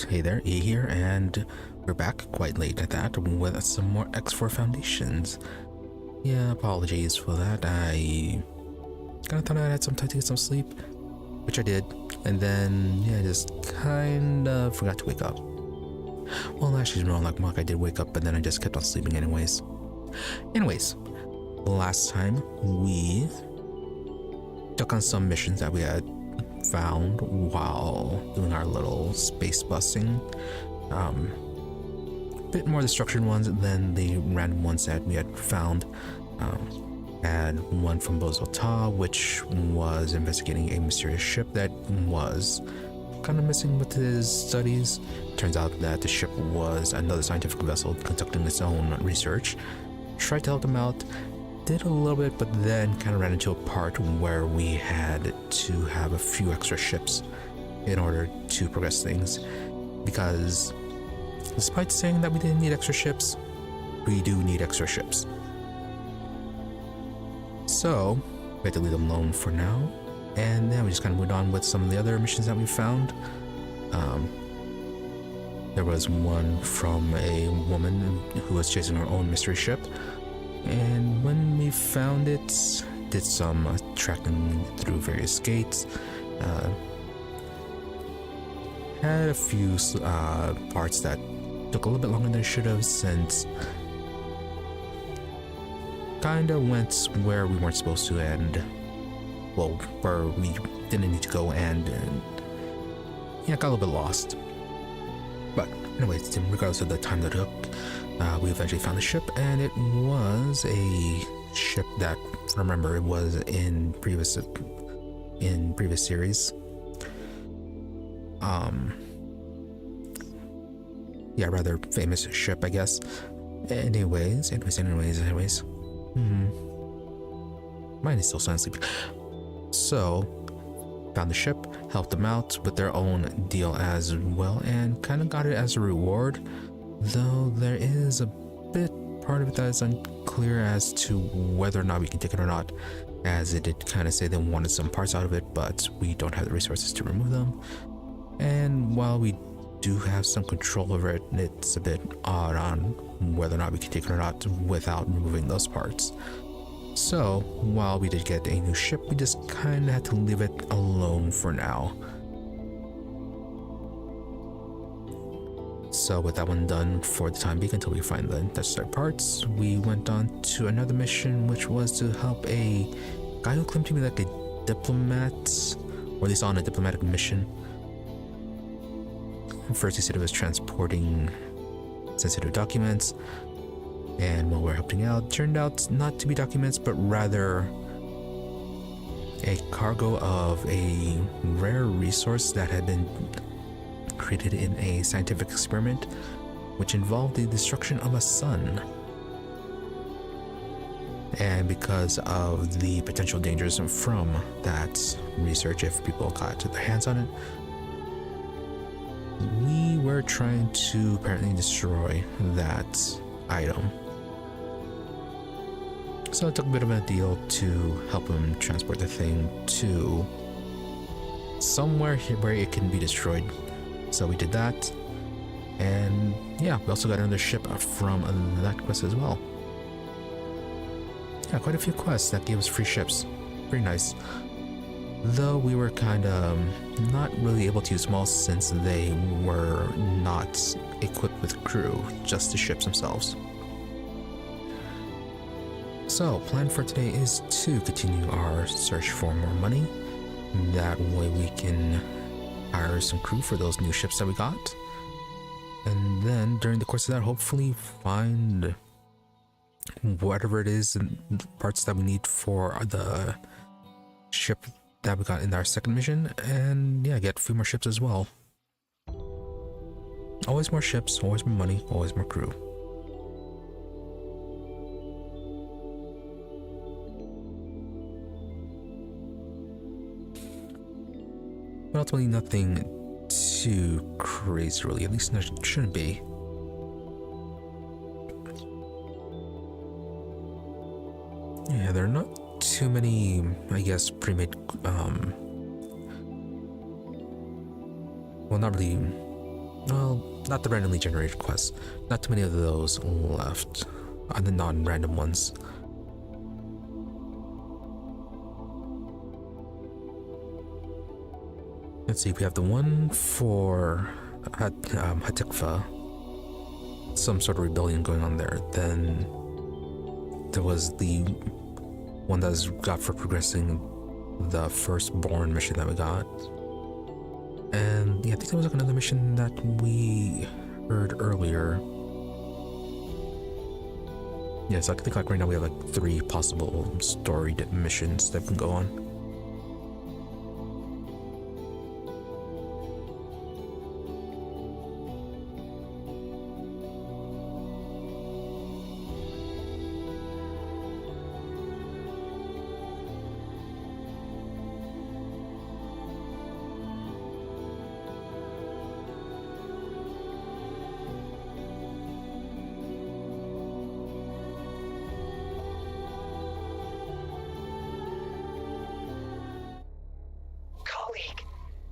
Hey there, E here, and we're back quite late at that with some more X4 Foundations. Yeah, apologies for that. I kind of thought I had some time to get some sleep, which I did, and then, yeah, just kind of forgot to wake up. Well, actually, no, like, I did wake up, but then I just kept on sleeping anyways. Last time we took on some missions that we had found while doing our little space busing. A bit more the structured ones than the random ones that we had found. Had one from Boso Ta, which was investigating a mysterious ship that was kind of missing with his studies. Turns out that the ship was another scientific vessel conducting its own research. Tried to help them out, did a little bit, but then kind of ran into a part where we had to have a few extra ships in order to progress things, because despite saying that we didn't need extra ships, we do need extra ships. So we had to leave them alone for now, and then we just kind of moved on with some of the other missions that we found. There was one from a woman who was chasing her own mystery ship, and when we found it, did some tracking through various gates. Had a few parts that took a little bit longer than it should have, since kinda went where we weren't supposed to, and well, where we didn't need to go, and yeah, got a little bit lost. But anyways, regardless of the time that it took, we eventually found the ship, and it was a ship that, remember, it was in previous series. Yeah, rather famous ship, I guess. Anyways. Mine is still sound sleepy. So, found the ship, helped them out with their own deal as well, and kind of got it as a reward. Though there is a bit part of it that is unclear as to whether or not we can take it or not, as it did kind of say they wanted some parts out of it, but we don't have the resources to remove them. And while we do have some control over it, it's a bit odd on whether or not we can take it or not without removing those parts. So while we did get a new ship, we just kind of had to leave it alone for now. So with that one done for the time being until we find the necessary parts, we went on to another mission, which was to help a guy who claimed to be like a diplomat, or at least on a diplomatic mission. First he said it was transporting sensitive documents, and while we're helping out, turned out not to be documents, but rather a cargo of a rare resource that had been created in a scientific experiment, which involved the destruction of a sun. And because of the potential dangers from that research, if people got their hands on it, we were trying to apparently destroy that item. So it took a bit of a deal to help him transport the thing to somewhere where it can be destroyed. So we did that, and yeah, we also got another ship from that quest as well. Yeah, quite a few quests that gave us free ships. Pretty nice. Though we were kind of not really able to use them all, since they were not equipped with crew, just the ships themselves. So, plan for today is to continue our search for more money. That way we can hire some crew for those new ships that we got, and then during the course of that, hopefully find whatever it is and parts that we need for the ship that we got in our second mission, and yeah, get a few more ships as well. Always more ships, always more money, always more crew. But ultimately nothing too crazy, really. At least there shouldn't be. Yeah, there are not too many, I guess, pre-made, well, not really, well, Not the randomly generated quests. Not too many of those left. The non-random ones. Let's see, we have the one for Hatikva. Some sort of rebellion going on there. Then there was the one that was got for progressing the firstborn mission that we got. And yeah, I think there was like another mission that we heard earlier. Yeah, so I think like right now we have like 3 possible story missions that can go on.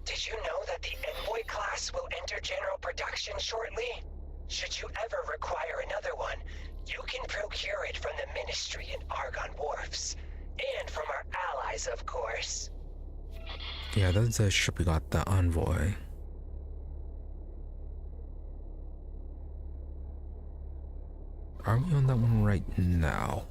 Did you know that the Envoy class will enter general production shortly? Should you ever require another one, you can procure it from the Ministry in Argon Wharfs. And from our allies, of course. Yeah, that's the ship we got, the Envoy. Are we on that one right now?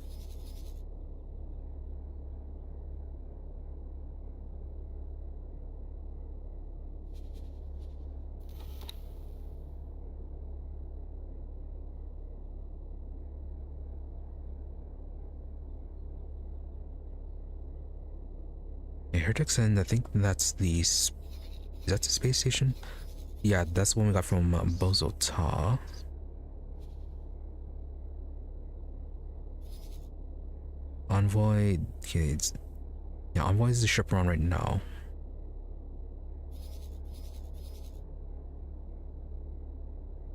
Heretics, and I think that's the... Is that the space station? Yeah, that's the one we got from Boso Ta. Envoy... Okay, yeah, Envoy is the ship we're on right now.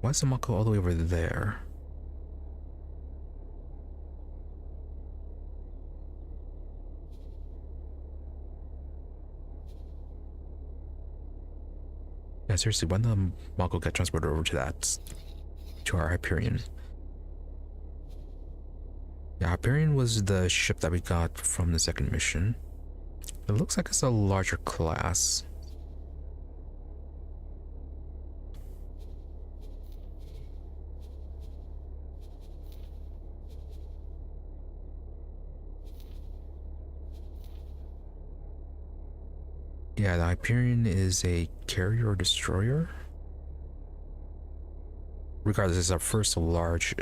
Why is the Mako all the way over there? Yeah, seriously, when the Mako get transported over to that, to our Hyperion? Yeah, Hyperion was the ship that we got from the second mission. It looks like it's a larger class. Yeah, the Hyperion is a carrier or destroyer. Regardless, it's our first large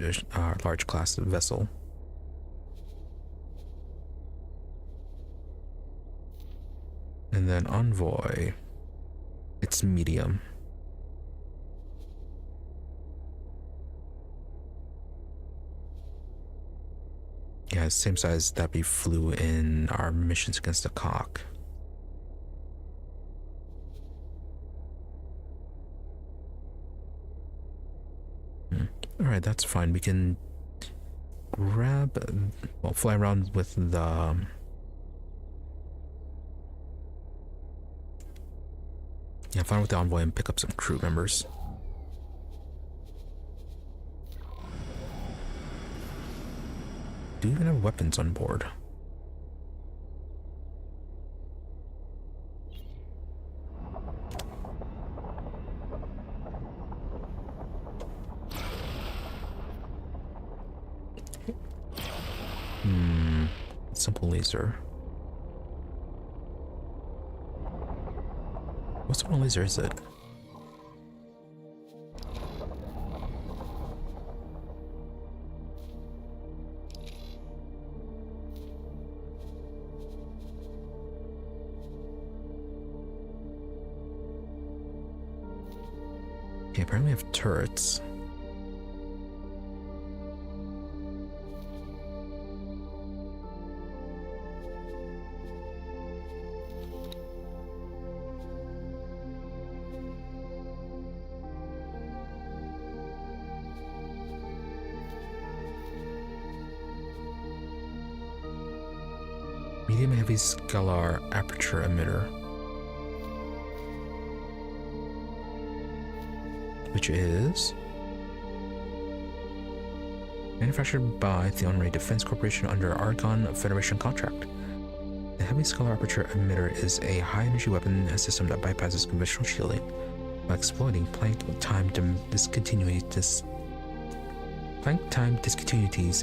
class vessel. And then Envoy, it's medium. Yeah, same size that we flew in our missions against the Cock. Alright, that's fine. We can grab, well, fly around with the... Yeah, fly with the Envoy and pick up some crew members. Do you even have weapons on board? Simple laser. What sort of laser is it? Okay, apparently we have turrets. Medium heavy scalar aperture emitter. which is manufactured by the Honorary Defense Corporation under Argonne Federation contract. The Heavy Scalar Aperture Emitter is a high-energy weapon system that bypasses conventional shielding by exploiting plank time discontinuities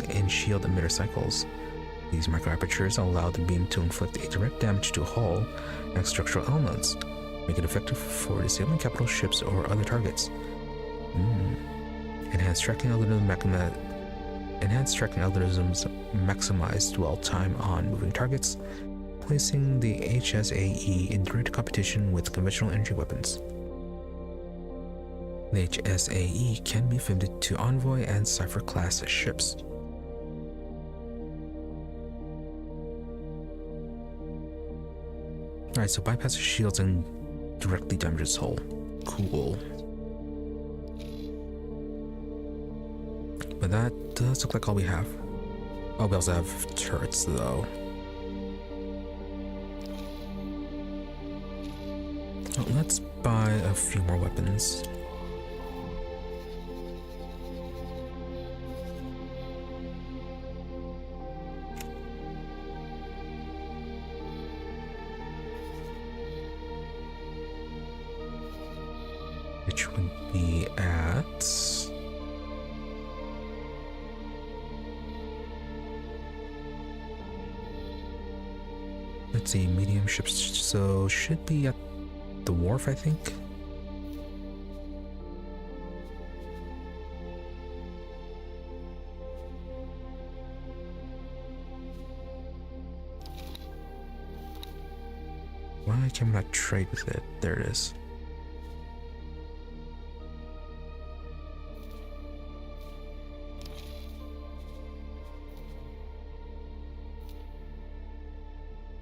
in shield emitter cycles. These microapertures allow the beam to inflict a direct damage to hull and structural elements, make it effective for disabling capital ships or other targets. Enhanced tracking algorithms maximize dwell time on moving targets, placing the HSAE in direct competition with conventional energy weapons. The HSAE can be fitted to Envoy and Cypher class ships. Alright, so bypasses shields and directly damages hull. Cool. But that does look like all we have. Oh, we also have turrets though. Oh, let's buy a few more weapons. Which would be at... let's see, medium ships, so should be at the wharf, I think. Why can I not trade with it? There it is.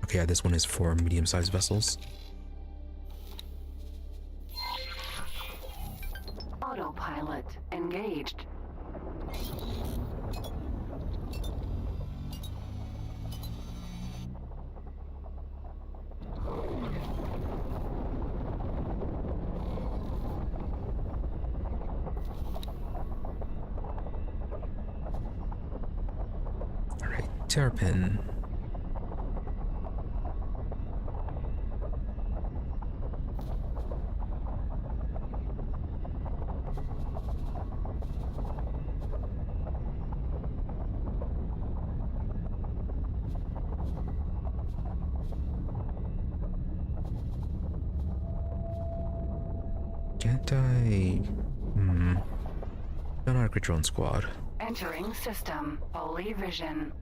Okay, yeah, this one is for medium-sized vessels. Autopilot engaged. Alright, Terrapin. Can't I... Don't know, drone squad. Entering system. Holy vision.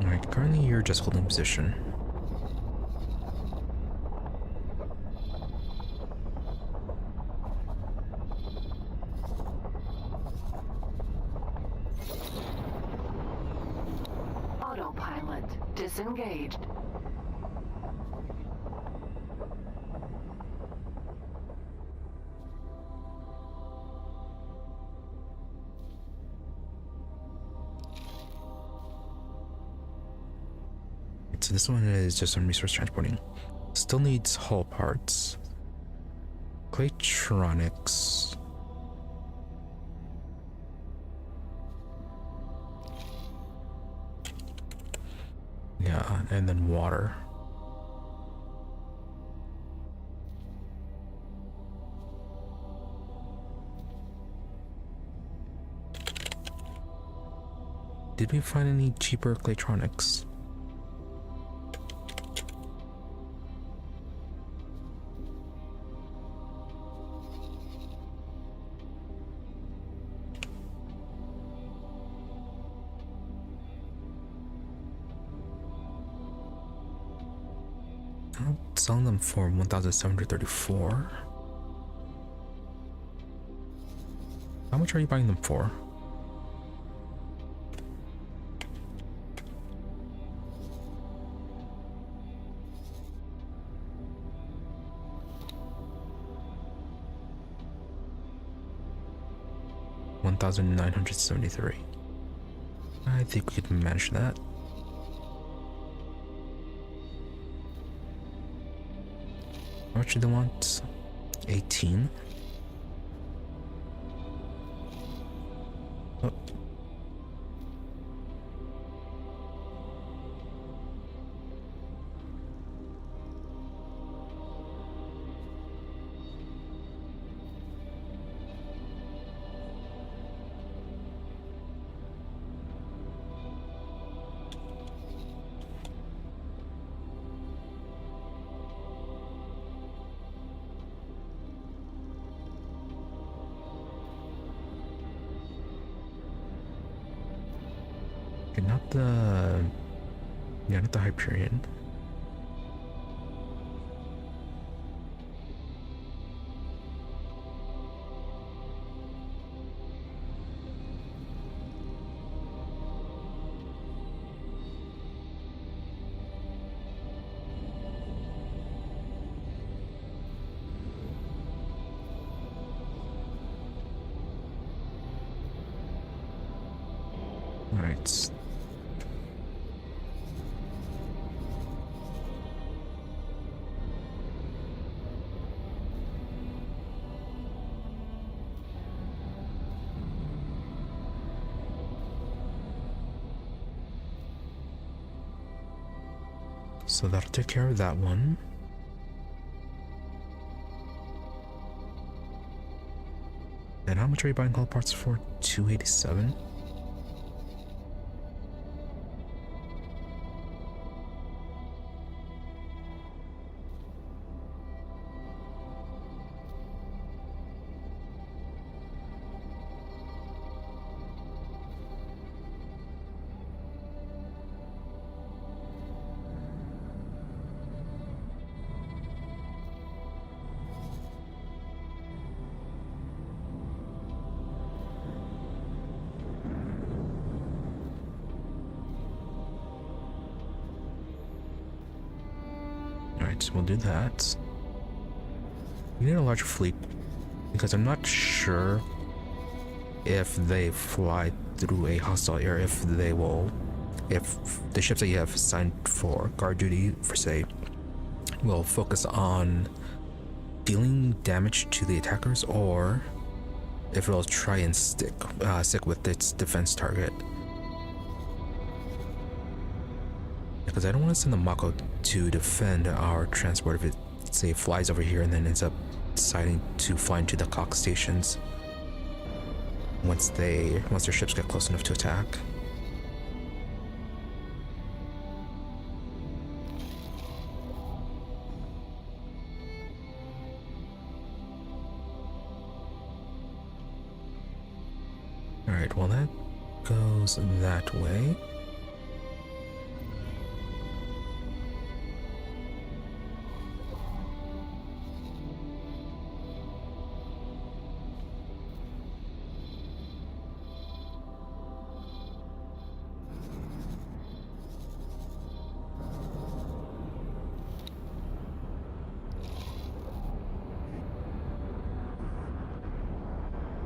Alright, currently you're just holding position. Autopilot disengaged. So this one is just on resource transporting. Still needs hull parts. Claytronics. Yeah, and then water. Did we find any cheaper Claytronics? Selling them for 1,734. How much are you buying them for? 1,973. I think we could manage that. How much do they want? 18. Oh. Okay, not the... Yeah, not the Hyperion. Alright. So that'll take care of that one. And how much are you buying hull parts for? 287? Alright, we'll do that. We need a larger fleet because I'm not sure if they fly through a hostile area, if the ships that you have assigned for guard duty, for say, will focus on dealing damage to the attackers, or if it'll try and stick with its defense target. Because I don't want to send the Mako to defend our transport if it, say, flies over here and then ends up deciding to fly into the Cox stations once their ships get close enough to attack. Alright, well that goes that way.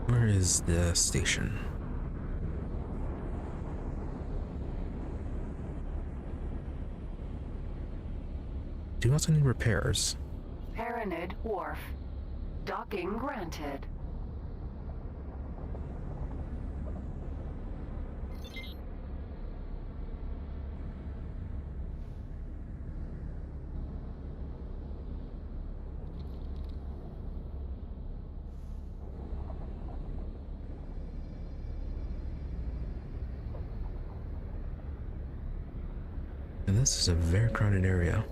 Where is the station? Do you also need repairs? Paranid Wharf. Docking granted. And this is a very crowded area.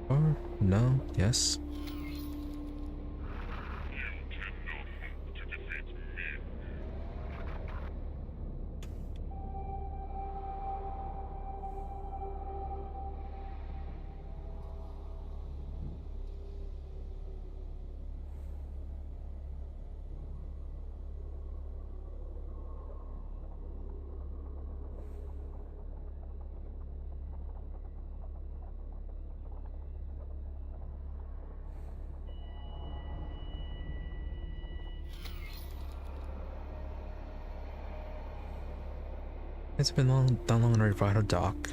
Or no, yes. It's been that long already for how to dock.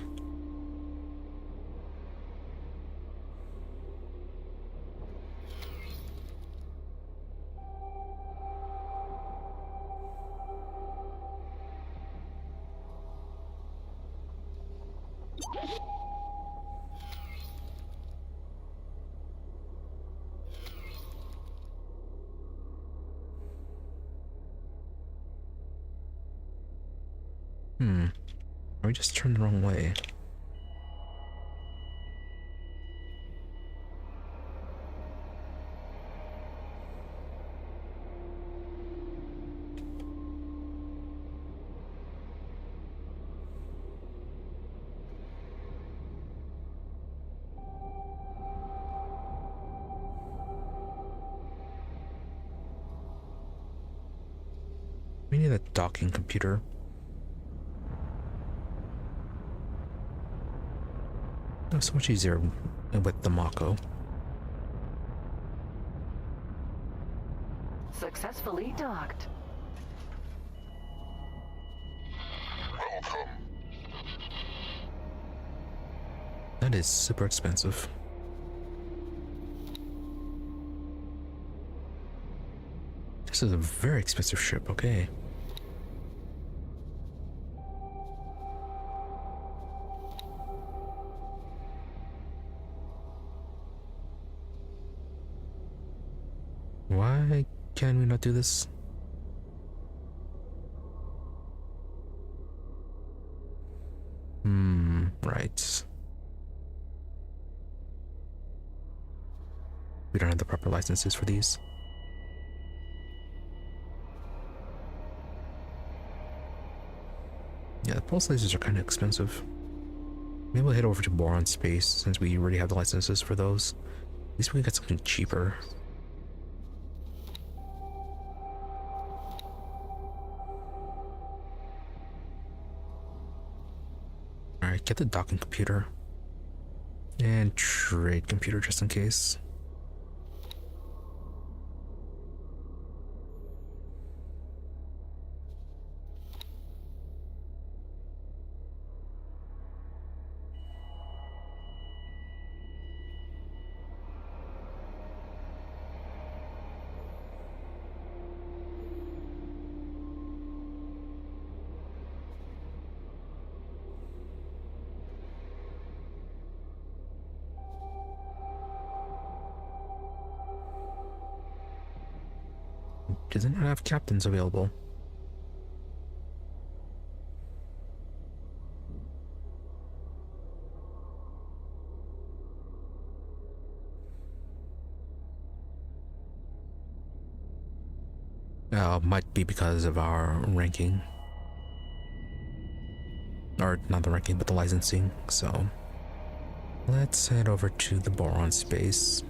Or we just turned the wrong way. We need a docking computer. That was so much easier with the Mako. Successfully docked. That is super expensive. This is a very expensive ship, okay. Why can we not do this? Right. We don't have the proper licenses for these. Yeah, the pulse lasers are kind of expensive. Maybe we'll head over to Boron Space since we already have the licenses for those. At least we can get something cheaper. Alright, get the docking computer. And trade computer just in case. Does it not have captains available? Might be because of our ranking. Or not the ranking, but the licensing, so... Let's head over to the Boron Space.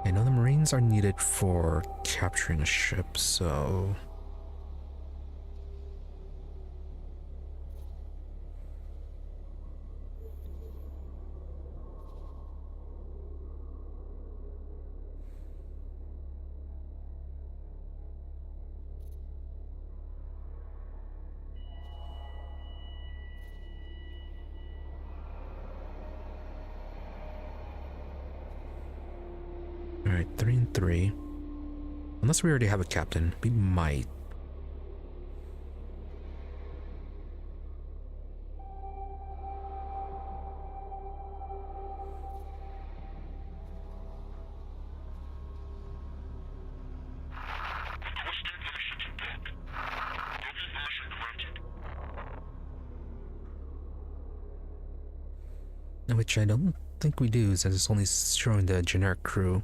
I know the Marines are needed for capturing a ship, so... Alright, 3 and 3. Unless we already have a captain, we might. Which I don't think we do, since it's only showing the generic crew.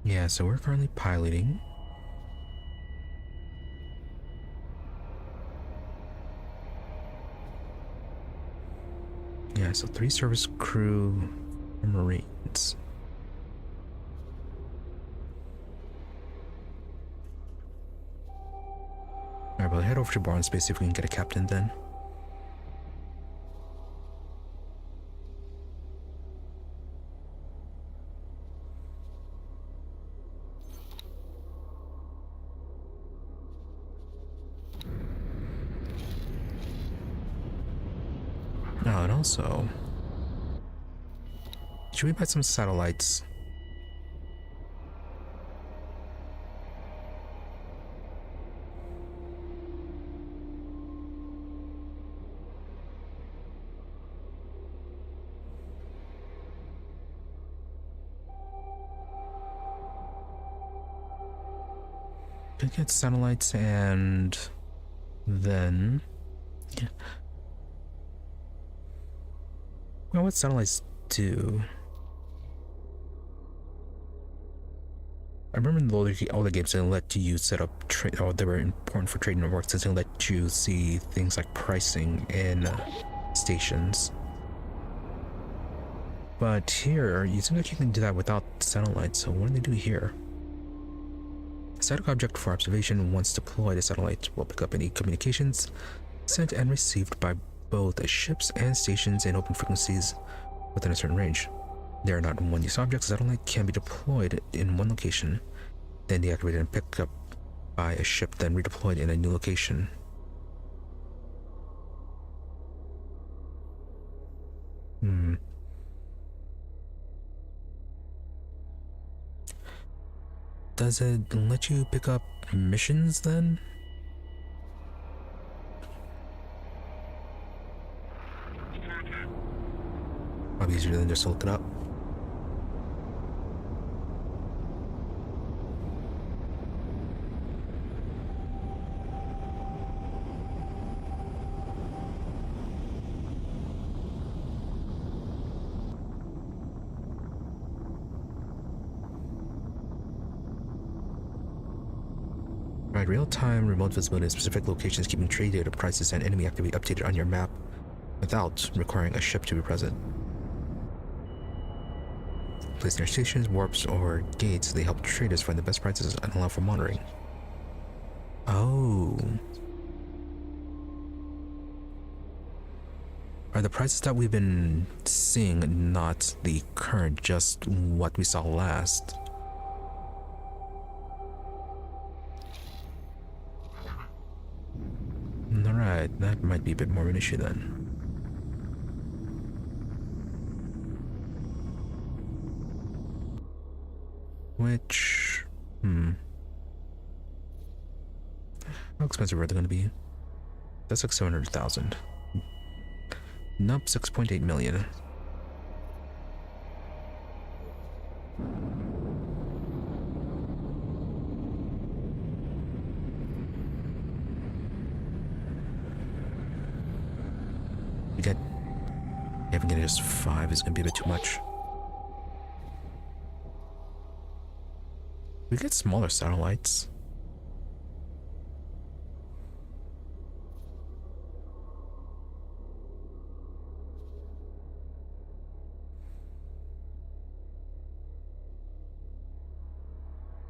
Yeah, so we're currently piloting. Yeah, so 3 service crew and Marines. Alright, well, head over to Barn Space, see if we can get a captain then. Oh, and also, should we buy some satellites? Could get satellites and then, yeah. Well, what satellites do? I remember in the older games they let you set up trade, or they were important for trading networks, since they let you see things like pricing in stations. But here, you seem like you can do that without satellites, so what do they do here? Static object for observation. Once deployed, a satellite will pick up any communications sent and received by both ships and stations in open frequencies within a certain range. They are not one-use objects. A satellite can be deployed in one location, then deactivated and picked up by a ship, then redeployed in a new location. Does it let you pick up missions then? Probably easier than just look it up. Right, real-time remote visibility in specific locations, keeping trade data, prices, and enemy activity updated on your map without requiring a ship to be present. Placed near stations, warps, or gates, they help traders find the best prices and allow for monitoring. Oh. Are the prices that we've been seeing not the current, just what we saw last? Alright, that might be a bit more of an issue then. Which, how expensive are they going to be? That's like 700,000. Nope, 6.8 million. Having it as 5 is going to be a bit too much. We get smaller satellites.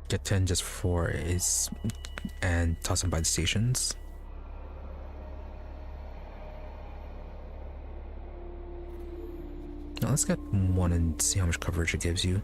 Get 10 just for is, and toss them by the stations. Now let's get 1 and see how much coverage it gives you.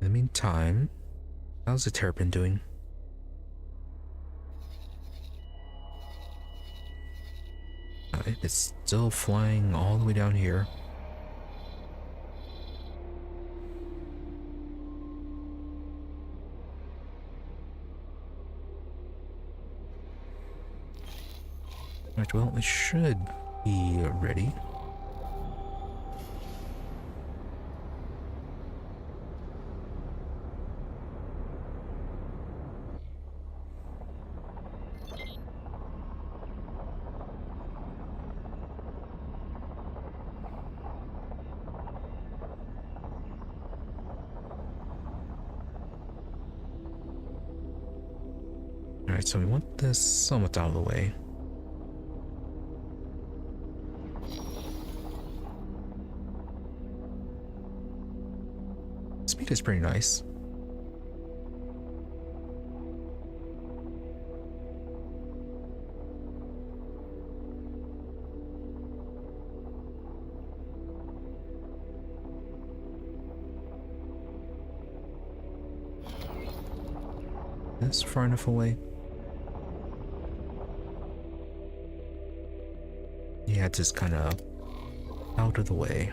the meantime, how's the Terrapin doing? It's still flying all the way down here. Right, well, it should be ready. Alright, so we want this somewhat out of the way. Speed is pretty nice. This far enough away. Yeah, just kind of out of the way.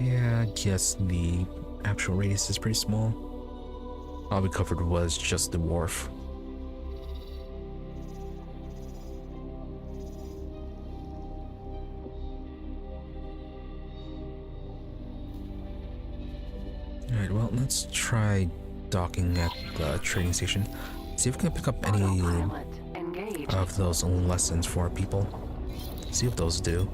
Yeah, I guess the actual radius is pretty small. All we covered was just the wharf. Alright, well, let's try docking at the trading station. See if we can pick up any Autopilot engaged. of those lessons for people. See what those do.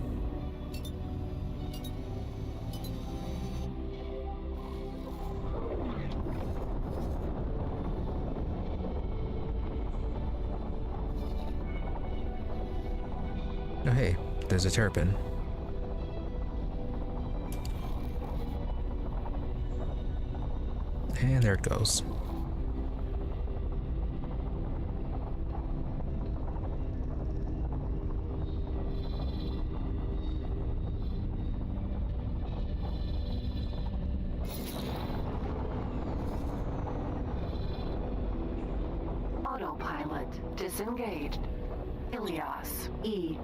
Oh hey, there's a Terrapin. And there it goes. Autopilot disengaged. Ilias E.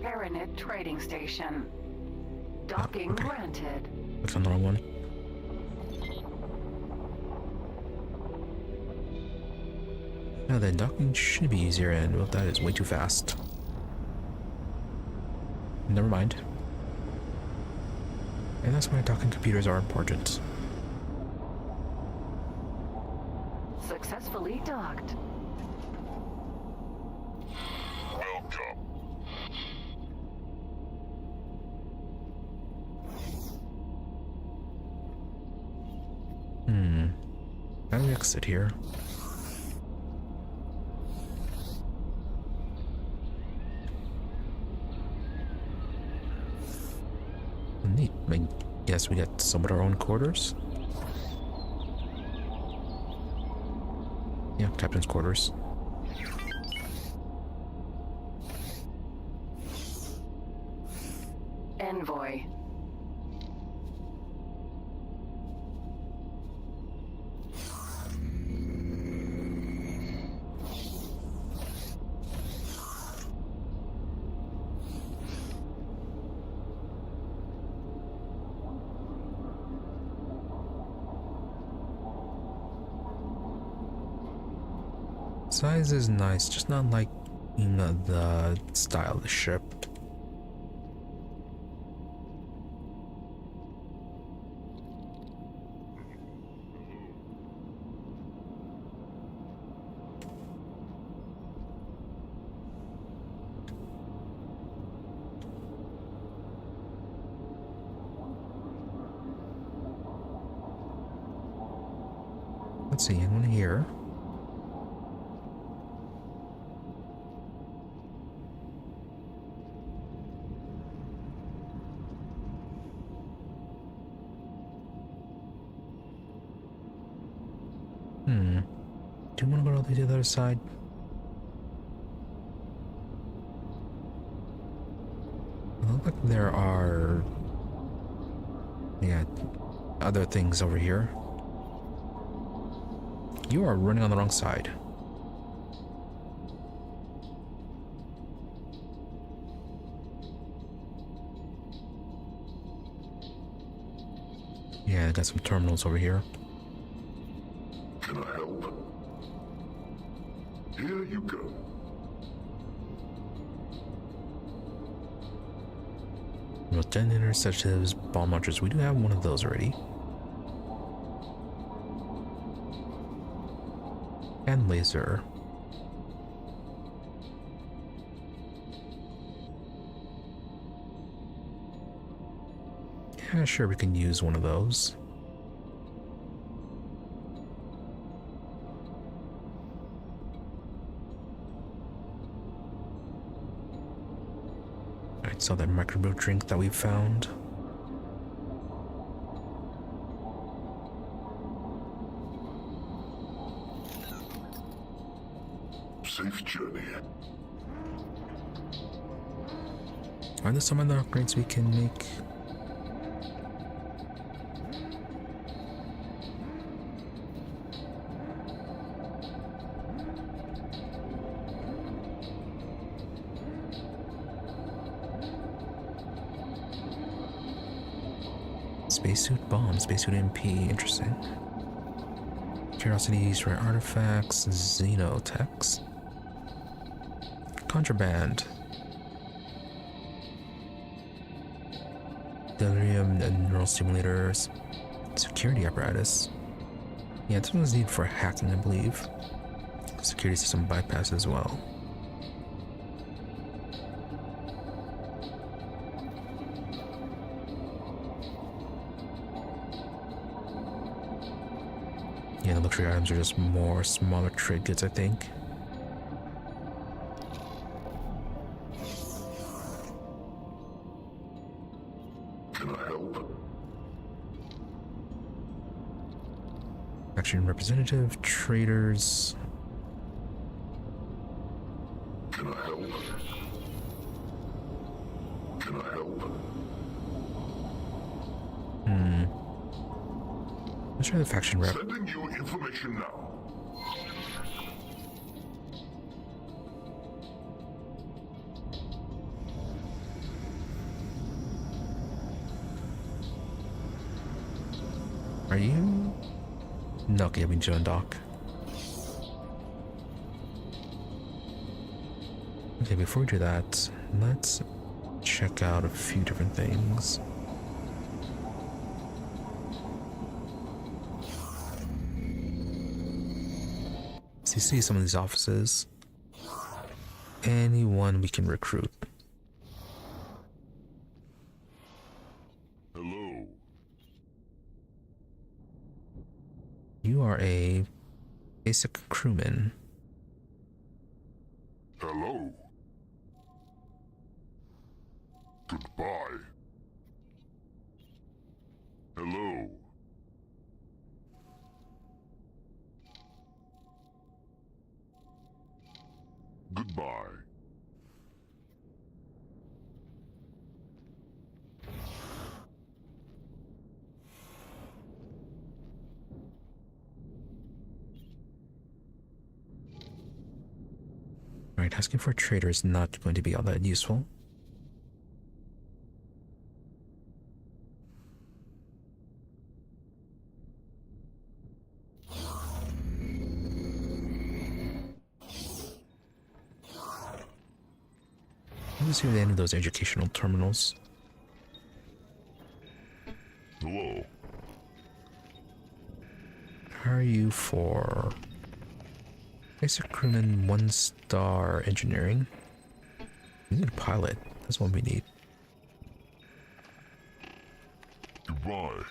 Paranid trading station. Docking Okay. granted. Click on the wrong one. Now then, docking should be easier, and well, that is way too fast. Never mind. And that's why docking computers are important. Successfully docked. Welcome. How do we exit here? Neat. I guess we get some of our own quarters. Yeah, captain's quarters. Envoy. Size is nice, just not like the style of the ship. Let's see, anyone here? Do you want to go to the other side? It looks like there are... yeah, other things over here. You are running on the wrong side. Yeah, I got some terminals over here. Can I help? Here you go. With detonators such as bomb launchers, we do have one of those already. And laser. Yeah, sure, we can use one of those. Alright, so that microbrew drink that we found. Safe journey. Are there some other upgrades we can make? Spacesuit bomb, spacesuit MP, interesting. Curiosities, rare artifacts, xenotechs. Contraband. Delirium and neural stimulators. Security apparatus. Yeah, this one's needed for hacking, I believe. Security system bypass as well. Yeah, the luxury items are just more smaller trade goods, I think. Can I help? Action representative, traders. Can I help? Can I help? Let's try the faction rep. Sending you information now. Are you? No, okay, we need to undock. Okay, before we do that, let's check out a few different things. So you see some of these offices. Anyone we can recruit. Hello. You are a basic crewman. Hello. Goodbye. Hello. Goodbye. Alright, asking for a trader is not going to be all that useful. Let's see if any of those educational terminals. Hello. How are you for basic crewman 1-star engineering? We need a pilot. That's what we need. Goodbye.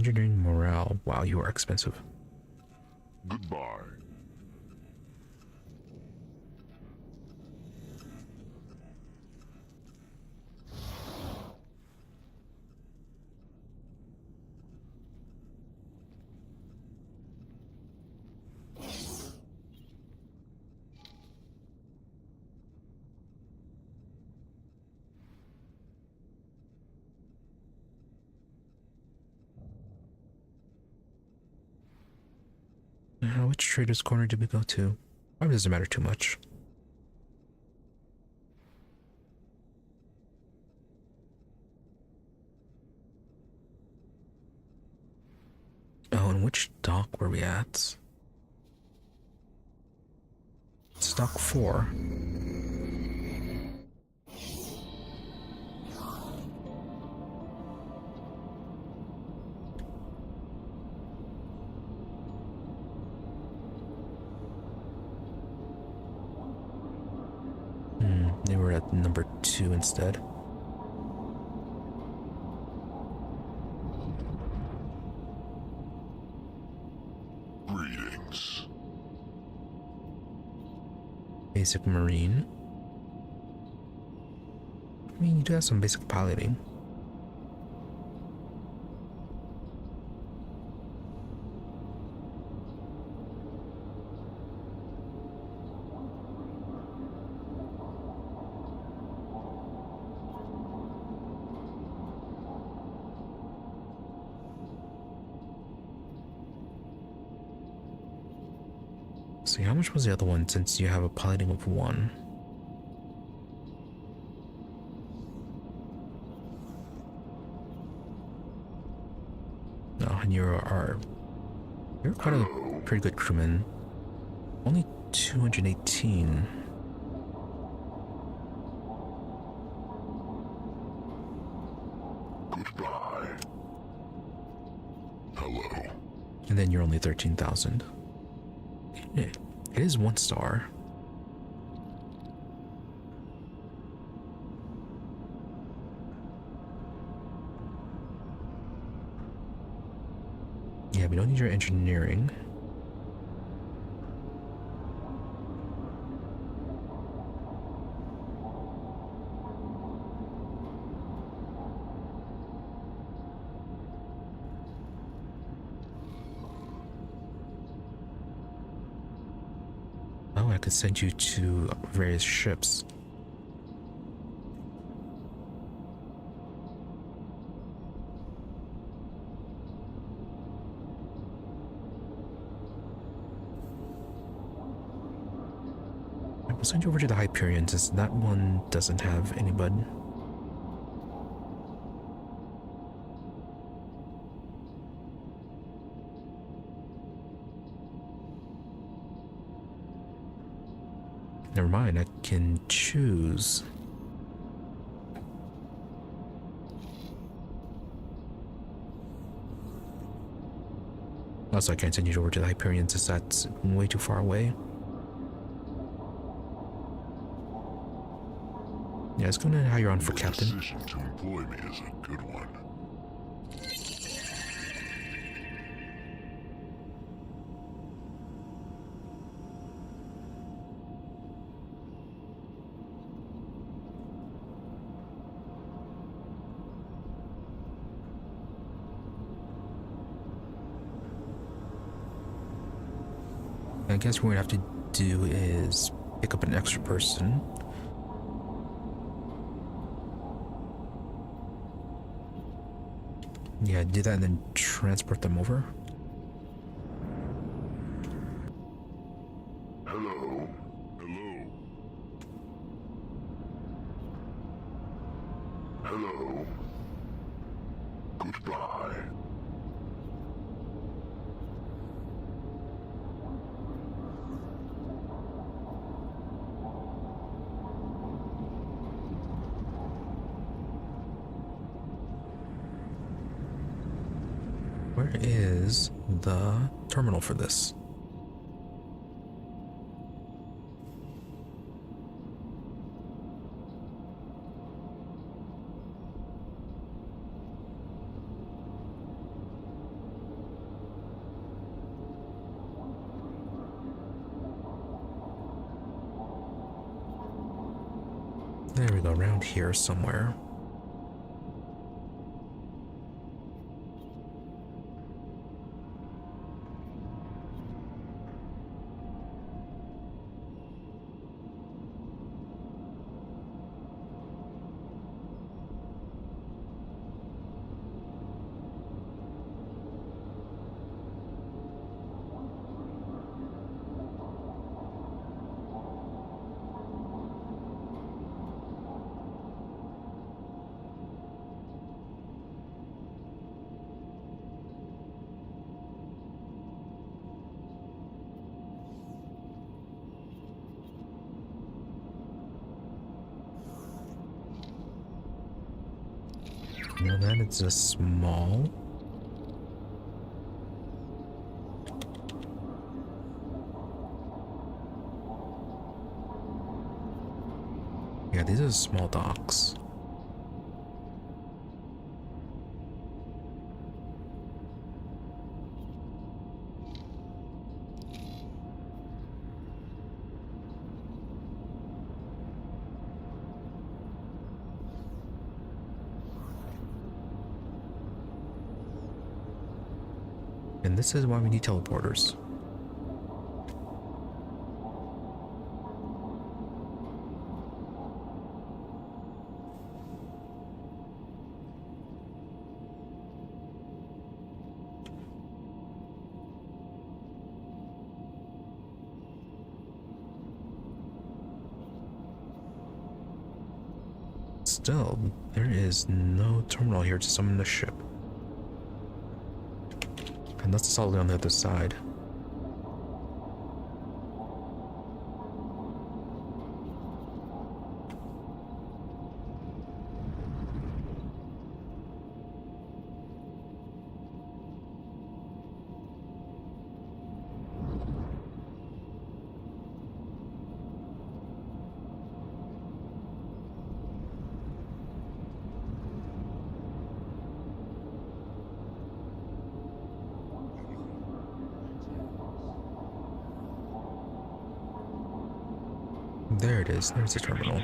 Engineering morale. Wow, you are expensive. Goodbye. Which trader's corner did we go to? Probably doesn't matter too much. Oh, and which dock were we at? It's dock 4. They were at number 2 instead. Greetings. Basic marine. I mean, you do have some basic piloting. See, how much was the other one since you have a piloting of 1? No, and you're quite a pretty good crewman. Only 218. Goodbye. Hello. And then you're only 13,000. Yeah, it is 1 star. Yeah, we don't need your engineering. Oh, I could send you to various ships. I will send you over to the Hyperion since that one doesn't have anybody. Never mind, I can choose. Also, I can't send you over to the Hyperion since that's way too far away. Yeah, it's gonna hire you on for Your captain. decision to employ me is a good one. I guess what we have to do is pick up an extra person. Yeah, do that and then transport them over. Hello. Hello. Hello. Goodbye. Where is the terminal for this? There we go, around here somewhere. Now that it's just small. Yeah, these are small docks. And this is why we need teleporters. Still, there is no terminal here to summon the ship. And that's solidly on the other side. There it is. There's the terminal.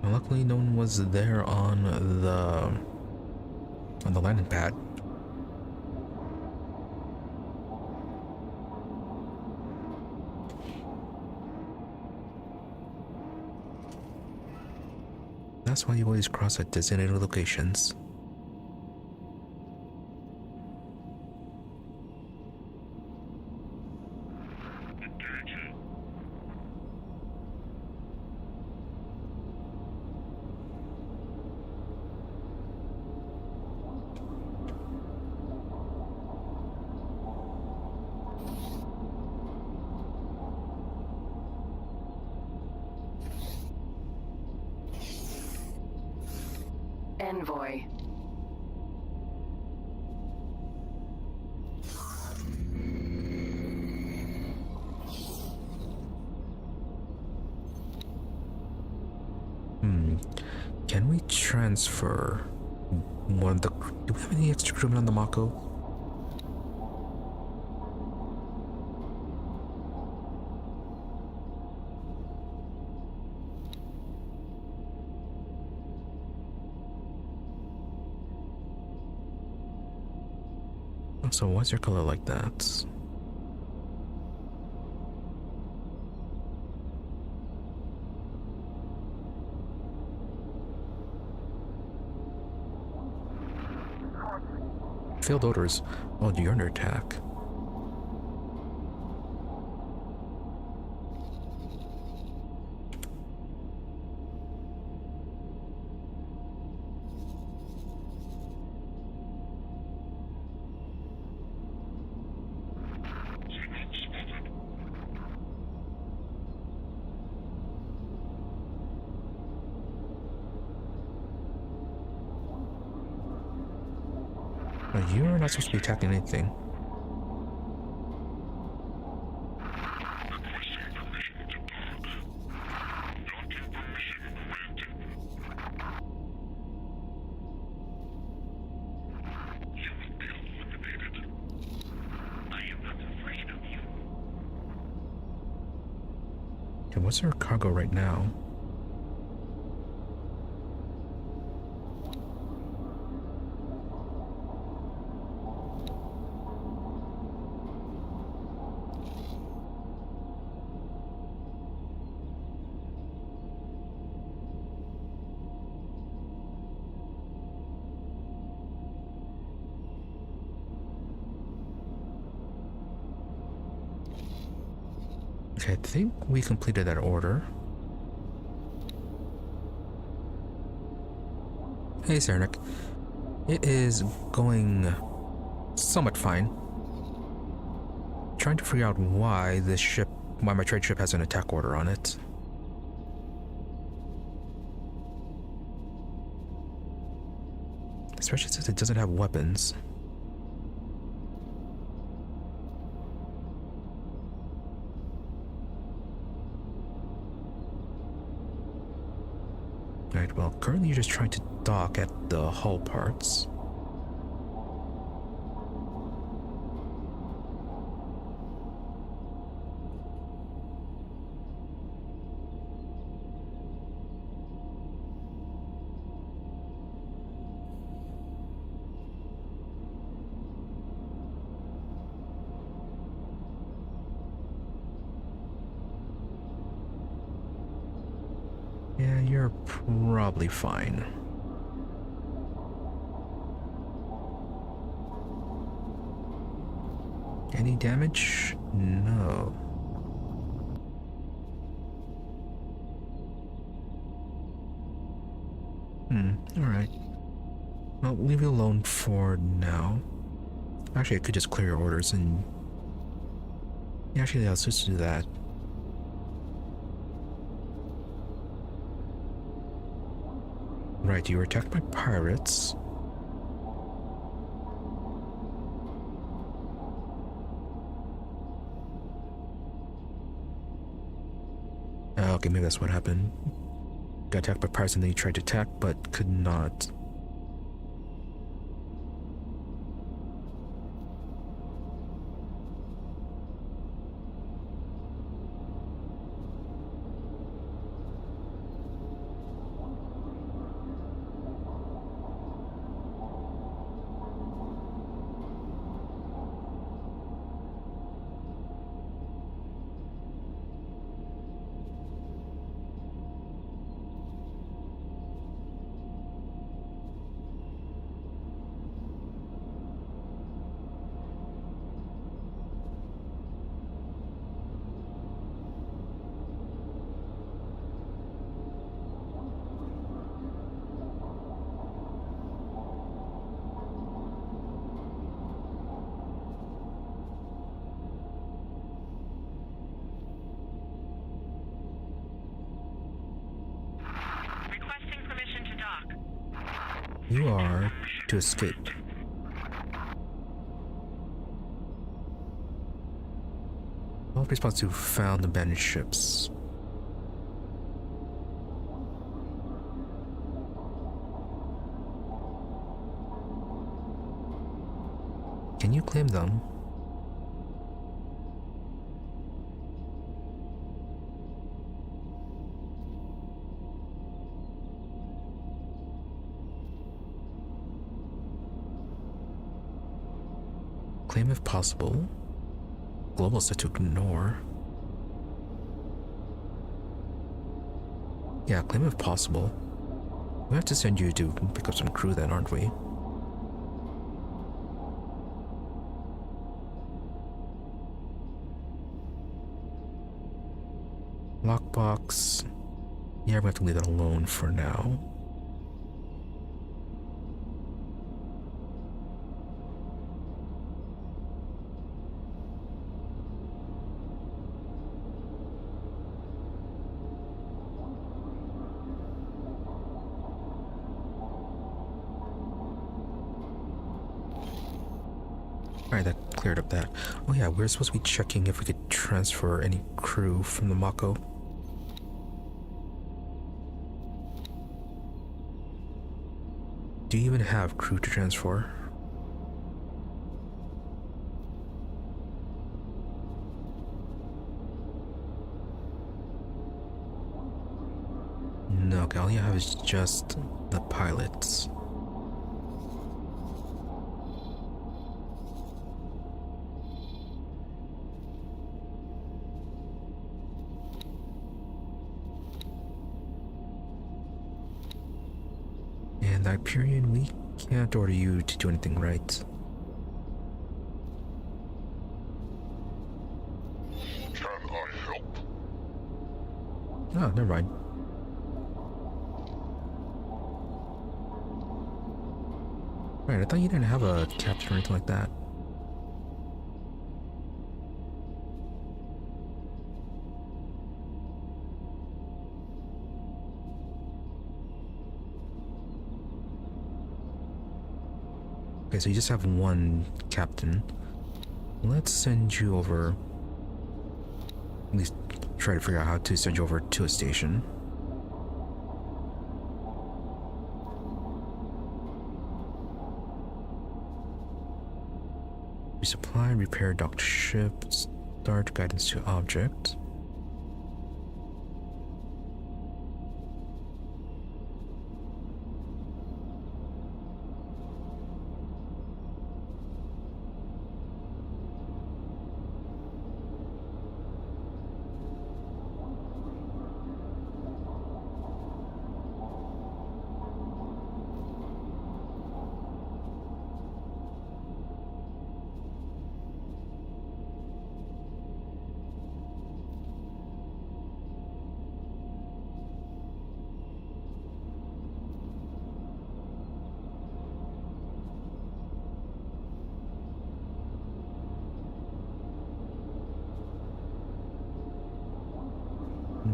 Well, luckily, no one was there on the landing pad. That's why you always cross at designated locations. Envoy. Can we transfer one of the... Do we have any extra crewmen on the Mako? So why's your color like that? Failed orders. Oh, you're under attack. You're not supposed to be attacking anything. Okay, what's our cargo right now? Okay, I think we completed that order. Hey, Sarnik. It is going somewhat fine. Trying to figure out why my trade ship has an attack order on it. Especially since it doesn't have weapons. Right, well, currently you're just trying to dock at the hull parts. Yeah, you're probably fine. Any damage? No. Alright. Well, leave it alone for now. Actually, I could just clear your orders and... Yeah, actually, let's just do that. Right, you were attacked by pirates. Okay, maybe that's what happened. Got attacked by pirates and then you tried to attack, but could not. You are to escape. All response to found abandoned ships. Can you claim them? Claim if possible. Global set to ignore. Yeah, claim if possible. We have to send you to pick up some crew then, aren't we? Lockbox. Yeah, we're going to have to leave that alone for now. Alright, that cleared up that. Oh yeah, we're supposed to be checking if we could transfer any crew from the Mako. Do you even have crew to transfer? Okay, all you have is just the pilots. And Hyperion, we can't order you to do anything, right? Can I help? Oh, never mind. Right, I thought you didn't have a captain or anything like that. Okay, so you just have one captain. Let's send you over. At least try to figure out how to send you over to a station. Resupply, repair docked ship, start guidance to object.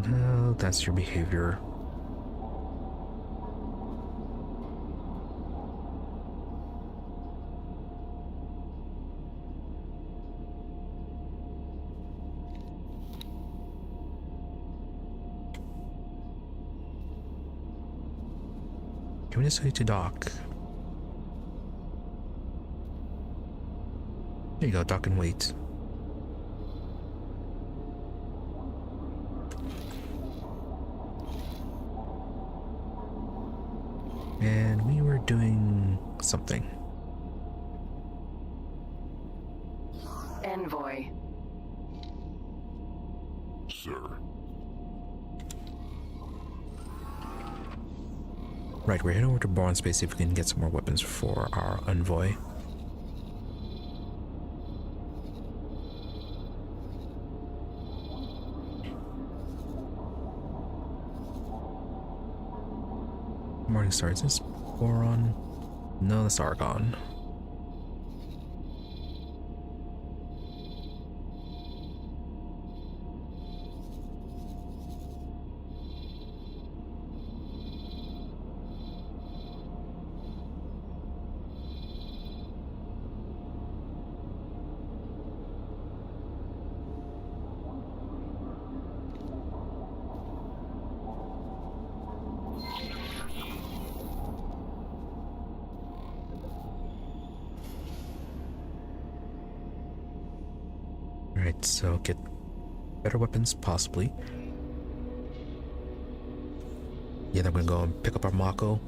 No, that's your behavior. Can we just say to dock? There you go, dock and wait. And we were doing something. Envoy. Sir. Right, we're heading over to Bourne Space, see if we can get some more weapons for our envoy. Morningstar, is this Boron? No, that's Argon. Alright, so get better weapons, possibly. Yeah, then we're gonna go and pick up our Mako.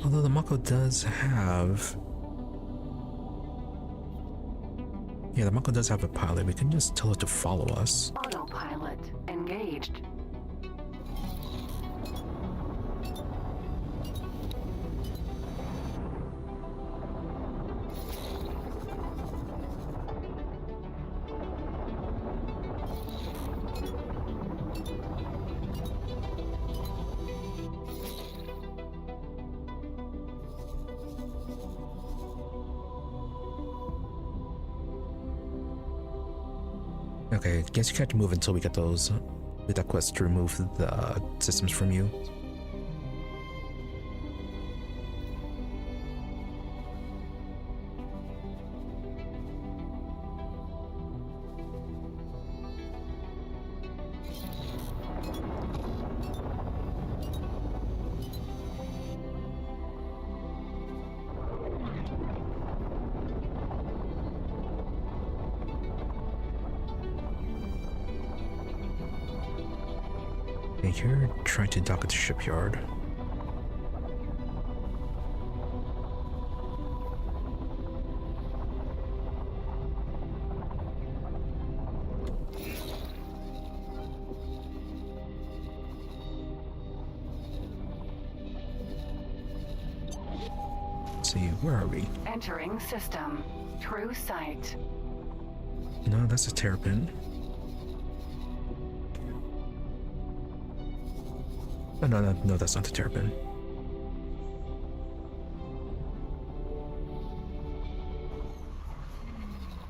Although the Mako does have... Yeah, the Mako does have a pilot. We can just tell it to follow us. Autopilot engaged. Okay, guess you can't move until we get those with that quest to remove the systems from you. Okay, you're trying to dock at the shipyard. Let's see, where are we? Entering system. True sight. No, that's a terrapin. Oh, no, that's not the terrapin.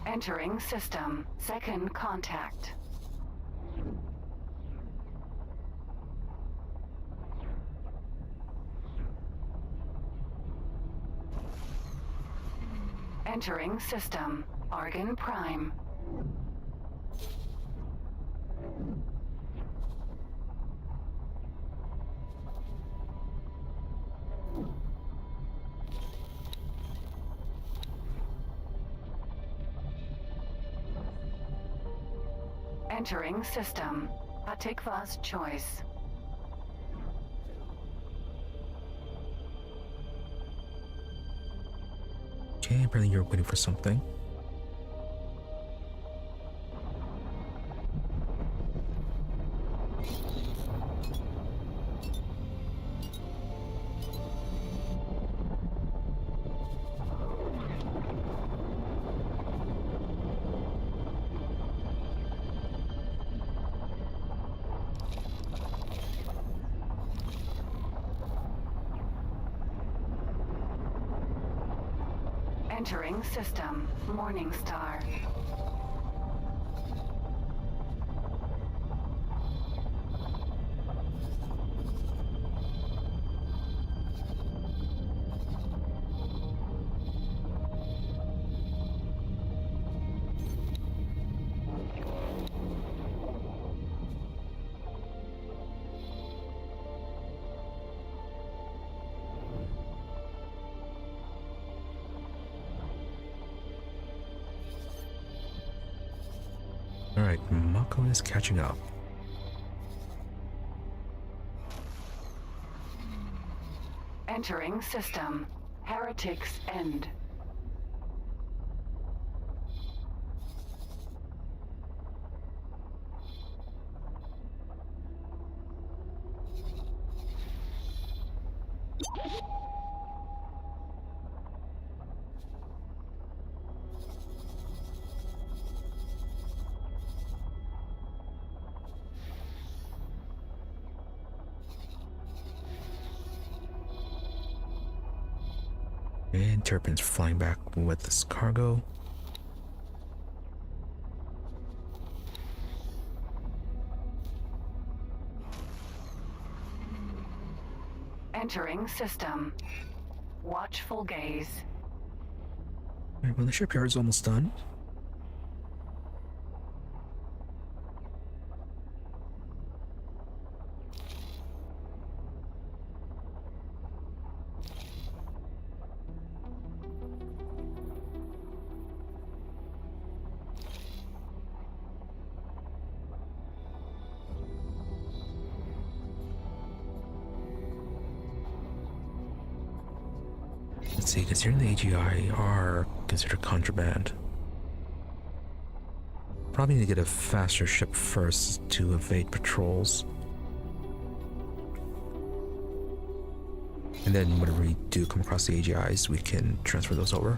Entering system. Second contact. Entering system. Argon Prime. Entering system. Atikva's choice. Okay, apparently you're waiting for something. Entering system. Morningstar. Alright, Mako is catching up. Entering system. Heretics End. And Terrapin's flying back with this cargo. Entering system. Watchful gaze. Alright, well, the shipyard's almost done. Let's see, because here in the AGI are considered contraband. Probably need to get a faster ship first to evade patrols. And then whenever we do come across the AGIs, we can transfer those over.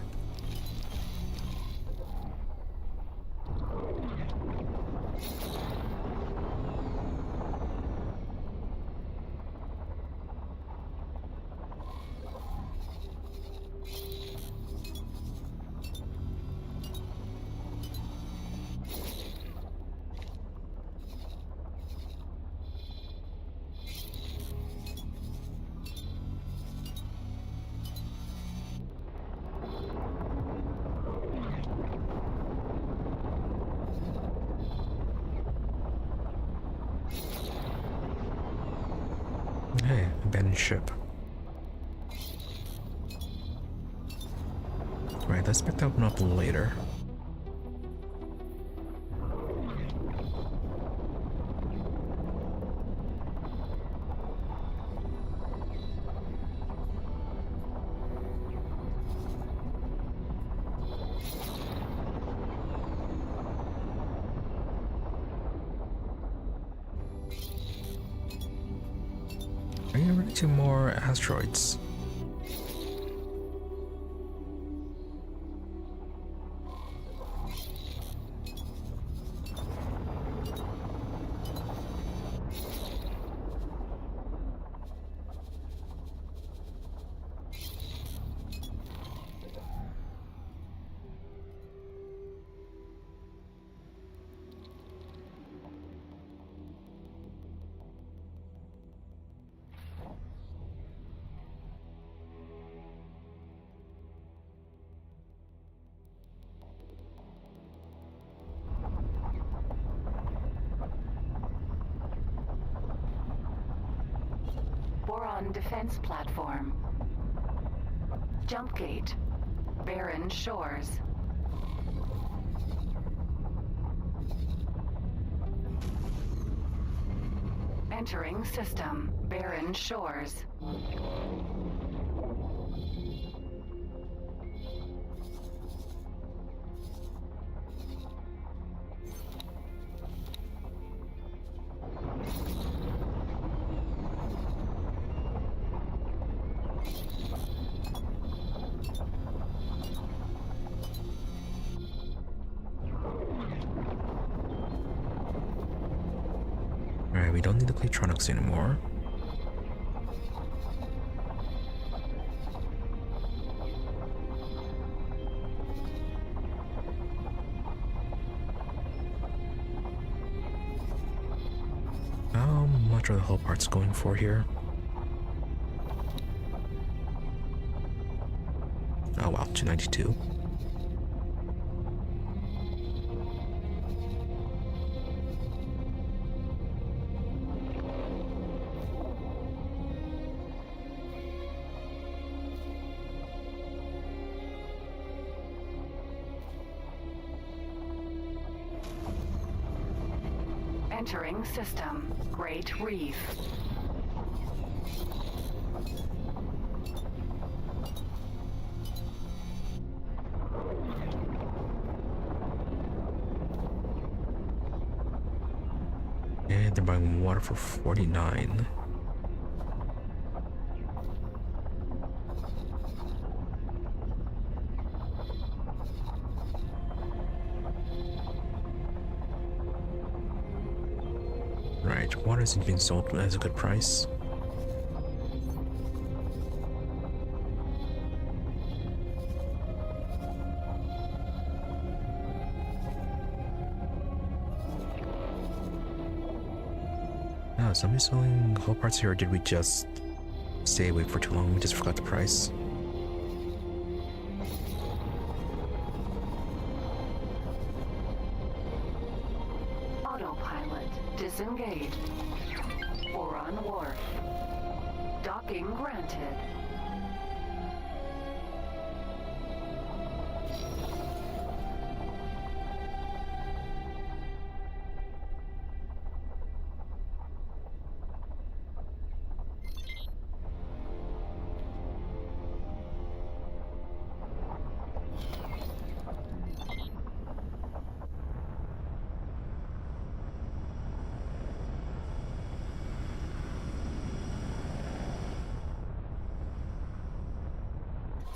Hey, abandoned ship. Right, let's pick that one up later. Are you ready to more asteroids? Boron defense platform. Jump gate. Barren shores. Entering system. Barren shores. Alright, we don't need the Claytronics anymore. How much are the hull parts going for here? Oh wow, 292. Entering system. Great Reef. And they're buying water for 49. Right, water isn't being sold as a good price. Oh, is somebody selling hull parts here, or did we just stay awake for too long? We just forgot the price. Autopilot disengaged. Boron Wharf. Docking granted.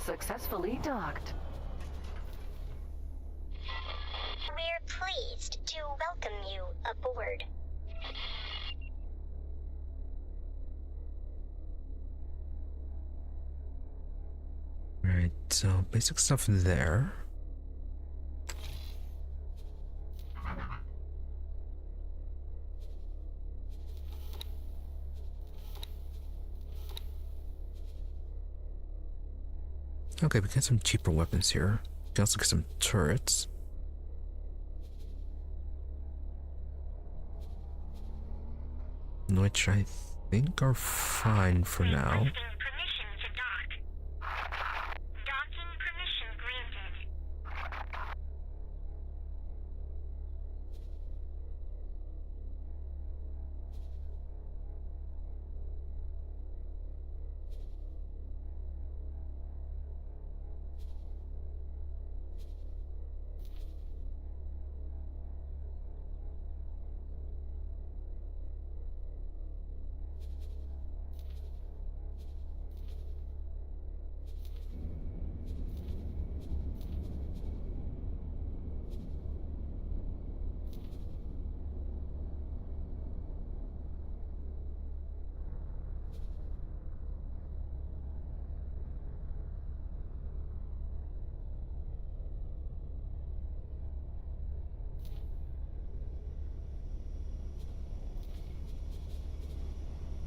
Successfully docked. We're pleased to welcome you aboard. Alright, so basic stuff there. Okay, we get some cheaper weapons here. We can also get some turrets. Which I think are fine for now. Permission to dock. Docking permission granted.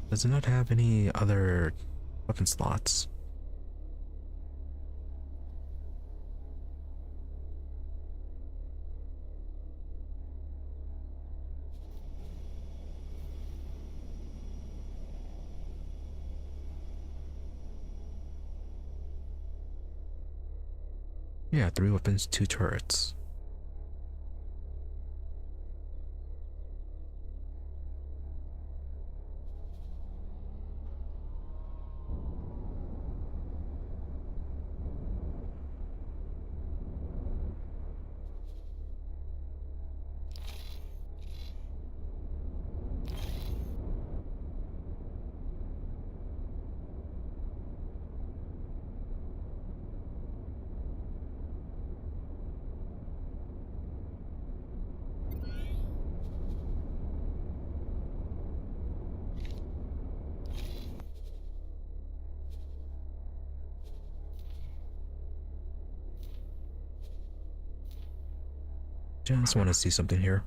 Does it not have any other weapon slots? Yeah, 3 weapons, 2 turrets. Just want to see something here.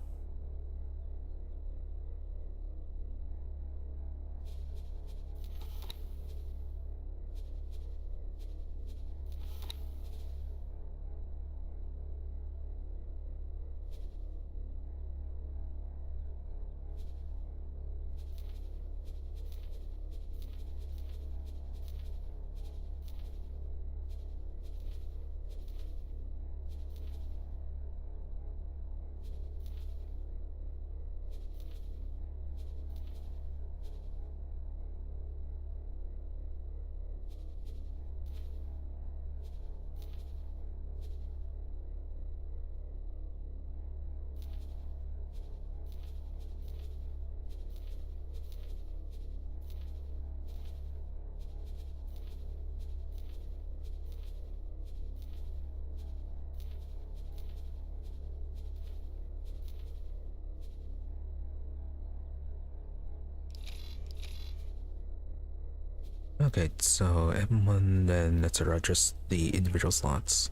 Okay, so M1 and etc. just the individual slots.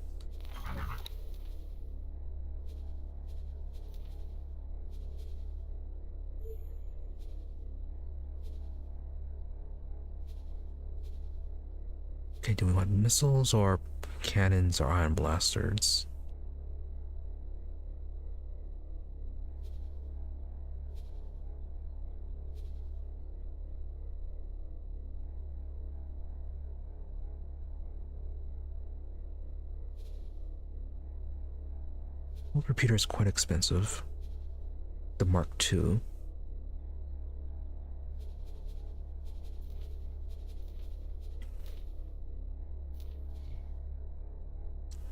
Okay, do we want missiles or cannons or ion blasters? Well, repeater is quite expensive. The Mark II.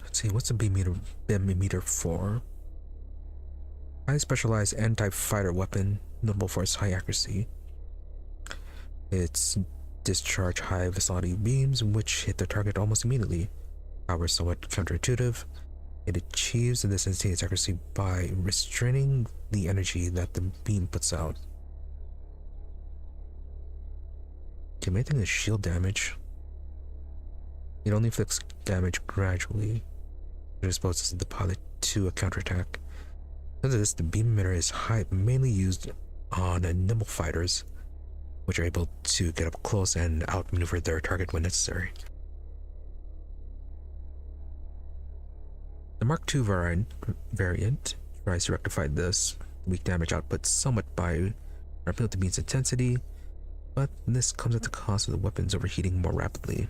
Let's see, what's a beam emitter for? Highly specialized anti-fighter weapon, notable for its high accuracy. Its discharge high velocity beams, which hit the target almost immediately. Power is somewhat counterintuitive. It achieves this instantaneous accuracy by restraining the energy that the beam puts out. Okay, main thing is shield damage. It only inflicts damage gradually. It exposes the pilot to a counterattack. Because of this, the beam emitter is mainly used on nimble fighters, which are able to get up close and outmaneuver their target when necessary. The Mark II variant tries to rectify this weak damage output somewhat by ramping up the beam's intensity, but this comes at the cost of the weapons overheating more rapidly.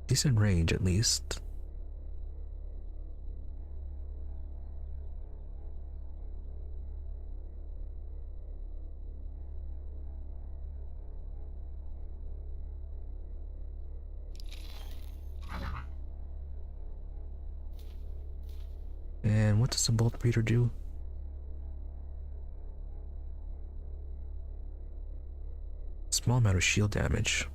Decent range, at least. And what does the bolt breeder do? Small amount of shield damage.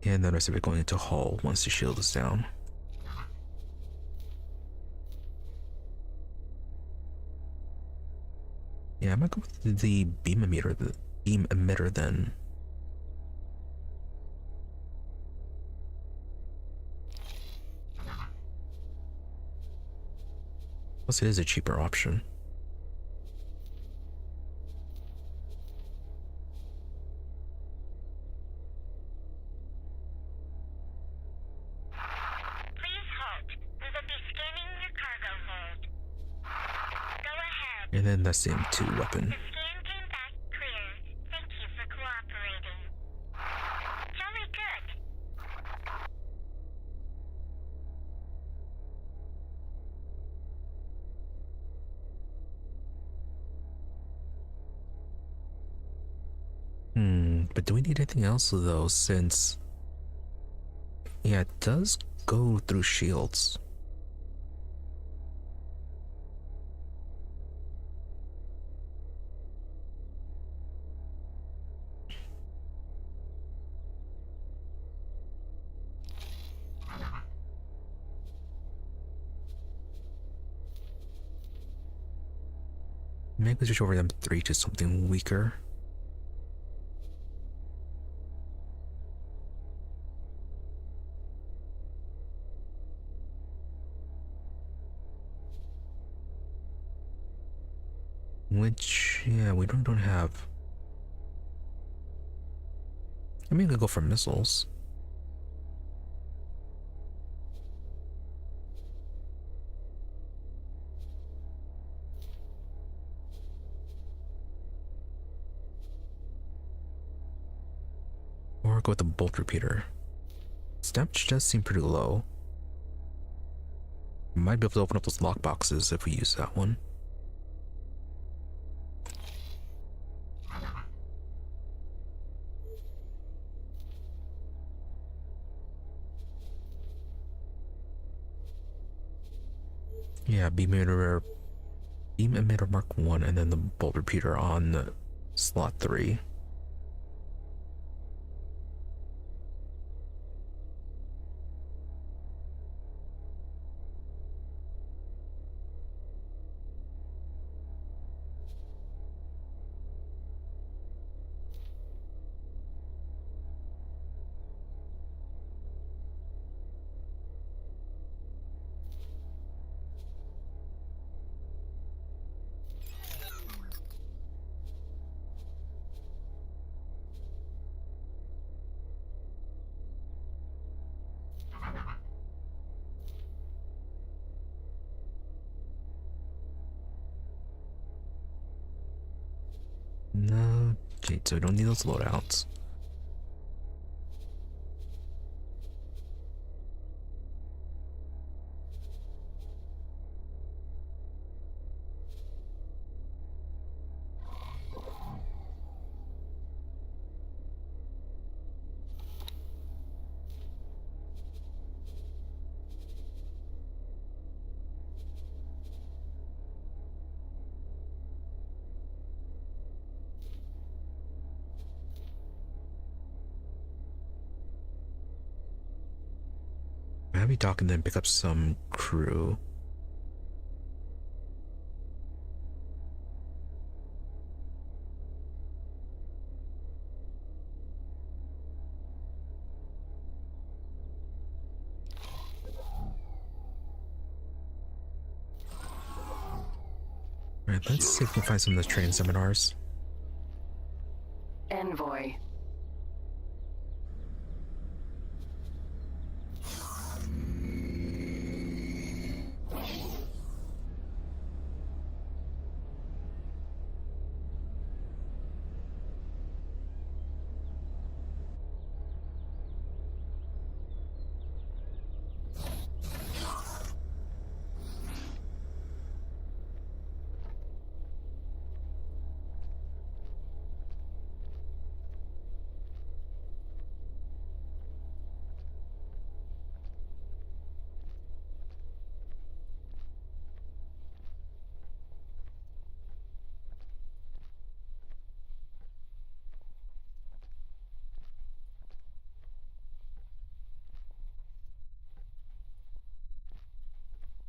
And the rest of it going into hull once the shield is down. Yeah, I might go with the beam emitter then. Plus, it is a cheaper option. Please halt. We will be scanning your cargo hold. Go ahead. And then that's the M2 weapon. The scan came back clear. Thank you for cooperating. Jolly good. But do we need anything else though, since... Yeah, it does go through shields. Maybe we switch over M3 to something weaker. Which, yeah, we don't have. I mean, we could go for missiles. Or go with the bolt repeater. Its damage does seem pretty low. Might be able to open up those lockboxes if we use that one. Yeah, beam emitter Mark 1 and then the bolt repeater on slot 3. No, okay, so we don't need those loadouts. Maybe dock and then pick up some crew. Alright, let's see if we can find some of those training seminars. Envoy.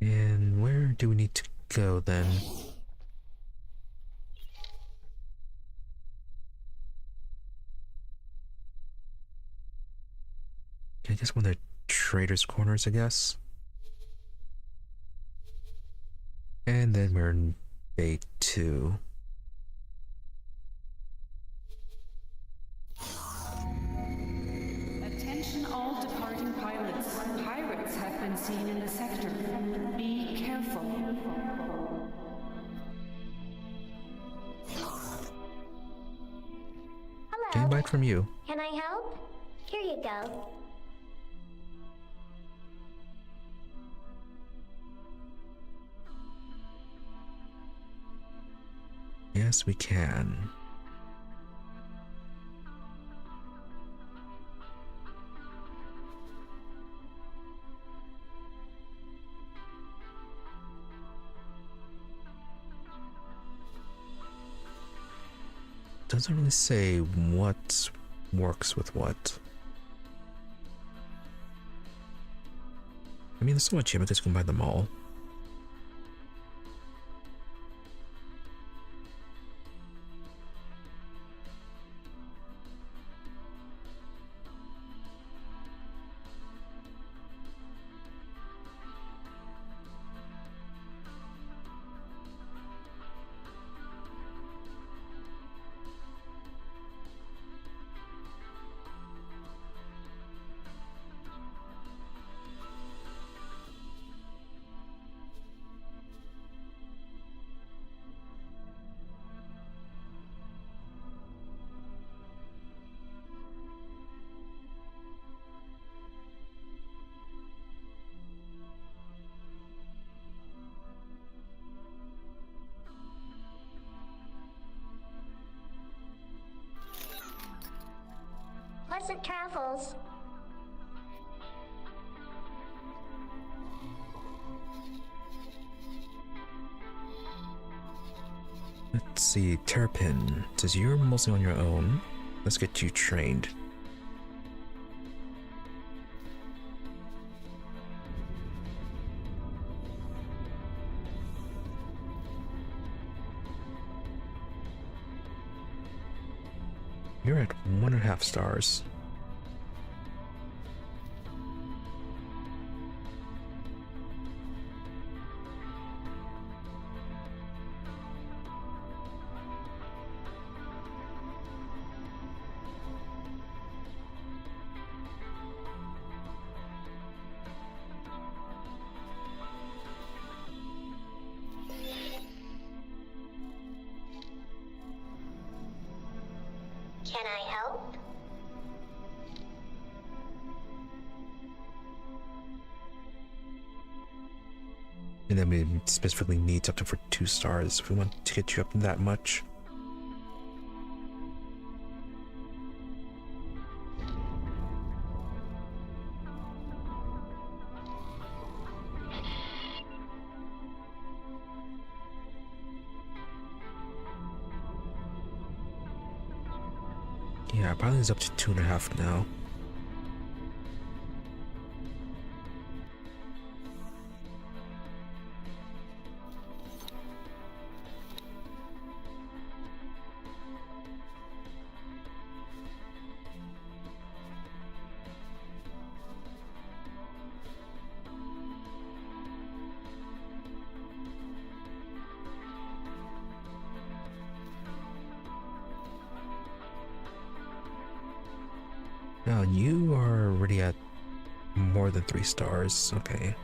And where do we need to go then? I guess one of the traders' corners, I guess. And then we're in day 2. Attention all departing pilots. Pirates have been seen in the sector. Be careful. Getting back from you. Can I help? Here you go. Yes, we can. Doesn't really say what works with what. I mean, there's so much here because you can buy them all. Pleasant travels. Let's see, Terrapin says you're mostly on your own. Let's get you trained. You're at 1.5 stars. Can I help? And then we specifically need something for 2 stars if we want to get you up that much. Yeah, probably is up to 2.5 now. Now you are already at more than 3 stars. Okay.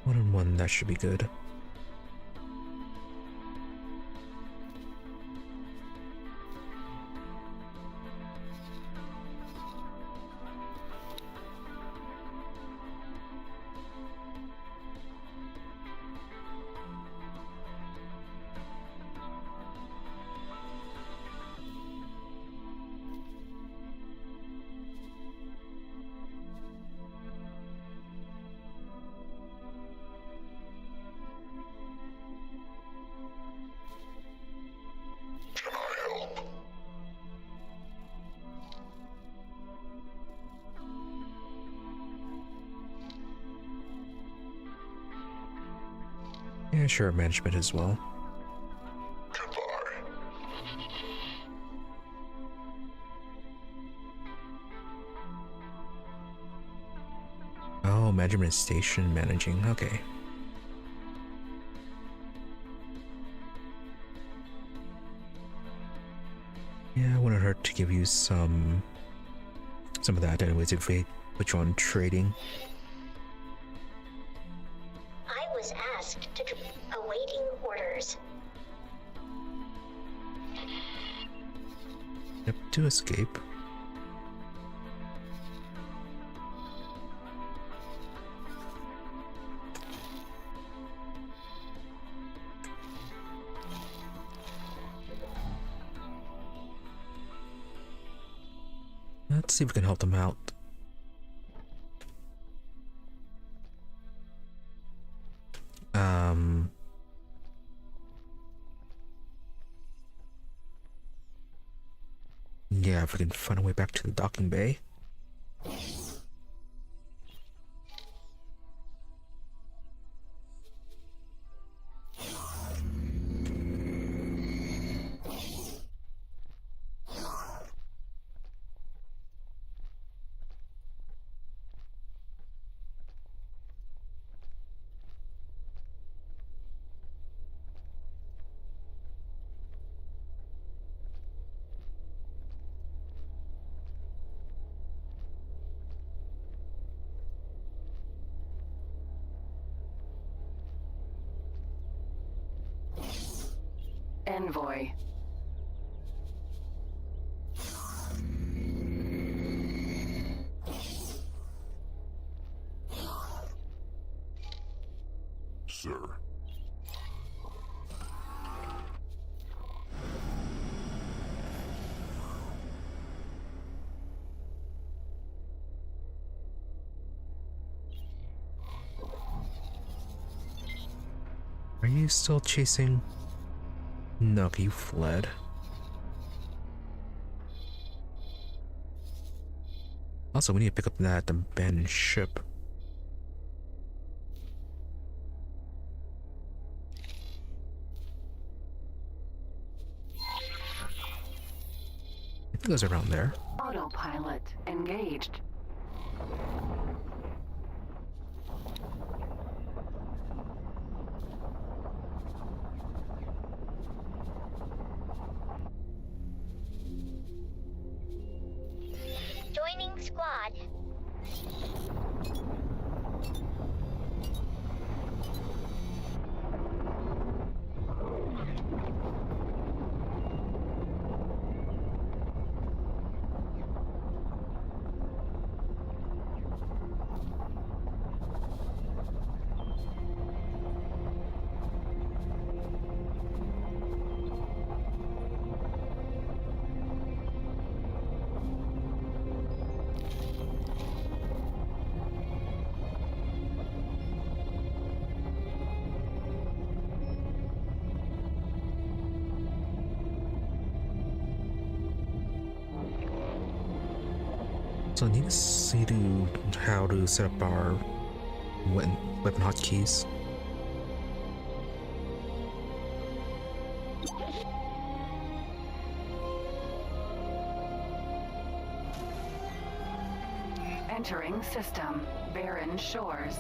One and one, that should be good. Yeah, sure, management as well. Goodbye. Oh, management station managing. Okay. Yeah, I wanted her to give you some of that anyways if we put you on trading. I was asked to awaiting orders. Yep, to escape. Let's see if we can help them out. Yeah, if we can find a way back to the docking bay. Envoy. Sir. Are you still chasing? No, you fled. Also, we need to pick up that abandoned ship. I think it was around there. Autopilot engaged. Joining squad. So I need to see how to set up our weapon hotkeys. Entering system. Barren Shores.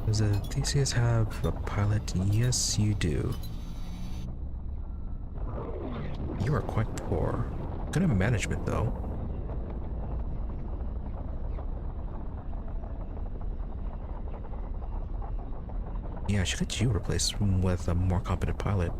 Does the Theseus have a pilot? Yes, you do. You are quite poor. Good at management, though. Yeah, I should get you replaced with a more competent pilot.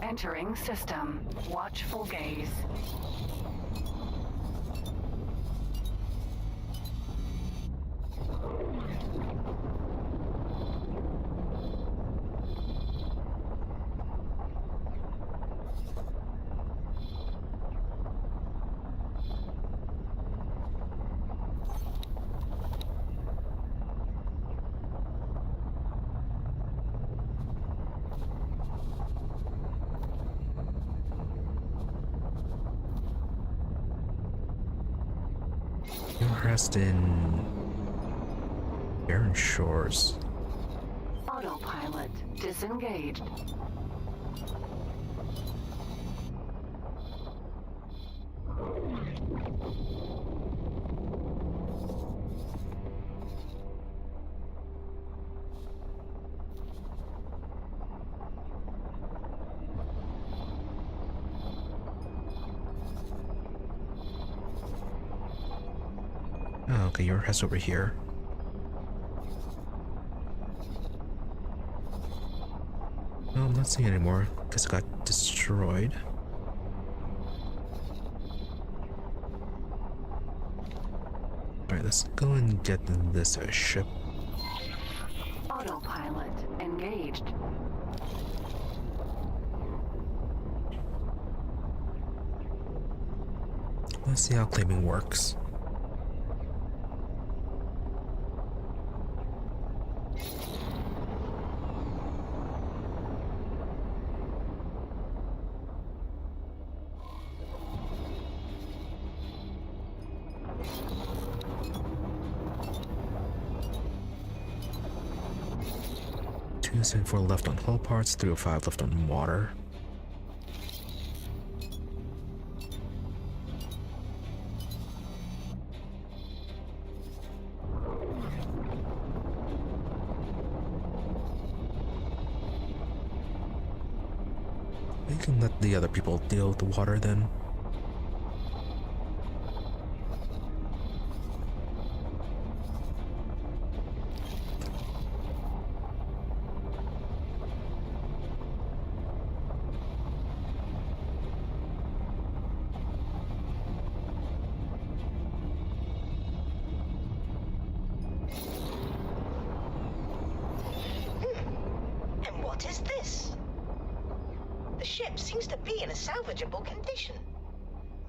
Entering system. Watchful gaze. You'll rest in barren shores. Autopilot disengaged. Oh, okay, your rest over here. Well, I'm not seeing anymore because it got destroyed. Alright, let's go and get this ship. Autopilot engaged. Let's see how claiming works. And 4 left on hull parts, 305 left on water. We can let the other people deal with the water then. And what is this? The ship seems to be in a salvageable condition.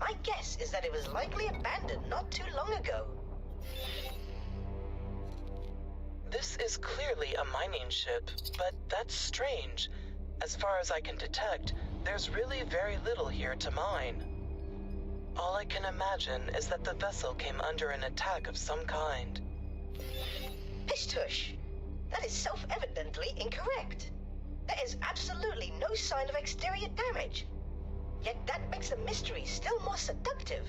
My guess is that it was likely abandoned not too long ago. This is clearly a mining ship, but that's strange. As far as I can detect, there's really very little here to mine. All I can imagine is that the vessel came under an attack of some kind. Pish tush! That is self-evidently incorrect. There is absolutely no sign of exterior damage. Yet that makes the mystery still more seductive.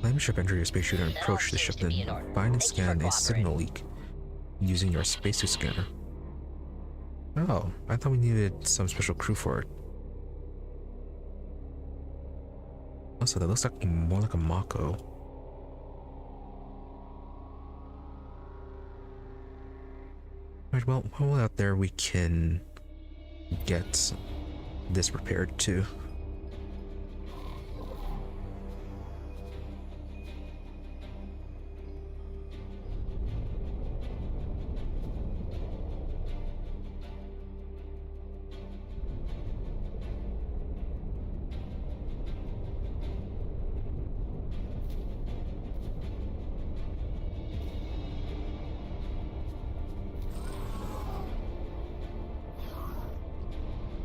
Claim ship enter your spacesuit and approach the ship, then find and scan a signal leak using your spacesuit scanner. Oh, I thought we needed some special crew for it. Also, that looks like more like a Mako. Alright, well, while we're out there, we can get this repaired too.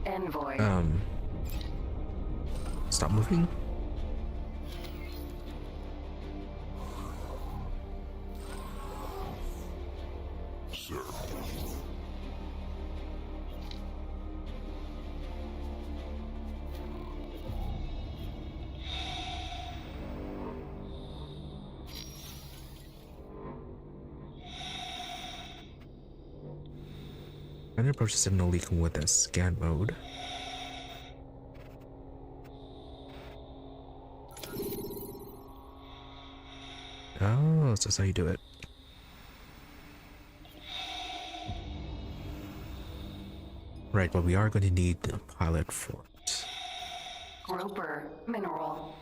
Envoy. Stop moving. Sir. I'm gonna approach the signal leak with a scan mode. Oh, so that's how you do it. Right, but we are going to need a pilot for it. Groper mineral.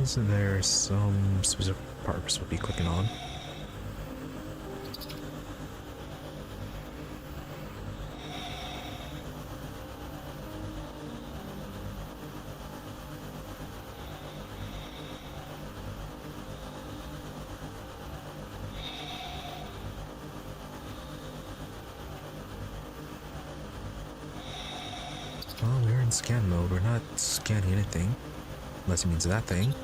Isn't there some specific parts we'll be clicking on? Well, we're in scan mode. We're not scanning anything. Unless it means that thing.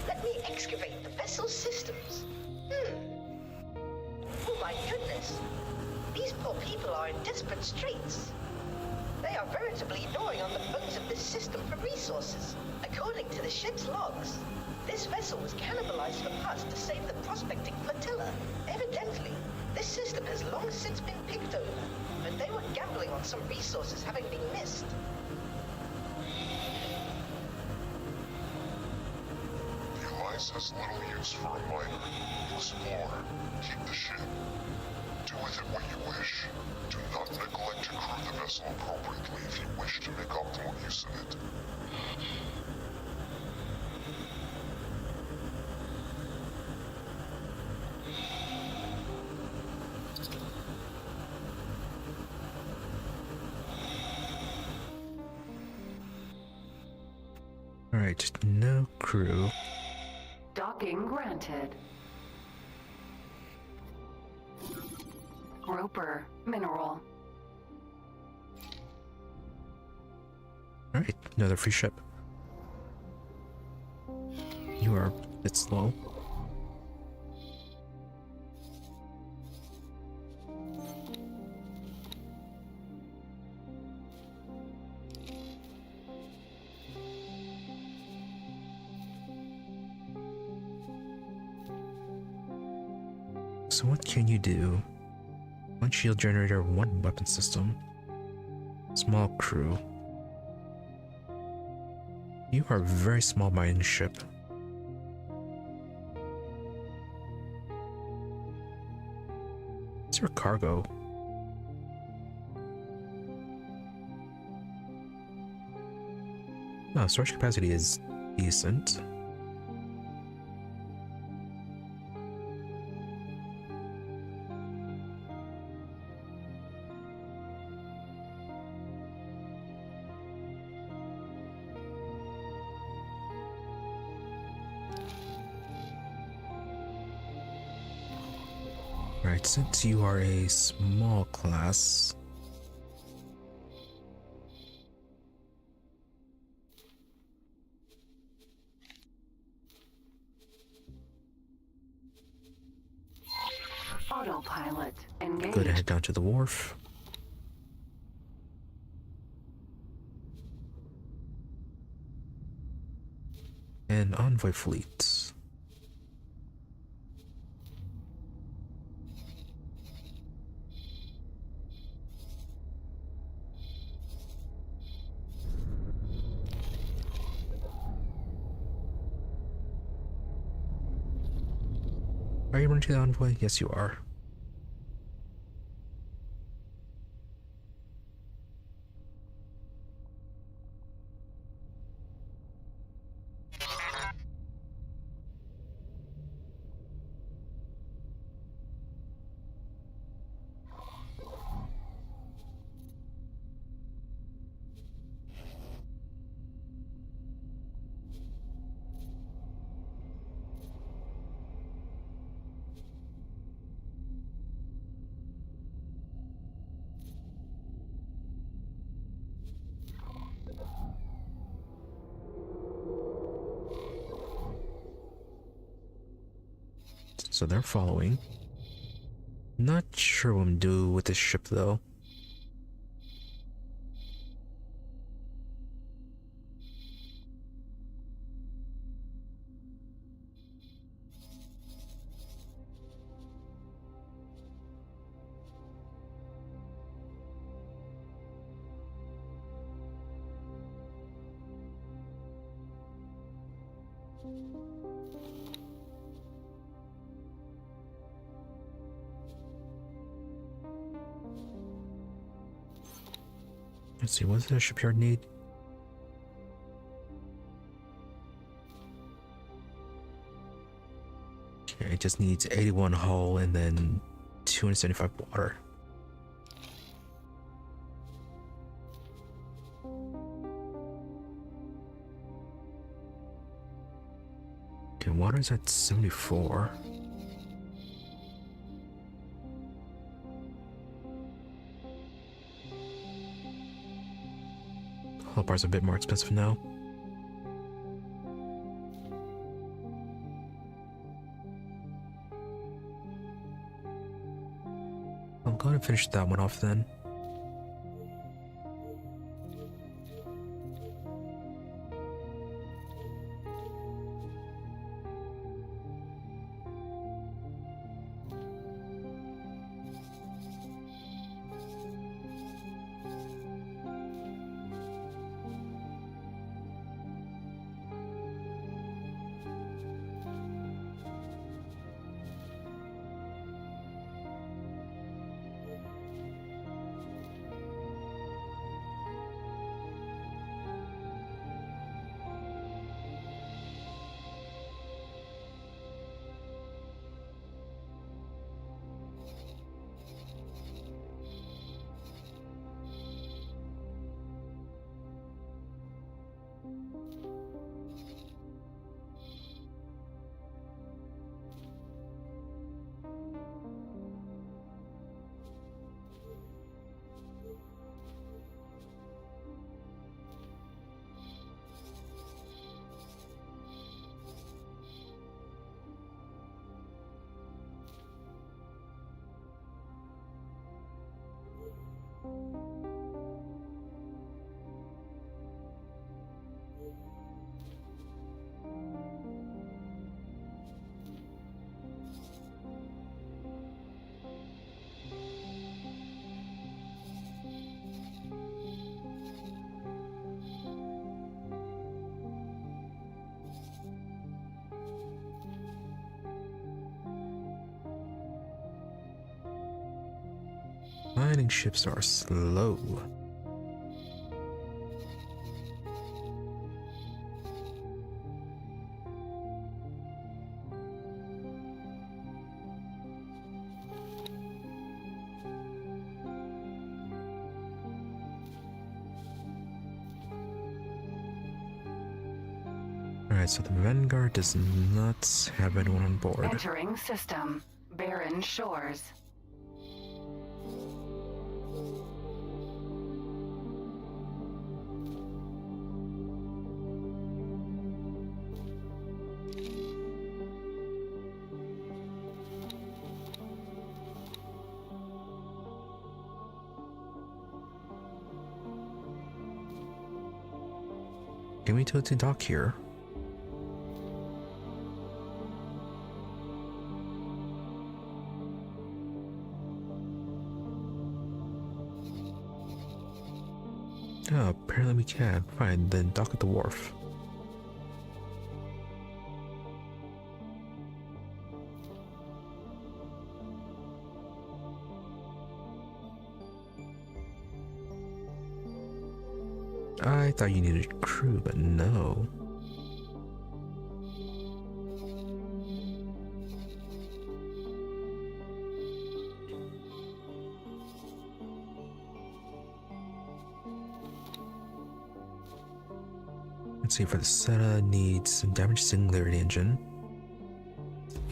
Let me excavate the vessel's systems. Oh my goodness. These poor people are in desperate straits. They are veritably gnawing on the bones of this system for resources. According to the ship's logs, this vessel was cannibalized for parts to save the prospecting flotilla. Evidently, this system has long since been picked over, but they were gambling on some resources having been missed. The Alliance has little use for a miner. Explore. Keep the ship. Do with it what you wish. Do not neglect to crew the vessel appropriately if you wish to make optimal use of it. Alright, no crew. Docking granted. Groper mineral. Alright, another free ship. You are a bit slow. So what can you do? One shield generator, one weapon system. Small crew. You are a very small mining ship. What's your cargo? No, storage capacity is decent. Alright, since you are a small class, Autopilot engaged. go to head down to the wharf. And envoy fleets. Are you running to the envoy? Yes, you are. So they're following. Not sure what I'm doing with this ship though. Let's see, what does the shipyard need? Okay, it just needs 81 hull and then 275 water. Okay, water's at 74. Hull bars are a bit more expensive now. I'll go ahead and finish that one off then. Mining ships are slow. Alright, so the Vanguard does not have anyone on board. Entering system. barren shores. Can we tow to dock here? Oh, apparently we can. Fine, then dock at the wharf. I thought you needed a crew, but no. Let's see, for the SETA needs damaged singularity engine,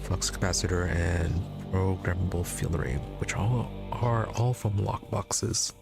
flux capacitor, and programmable field array, which are all from lockboxes.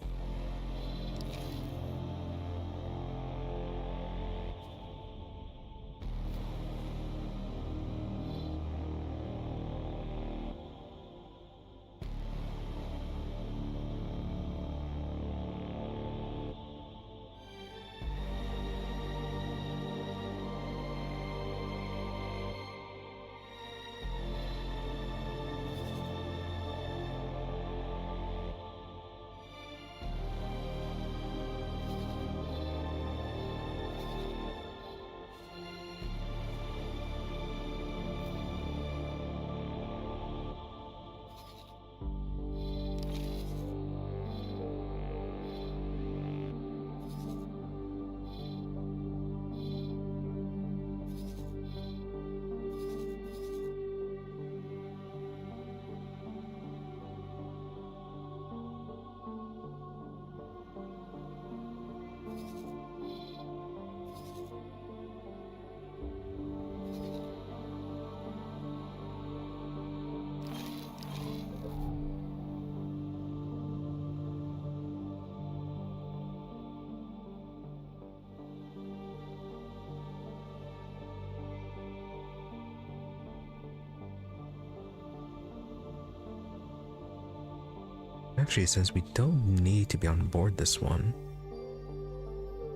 Actually, since we don't need to be on board this one,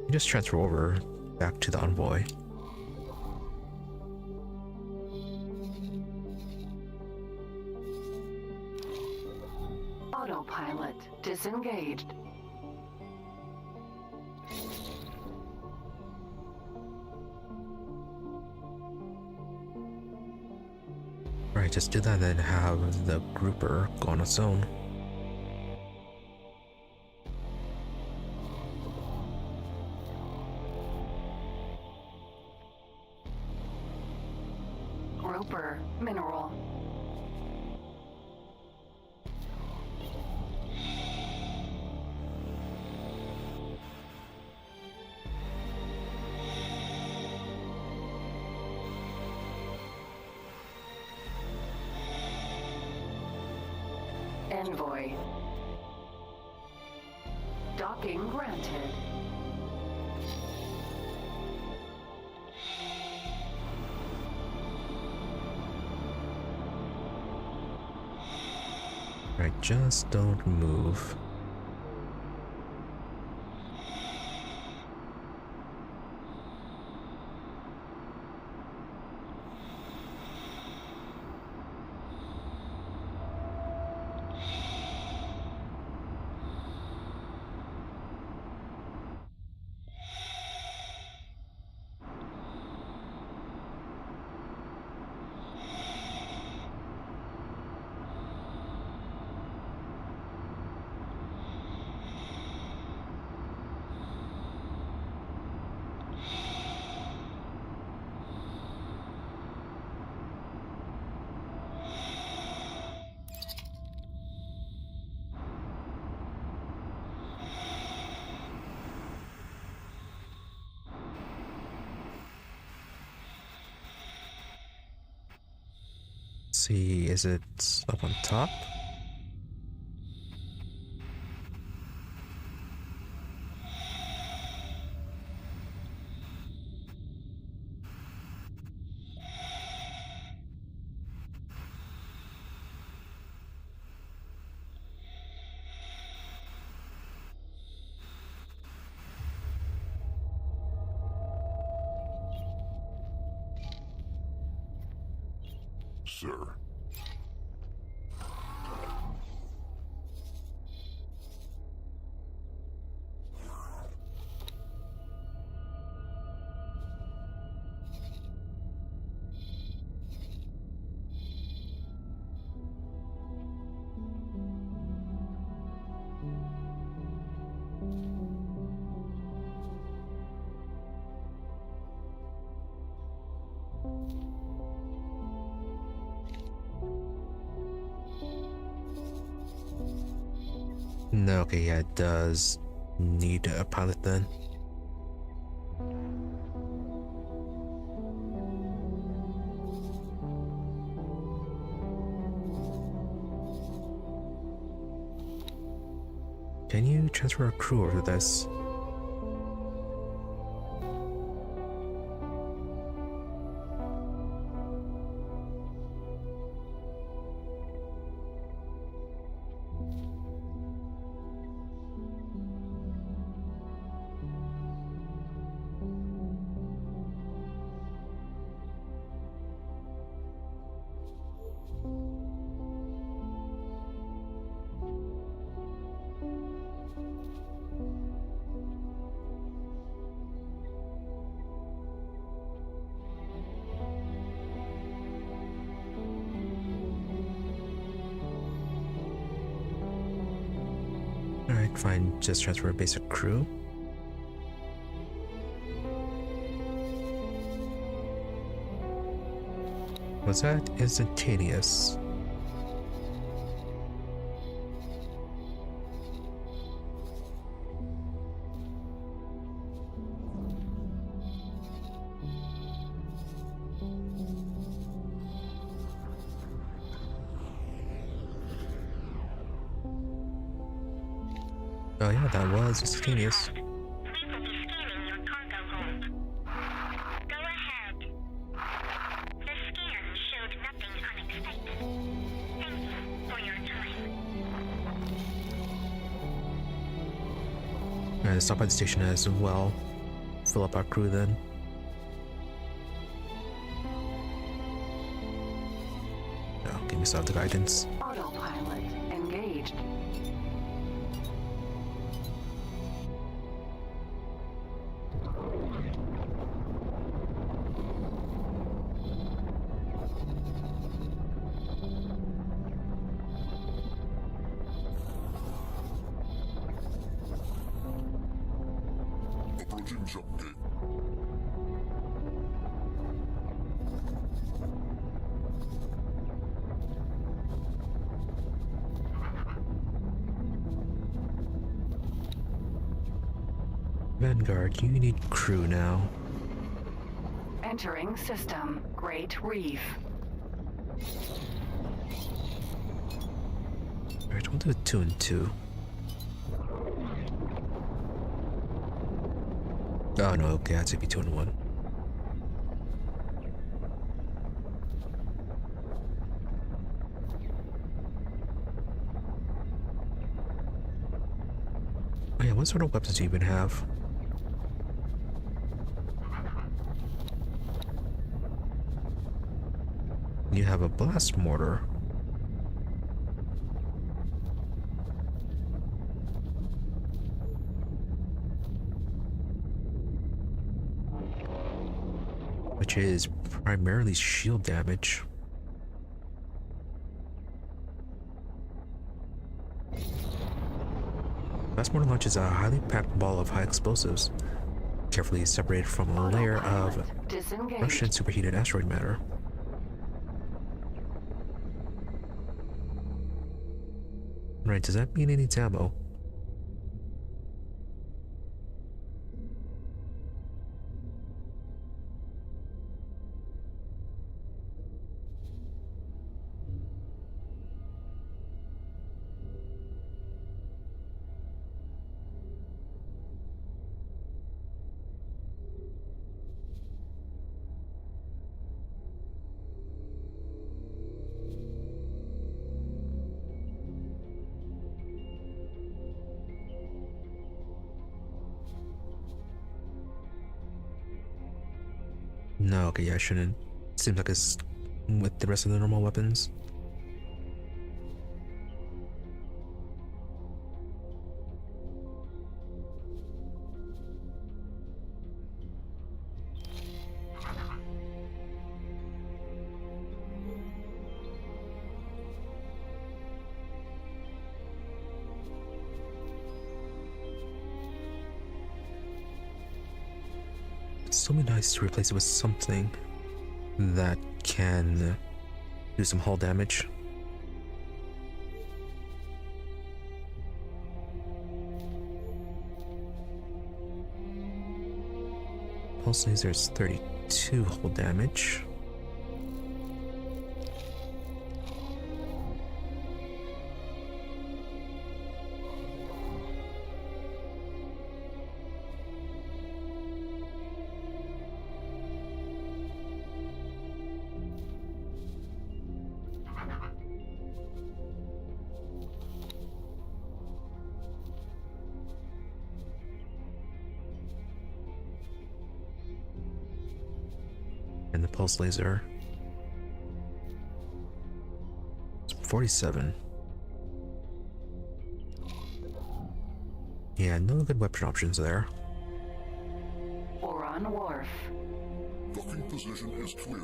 we just transfer over back to the envoy. Autopilot disengaged. Right, just do that and then have the grouper go on its own. Grouper mineral. Envoy. Docking granted. Right, just don't move. see, is it up on top? Sir. No, okay, yeah, it does need a pilot then. Can you transfer a crew over this? Alright, fine, just transfer a basic crew. Was that instantaneous? Oh yeah, that was instantaneous. We will be scanning your cargo hold. Go ahead. The scan showed nothing unexpected. Thank you for your time. Alright, let's stop by the station as well. Fill up our crew then. Oh, give me some of the guidance. Autopilot engaged. Approaching jump gate. Vanguard, you need crew now. Entering system. Great Reef. Alright, we'll do 2 and 2. Oh no, okay, I'd say be 2 and 1. Oh yeah, what sort of weapons do you even have? You have a blast mortar. Which is primarily shield damage. Blast mortar launches a highly packed ball of high explosives, carefully separated from a layer of Disengaged. Russian superheated asteroid matter. Right, does that mean it needs ammo? No, okay, yeah, I shouldn't. Seems like it's with the rest of the normal weapons. It'd still be nice to replace it with something that can do some hull damage. Pulse laser is 32 hull damage. And the pulse laser is 47. Yeah, no good weapon options there. Oran Wharf. Docking position is clear.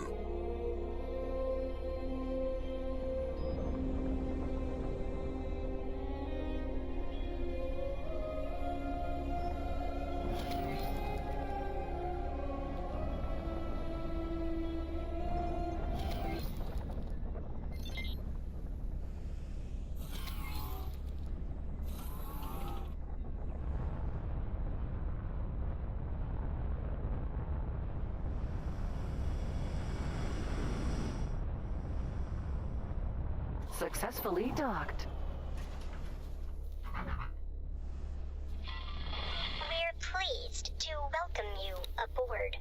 Successfully docked. We're pleased to welcome you aboard.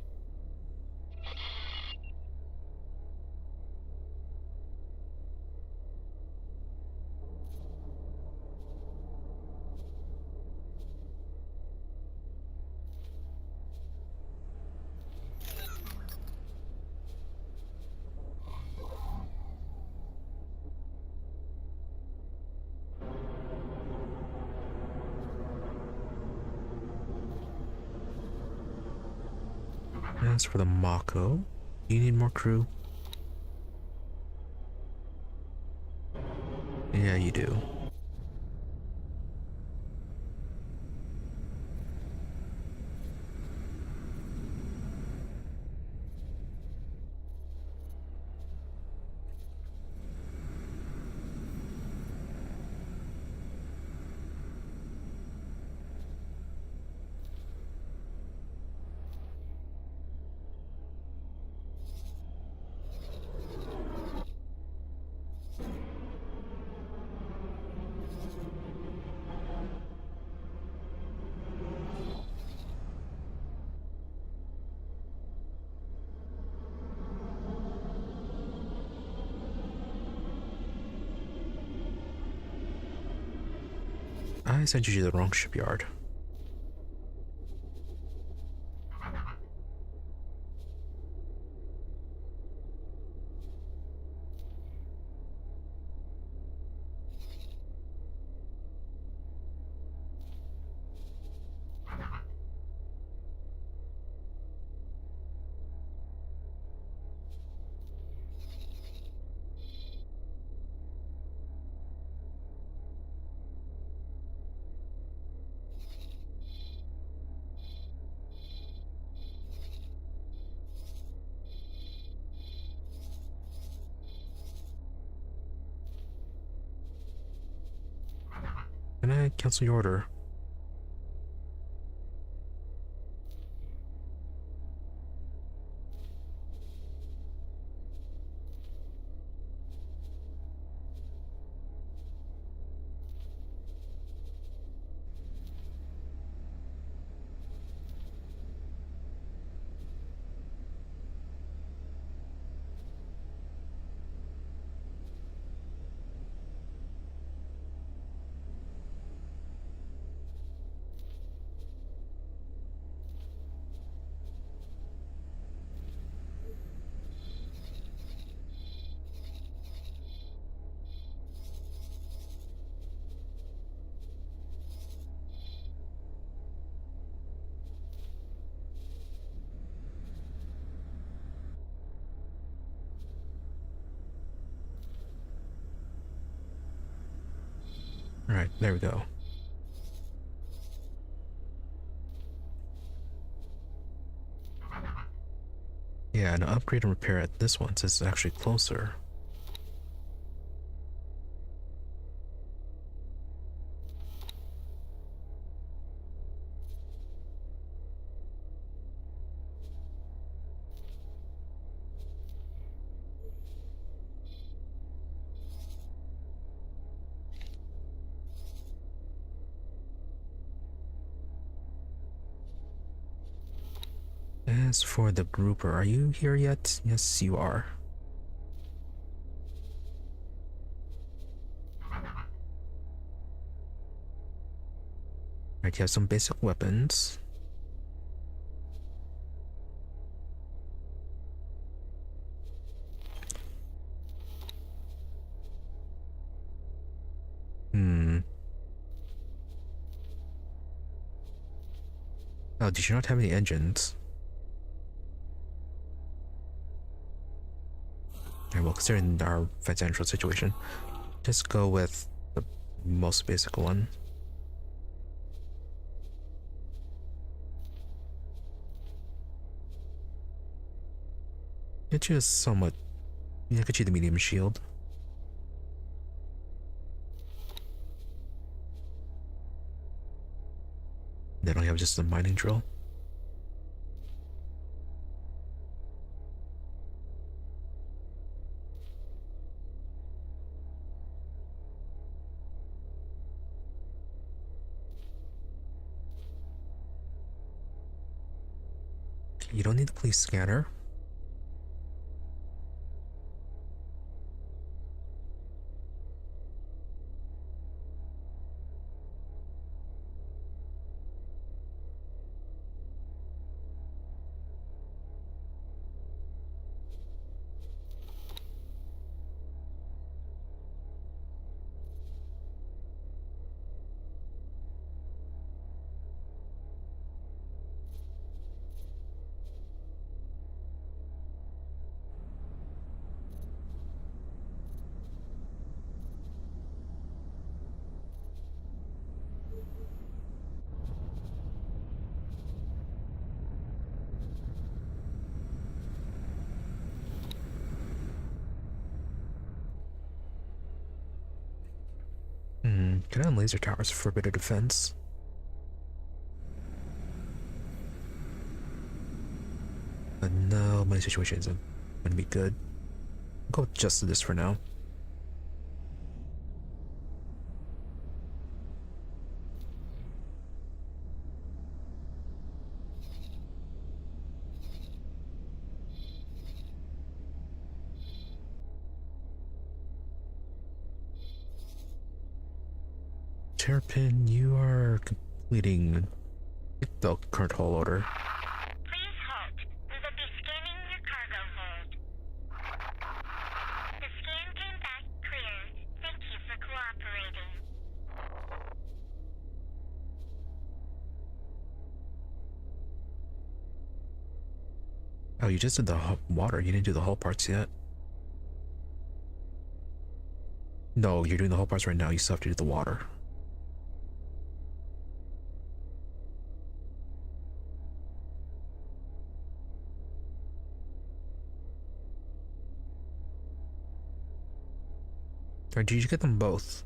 As for the Mako, you need more crew? Yeah, you do. I sent you to the wrong shipyard. Can I cancel your order? Alright, there we go. Yeah, an upgrade and repair at this one since it's actually closer. As for the grouper, are you here yet? Yes, you are. Alright, you have some basic weapons. Oh, did you not have any engines? Okay, well, considering our financial situation, just go with the most basic one. Get you a somewhat... Yeah, get you the medium shield. Then I have just a mining drill. You don't need the police scanner. Get on laser towers for a bit of defense. But no, my situation isn't gonna be good. I'll go with just this for now. Terrapin, you are completing the current haul order. Please halt. We will be scanning your cargo hold. The scan came back clear. Thank you for cooperating. Oh, you just did the water. You didn't do the hull parts yet. No, you're doing the hull parts right now. You still have to do the water. Or did you get them both?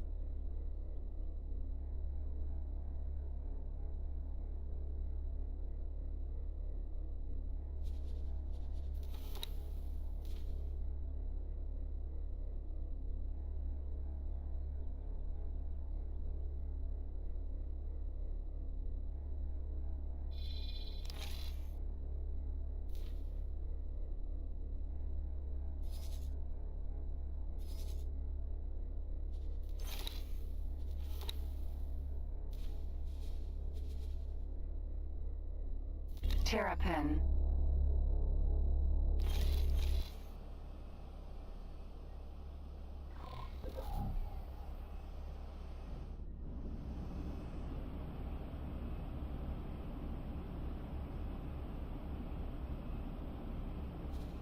Terrapin.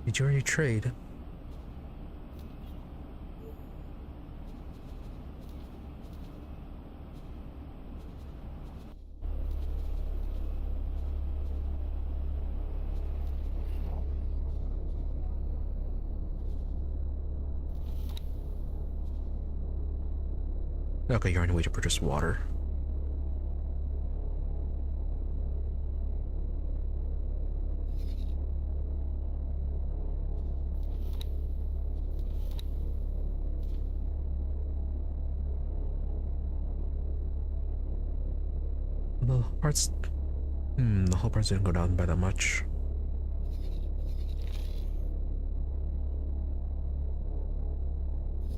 Did you already trade? Okay, you're on your way to purchase water. The parts... the whole parts didn't go down by that much.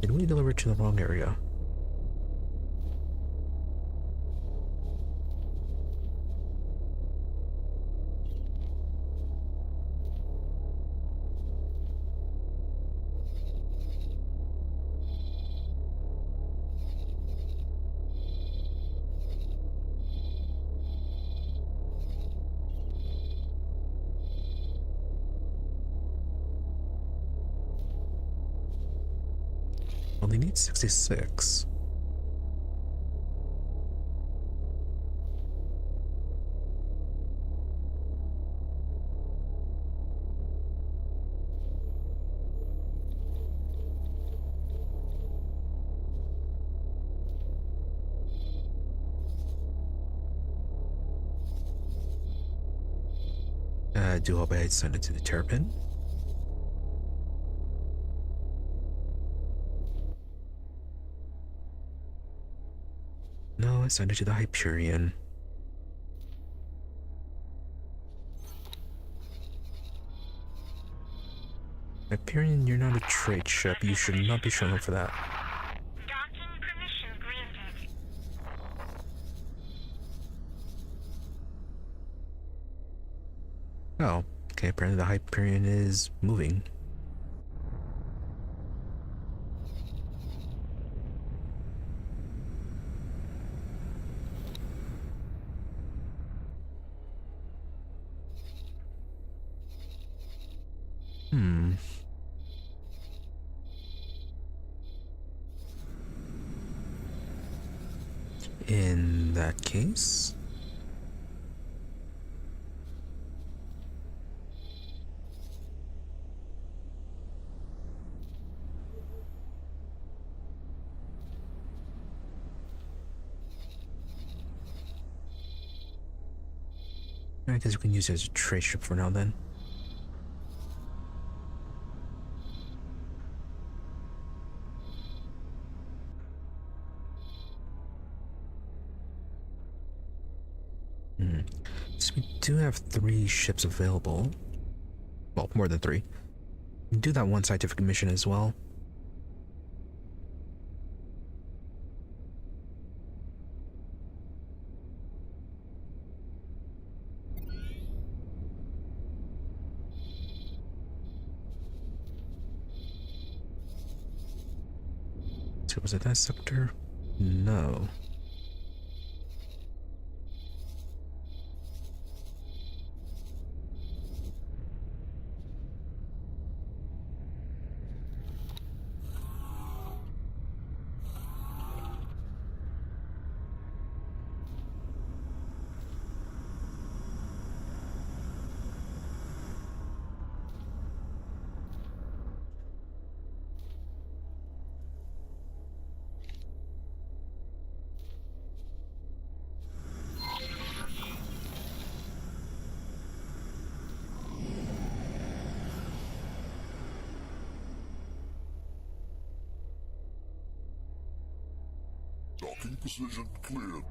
Did we deliver to the wrong area? Well, they need 66. I do hope I send it to the terrapin. No, I sent it to the Hyperion. Hyperion, you're not a trade ship. You should not be showing up for that. Docking permission granted. Oh, okay, apparently the Hyperion is moving. In that case... I guess we can use it as a trade ship for now then. So we do have 3 ships available. Well, more than 3. We can do that one scientific mission as well. So was it that sector? No. Docking position cleared.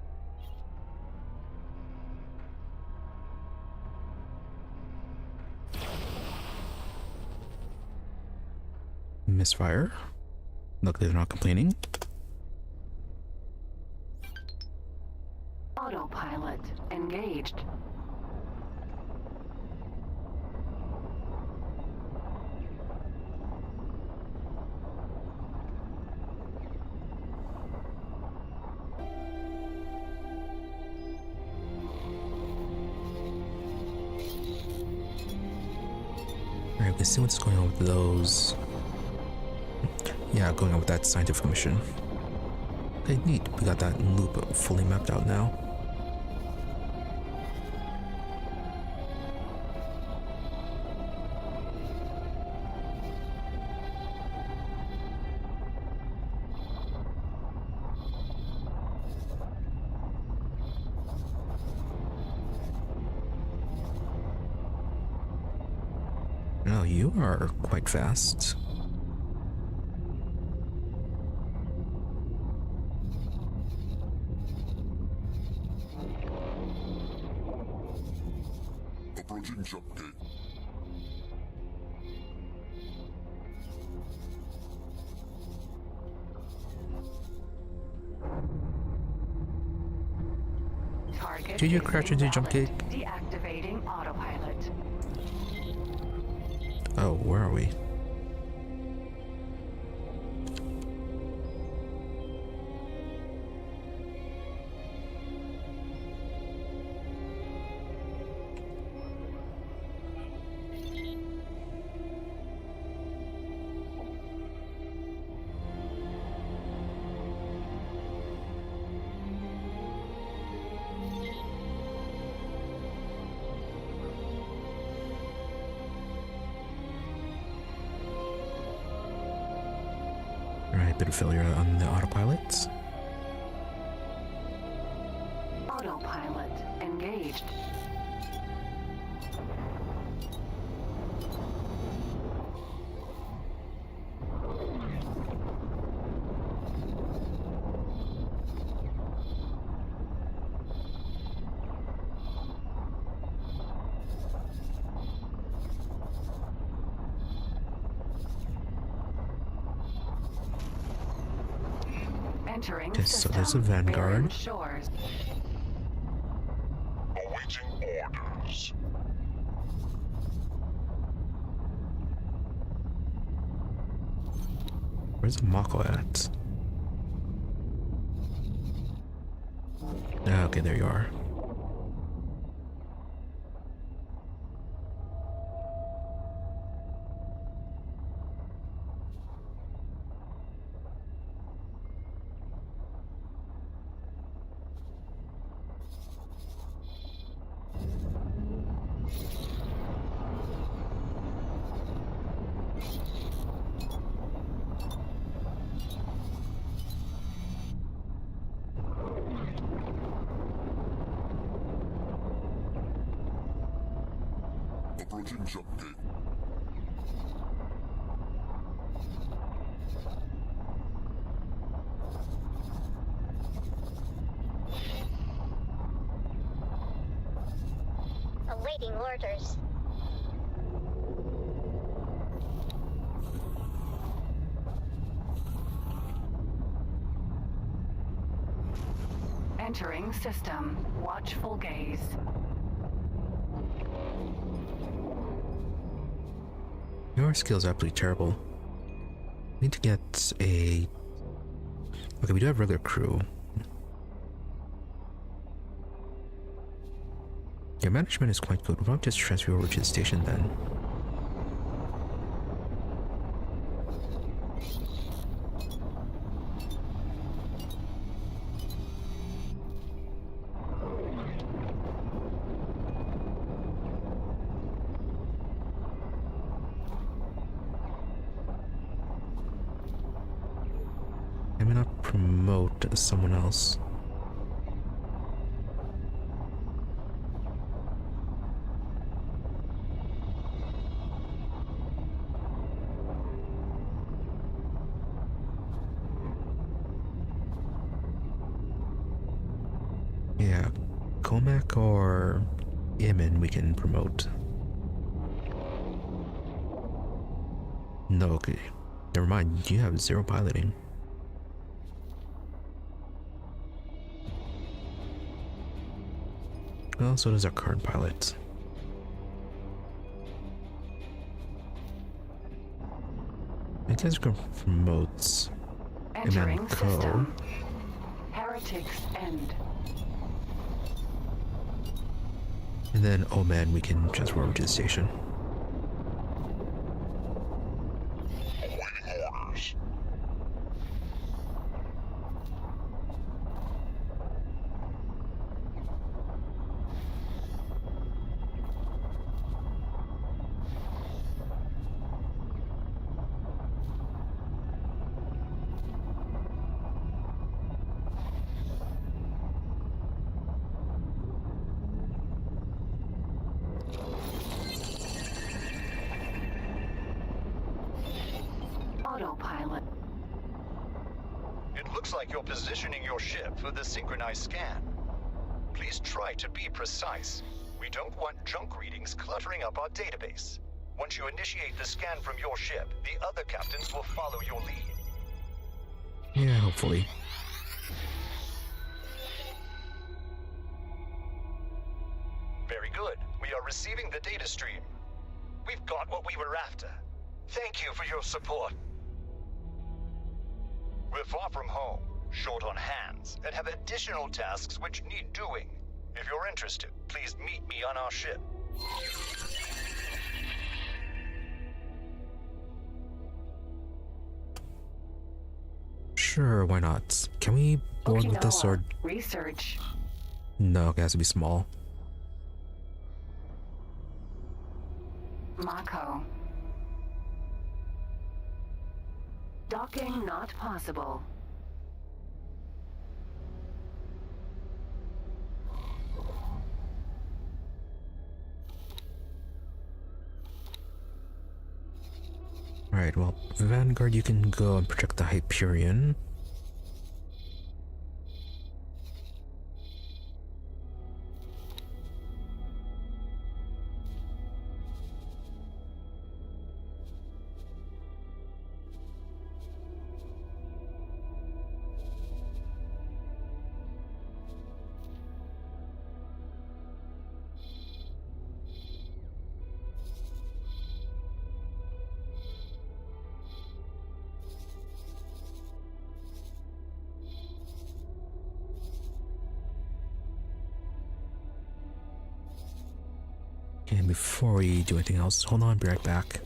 Misfire. Luckily they're not complaining. Autopilot engaged. Alright, let's see what's going on with those. Yeah, going on with that scientific mission. Okay, neat. We got that loop fully mapped out now. Wow, you are quite fast. Approaching jump gate. Target Did you is crash into jump invalid. gate? Deactivating autopilot. Oh, where are we? Alright, bit of failure on the autopilots. Autopilot engaged. Entering Okay, so system. there's a Vanguard. Bearing shores. Awaiting orders. Where's the Mako at? Ah, okay, there you are. Approaching jump gate. Awaiting orders. Entering system. Watchful gaze. Your skill's absolutely terrible. Need to get a... Okay, we do have regular crew. Your management is quite good. Why don't we just transfer over to the station then? I may not promote someone else. Yeah, Comac or Imin we can promote. No, okay. Never mind, you have 0 piloting. Well, so does our current pilot. I guess we can promote Entering Iman Co. system. Heretics end. And then Oman we can transfer over to the station. Awaiting orders. Looks like you're positioning your ship for the synchronized scan. Please try to be precise. We don't want junk readings cluttering up our database. Once you initiate the scan from your ship, the other captains will follow your lead. Yeah, hopefully. Very good. We are receiving the data stream. We've got what we were after. Thank you for your support. We're far from home, short on hands, and have additional tasks which need doing. If you're interested, please meet me on our ship. Sure, why not? Can we board with this or... Research. No, it has to be small. Mako. Docking not possible. Alright, well, Vanguard, you can go and protect the Hyperion. And before we do anything else, hold on, be right back.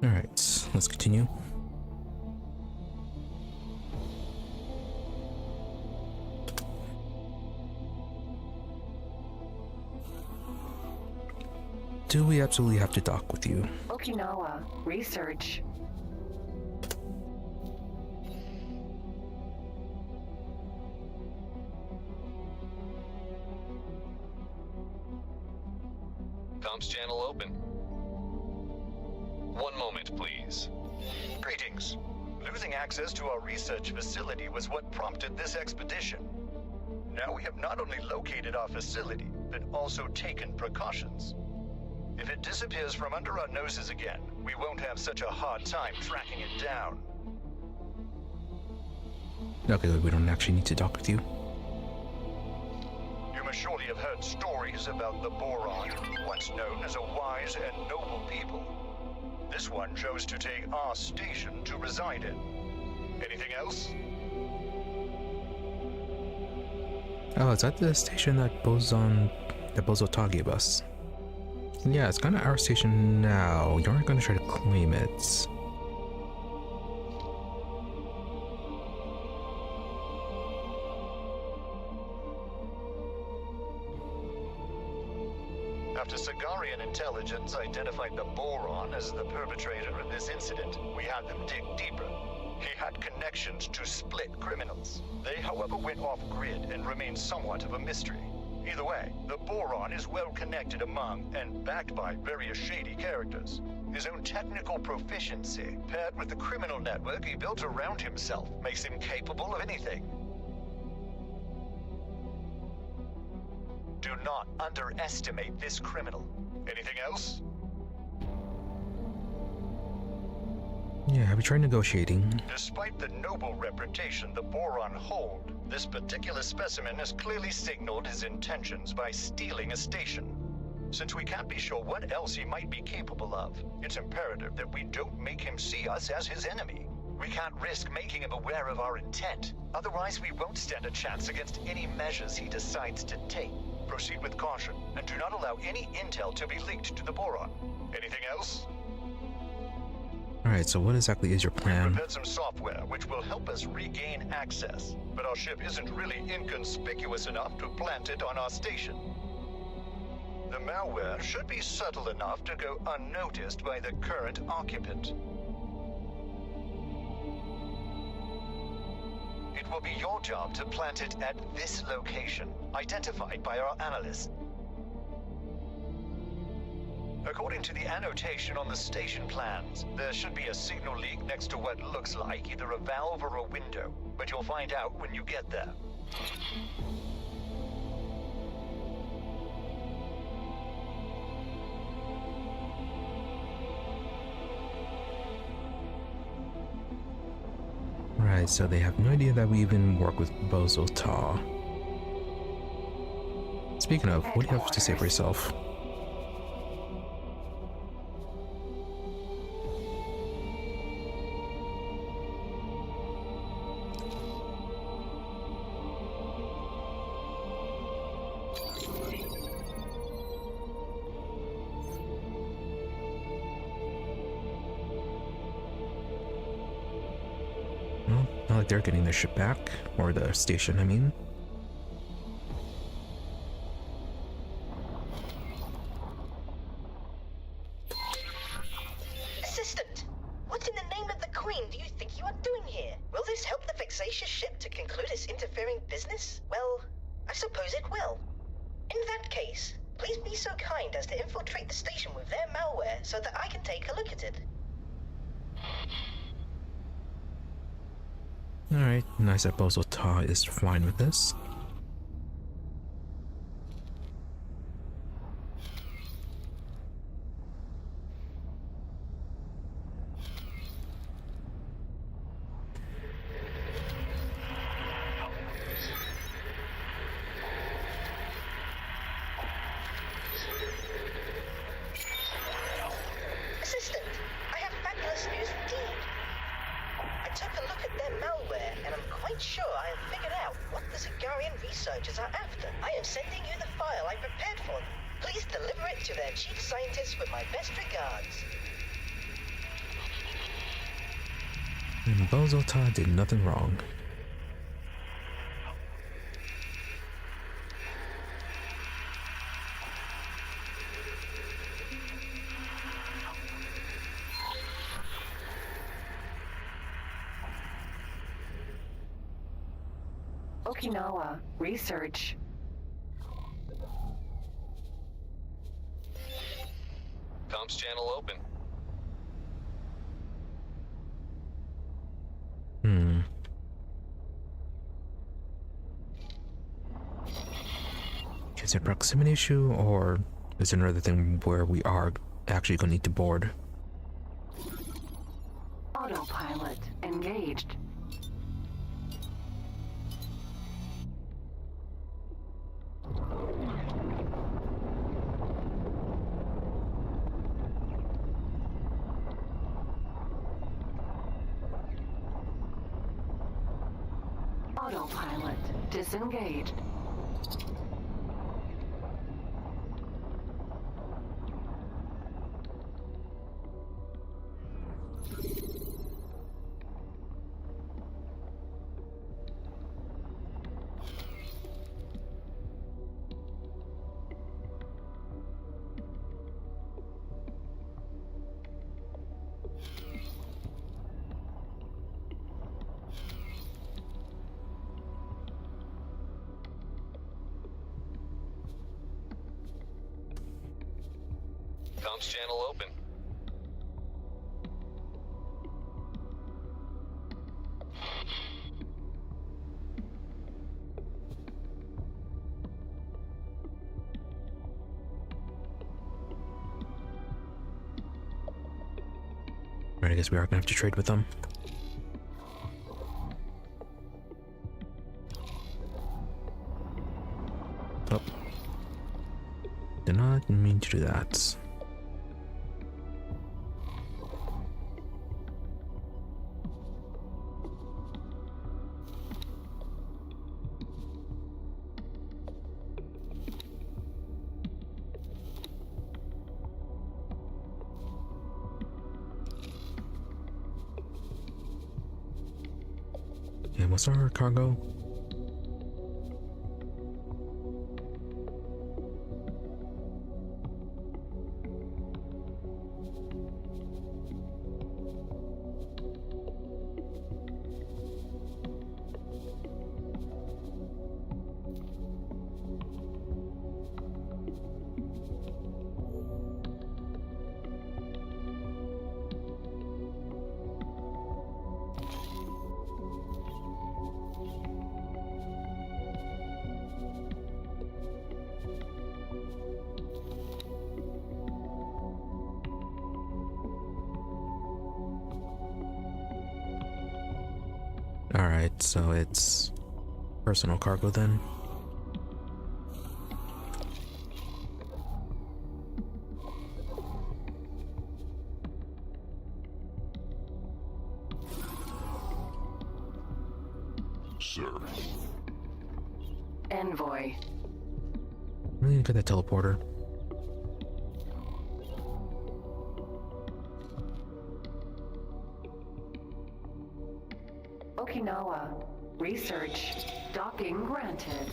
Alright, let's continue. do we absolutely have to dock with you? Okinawa. Research. Comms channel open. One moment, please. Greetings. Losing access to our research facility was what prompted this expedition. Now we have not only located our facility, but also taken precautions. If it disappears from under our noses again, we won't have such a hard time tracking it down. Okay, we don't actually need to dock with you. You must surely have heard stories about the Boron, once known as a wise and noble people. This one chose to take our station to reside in. Anything else? Oh, is that the station that Boso Ta gave us? Yeah, it's kind of our station now. You aren't going to try to claim it. After Sagarian intelligence identified the Boron as the perpetrator of this incident, we had them dig deeper. He had connections to split criminals. They, however, went off-grid and remain somewhat of a mystery. Either way, the Boron is well connected among and backed by various shady characters. His own technical proficiency, paired with the criminal network he built around himself, makes him capable of anything. Do not underestimate this criminal. Anything else? Yeah, have you tried negotiating? Despite the noble reputation the Boron hold, this particular specimen has clearly signaled his intentions by stealing a station. Since we can't be sure what else he might be capable of, it's imperative that we don't make him see us as his enemy. We can't risk making him aware of our intent. Otherwise, we won't stand a chance against any measures he decides to take. Proceed with caution, and do not allow any intel to be leaked to the Boron. Anything else? Alright, so what exactly is your We plan? prepared some software which will help us regain access, but our ship isn't really inconspicuous enough to plant it on our station. The malware should be subtle enough to go unnoticed by the current occupant. It will be your job to plant it at this location, identified by our analyst. According to the annotation on the station plans, there should be a signal leak next to what looks like either a valve or a window, but you'll find out when you get there. Right, so they have no idea that we even work with Boso Ta. Speaking of, what do you have to say for yourself? Well, not like they're getting their ship back, or the station, I mean. Assistant, what in the name of the Queen do you think you are doing here? Will this help the vexatious ship to conclude its interfering business? Well, I suppose it will. In that case, please be so kind as to infiltrate the station with their malware so that I can take a look at it. Alright, nice that Boso Ta is fine with this. Assistant, I have fabulous news indeed. I took a look at their malware, and I'm quite sure I have figured out what the Sagarian researchers are after. I am sending you the file I prepared for them. Please deliver it to their chief scientist with my best regards. And Boso Ta did nothing wrong. Okinawa, research. Comms channel open. Is it a proximity issue, or is it another thing where we are actually going to need to board? Autopilot engaged. Autopilot disengaged. Comms channel open. Right, I guess we are going to have to trade with them. Oh. Did not mean to do that. And what's our cargo? Alright, so it's personal cargo then. Sir. Envoy. Really need to get that teleporter. Okinawa, research. Docking granted.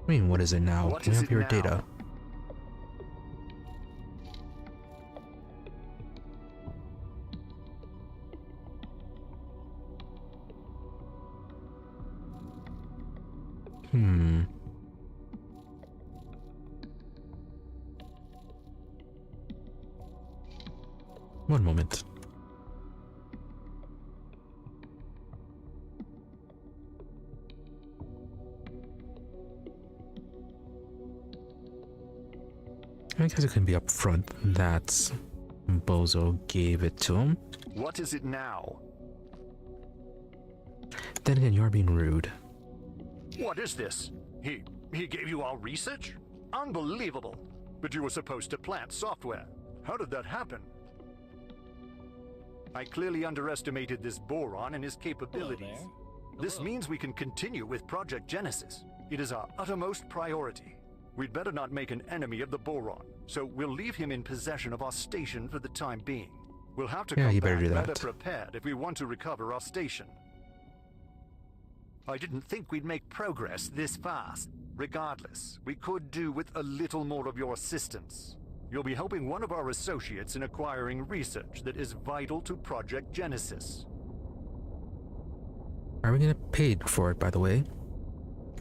I mean, what is it now? What We is have it your now? data. One moment. I guess it can be up front that Boso gave it to him. What is it now? Then again, you are being rude. What is this? He gave you our research? Unbelievable. But you were supposed to plant software. How did that happen? I clearly underestimated this boron and his capabilities. This means we can continue with Project Genesis. It is our uttermost priority. We'd better not make an enemy of the boron, so we'll leave him in possession of our station for the time being. We'll have to come you better back do that. better prepared if we want to recover our station. I didn't think we'd make progress this fast. Regardless, we could do with a little more of your assistance. You'll be helping one of our associates in acquiring research that is vital to Project Genesis. Are we gonna get paid for it, by the way?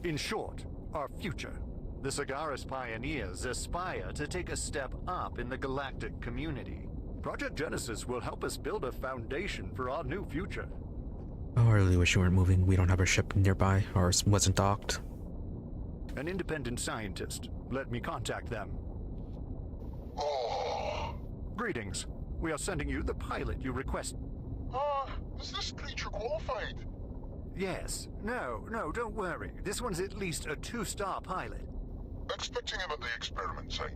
In short, our future. The Sagaris pioneers aspire to take a step up in the galactic community. Project Genesis will help us build a foundation for our new future. Oh, I really wish you weren't moving. We don't have our ship nearby, or wasn't docked. An independent scientist. Let me contact them. Oh, Greetings. We are sending you the pilot you requested. is this creature qualified? Yes. No, don't worry. This one's at least a 2-star pilot. Expecting him at the experiment site.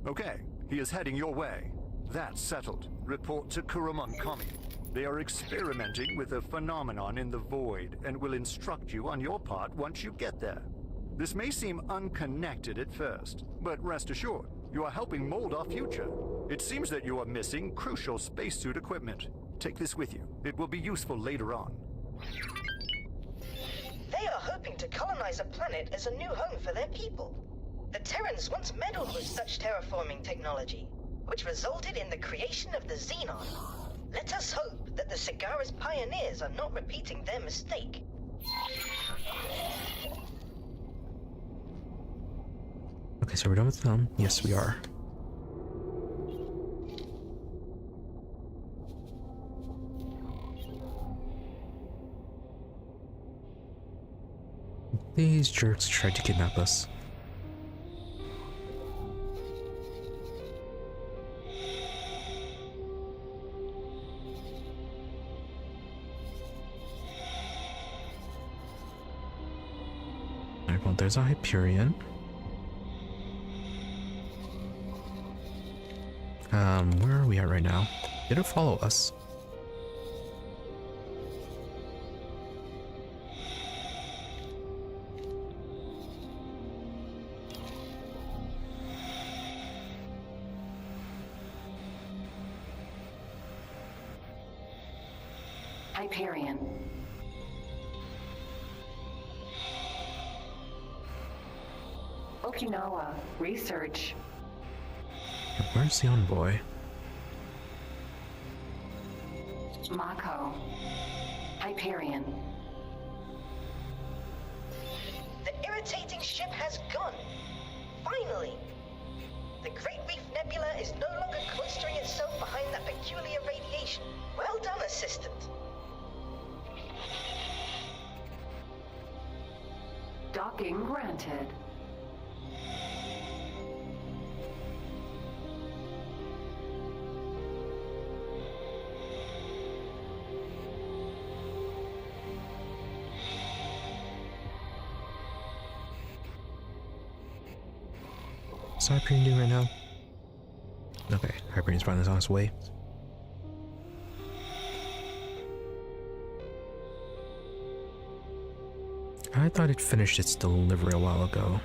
Okay, he is heading your way. That's settled. Report to Kuramon Kami. They are experimenting with a phenomenon in the void and will instruct you on your part once you get there. This may seem unconnected at first, but rest assured, you are helping mold our future. It seems that you are missing crucial spacesuit equipment. Take this with you. It will be useful later on. They are hoping to colonize a planet as a new home for their people. The Terrans once meddled with such terraforming technology, which resulted in the creation of the Xenon. Let us hope that the Sagaris pioneers are not repeating their mistake. Okay, so we're done with them. Yes, we are. These jerks tried to kidnap us. Alright, well, there's a Hyperion. Where are we at right now? Did it follow us? Hyperion. Okinawa. Research. Where's the envoy? Mako. Hyperion. The irritating ship has gone. Finally! The Great Reef Nebula is no longer clustering itself behind that peculiar radiation. Well done, Assistant. Docking granted. What's Hyperion doing right now? Okay, Hyperion's finally on its way. I thought it finished its delivery a while ago.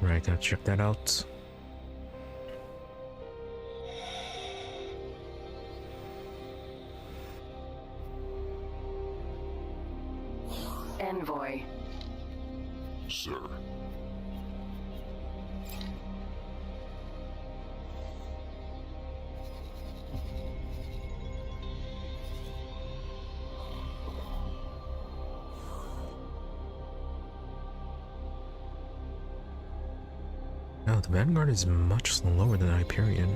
Right, gotta check that out. Envoy. Sir. No, the Vanguard is much slower than Hyperion.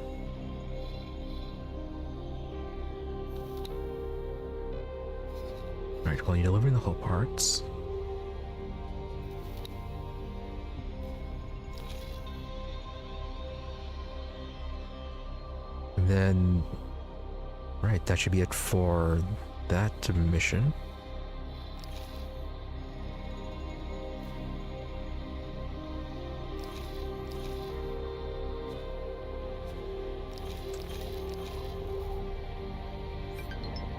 Alright, well, you're delivering the hull parts. then, right, that should be it for that mission.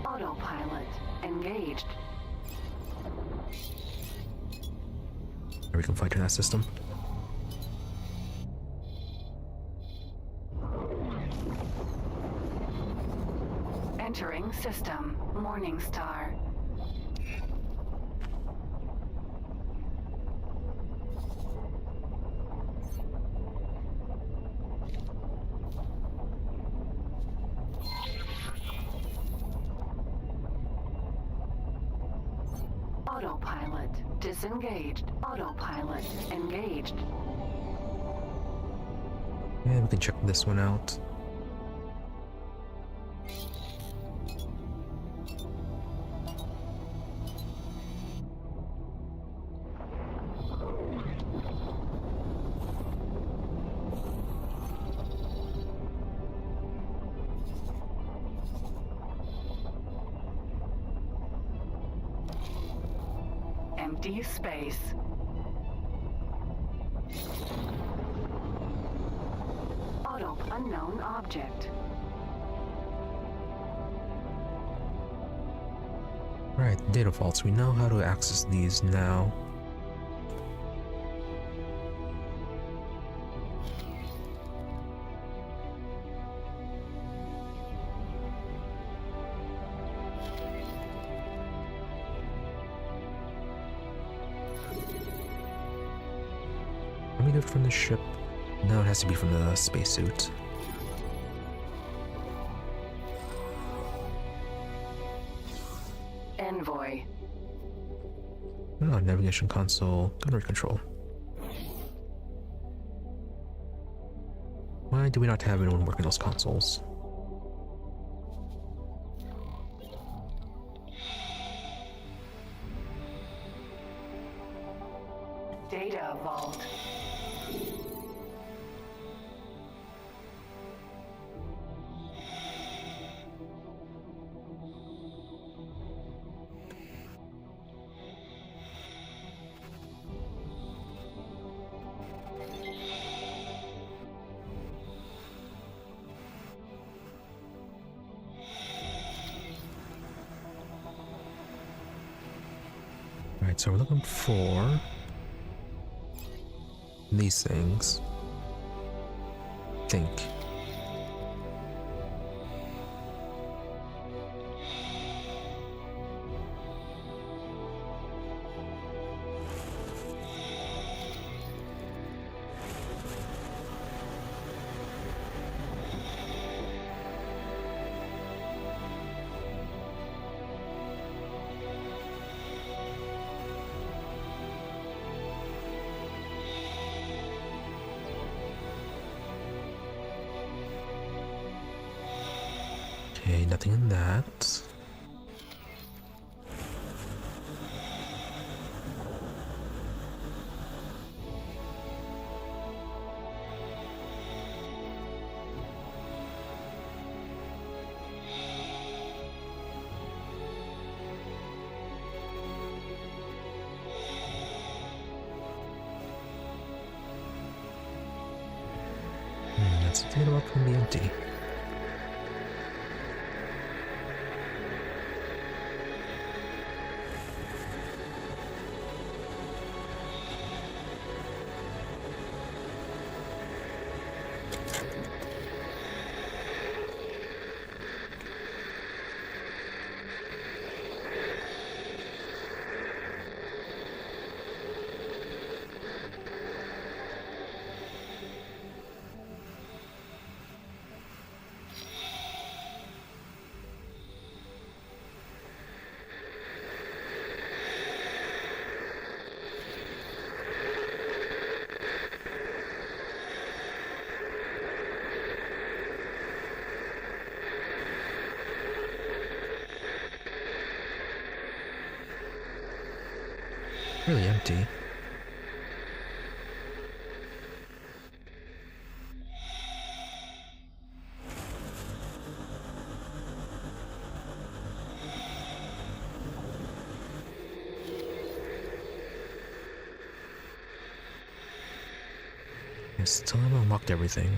Autopilot engaged. Are we confined to that system? Entering system. Morningstar. Autopilot disengaged. Autopilot engaged. Yeah, we can check this one out. Empty space. Auto unknown object. Right, data vaults. We know how to access these now. Let me do it from the ship. No, it has to be from the spacesuit. Envoy. Oh, navigation console, gunnery control. Why do we not have anyone working those consoles? Data vault. Alright, so we're looking for these things. Think. Okay, nothing in that. That's a data up from the empty. Really empty. I still haven't unlocked everything.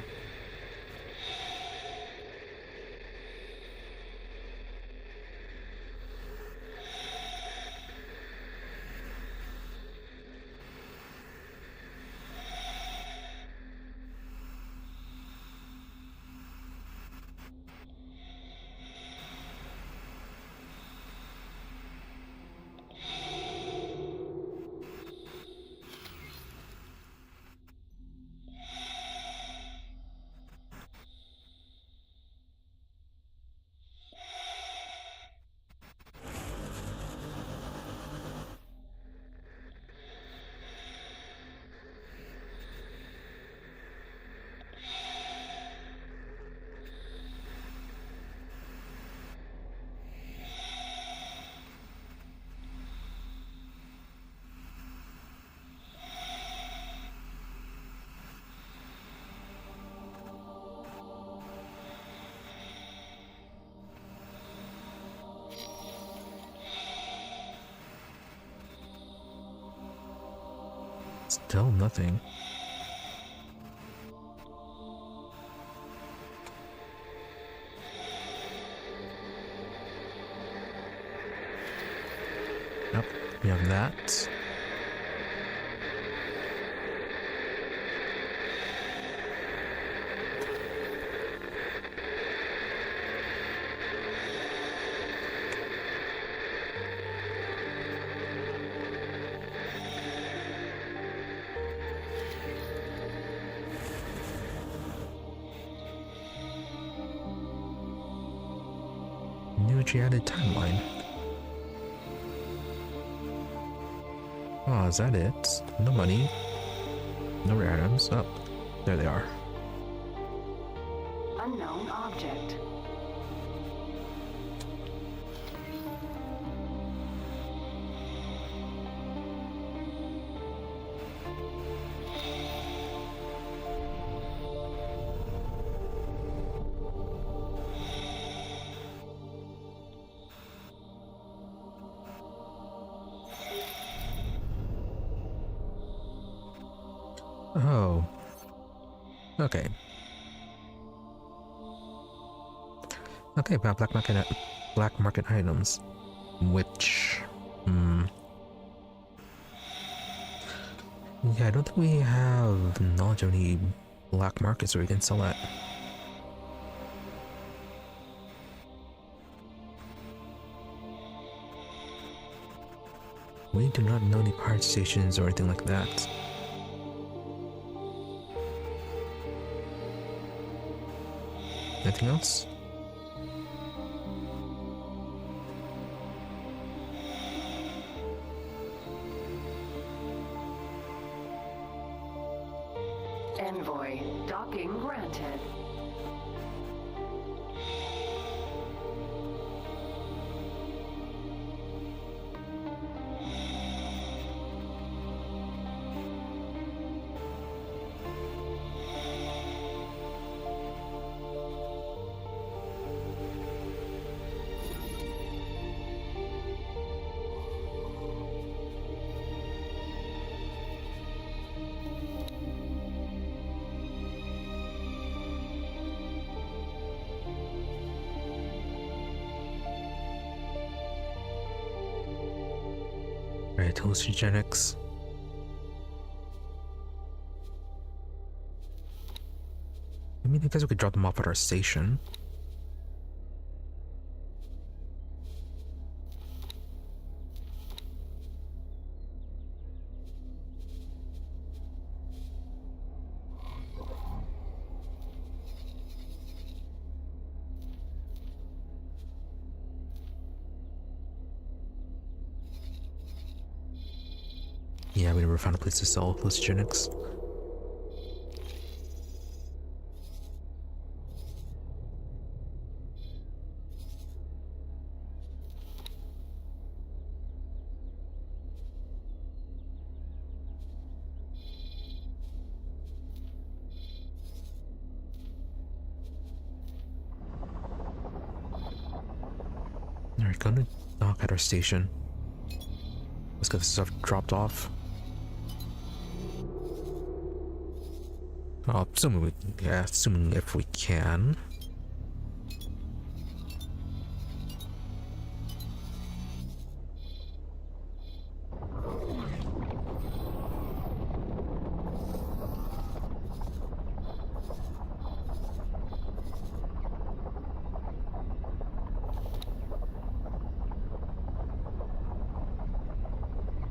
Still nothing. Yep, we have that. Newly added timeline. Oh, is that it? No money. No rare items. Oh, there they are. Unknown object. Oh. Okay. Okay, about black market items, which, yeah, I don't think we have knowledge of any black markets where we can sell that. We do not know any pirate stations or anything like that. Anything else? Envoy. Docking granted. Right, hallucinogenics. I mean, I guess we could drop them off at our station. Yeah, we never found a place to sell hallucinogenics. Alright, gonna dock at our station. Let's get this stuff dropped off. Assuming if we can.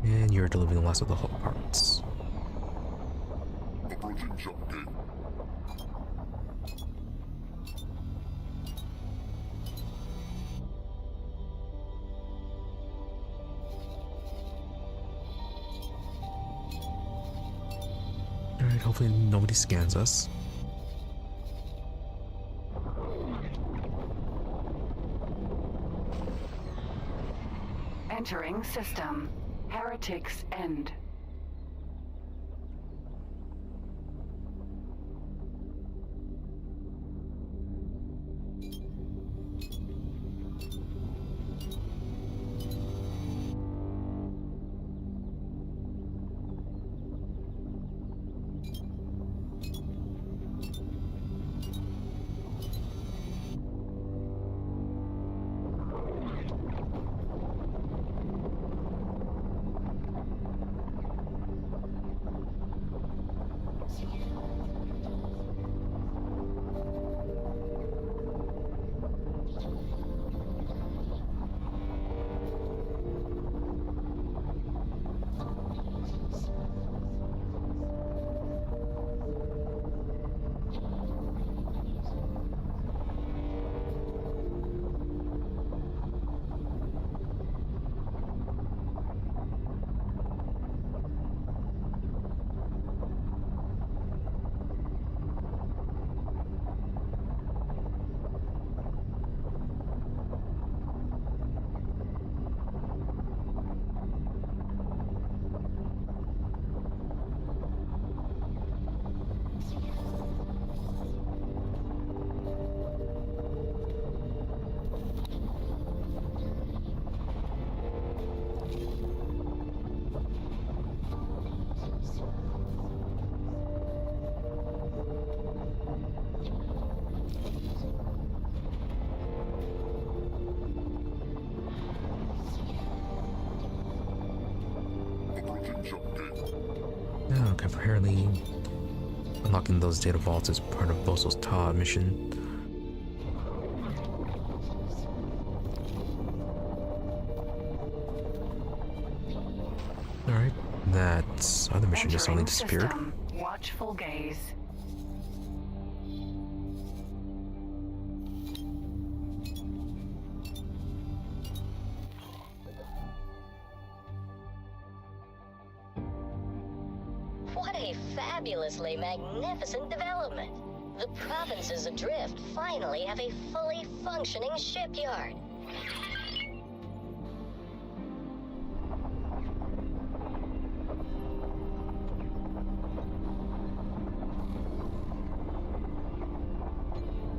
And you're delivering the last of the hull parts. Approaching jump gate. Alright, hopefully nobody scans us. Entering system. Heretics End. Okay, apparently unlocking those data vaults is part of Boso Ta mission. Alright, that other mission just only disappeared. System. Watchful gaze. What a fabulously magnificent development! The provinces adrift finally have a fully functioning shipyard.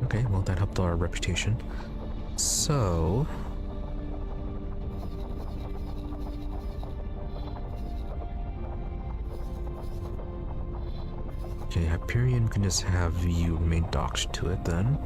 Okay, well that helped our reputation. So... okay, Hyperion can just have you remain docked to it then.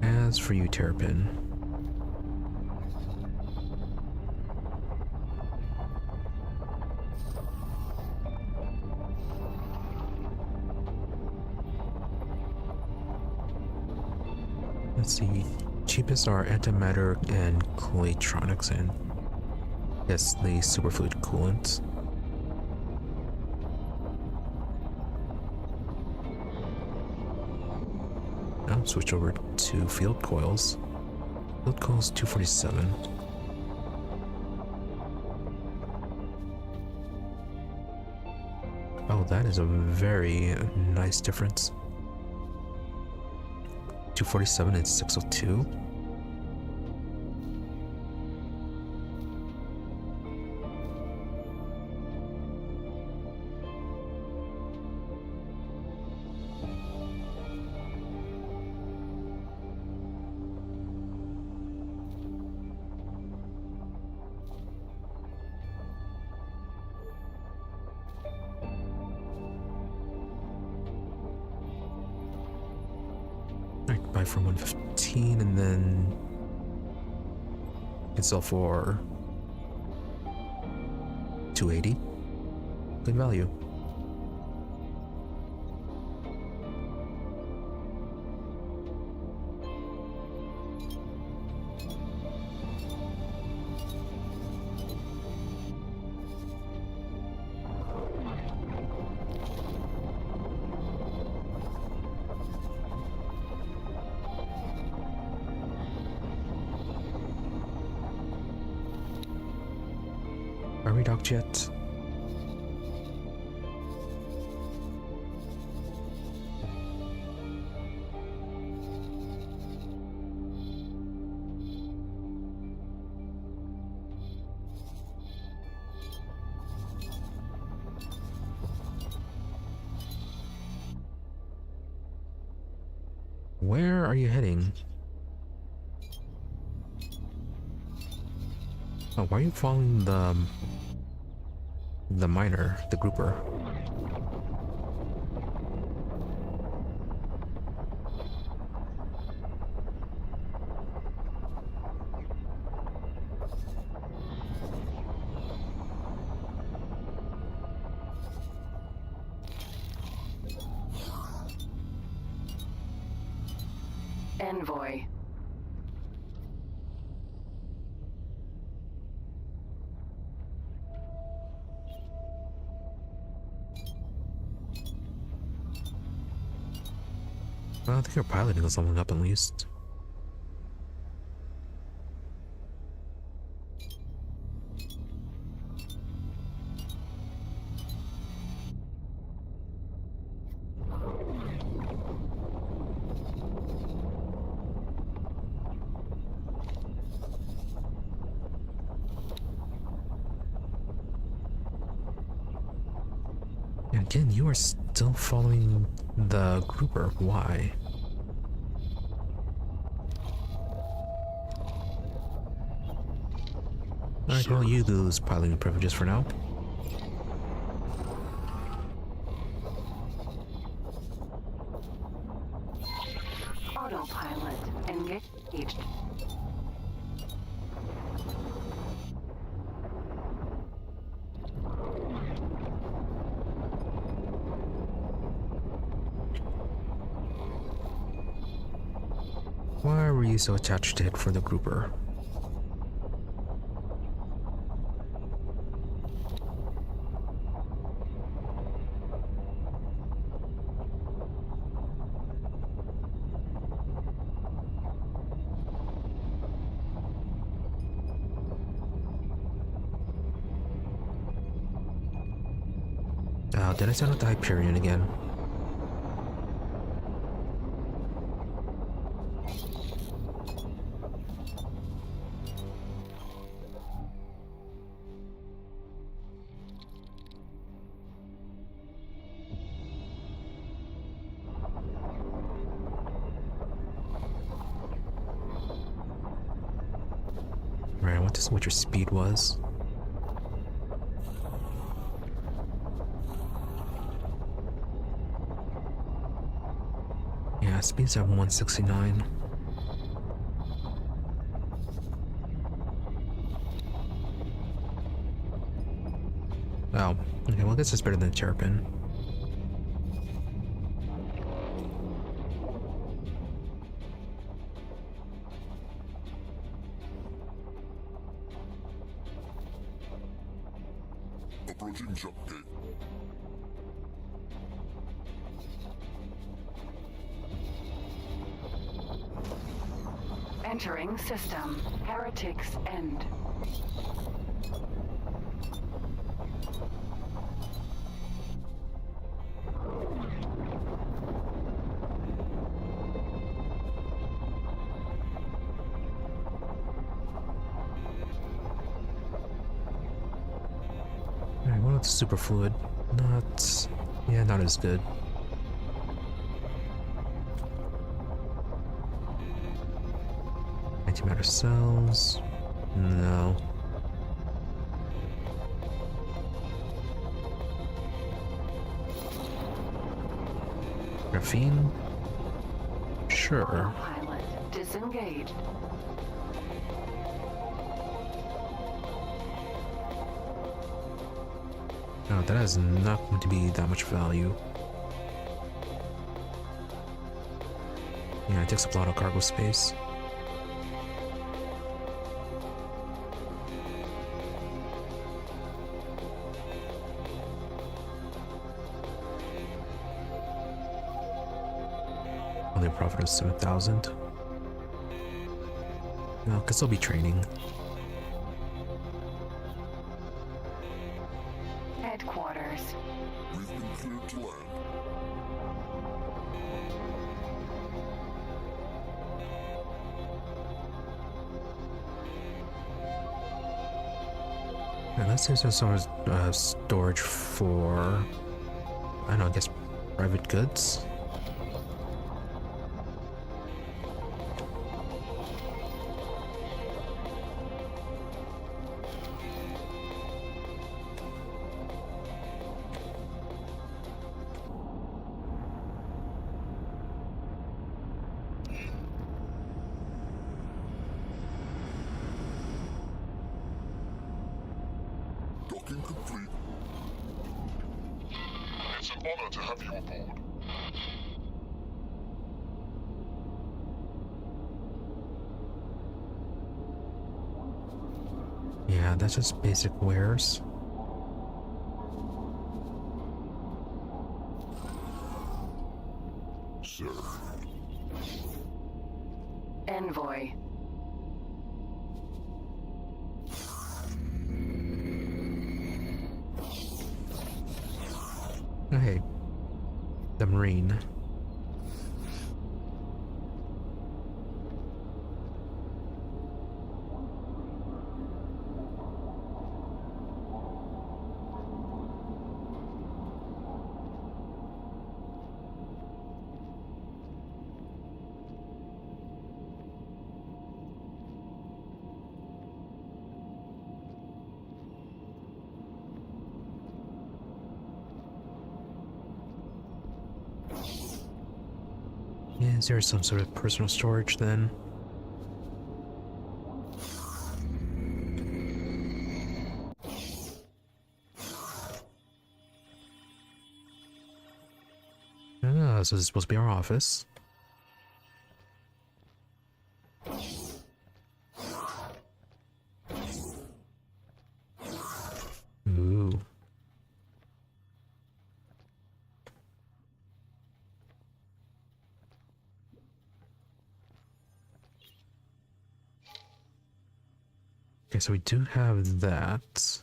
As for you, Terrapin. Let's see. Cheapest are antimatter and claytronics, and yes, the superfluid coolant. Now switch over to field coils. Field coils 247. Oh, that is a very nice difference. 247 and 602. 5 for 115, and then it's all for 280. Good value. Are we docked yet? Where are you heading? Oh, why are you following the miner, the grouper? Envoy. Well, I think your piloting is leveling up at least. And again, you are still following the grouper. Why? Alright, well, you lose piloting privileges for now. Autopilot engaged. Why were you so attached to it for the grouper? Oh, did I send out the Hyperion again? Right, I want to see what your speed was. Yeah, speed's at 169. Oh, okay, well this is better than Terrapin. Approaching jump gate. Entering system. Heretics end. Alright, what about the superfluid? Not as good. Antimatter cells? No. Graphene? Sure. Autopilot Disengage. No, that is not going to be that much value. Yeah, it takes up a lot of cargo space. Only a profit of 7,000. No, could still be training. Headquarters. We've been cleared to land. And that seems to some storage for, I don't know, I guess private goods. Docking complete. It's an honor to have you aboard. Yeah, that's just basic wares. Sir. Envoy. Oh, hey, the Marine. Yeah, is there some sort of personal storage then? Ah, so this is supposed to be our office. Ooh. Okay, so we do have that.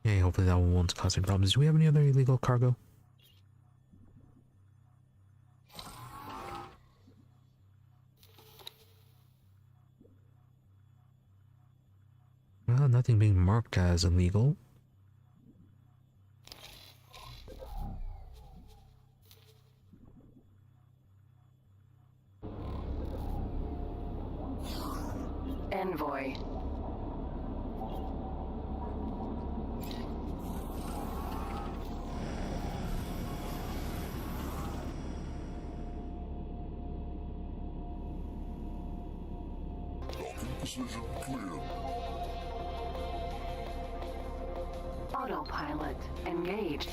Okay, hopefully that one won't cause any problems. Do we have any other illegal cargo? Well, nothing being marked as illegal. Envoy. Docking position clear. Autopilot engaged.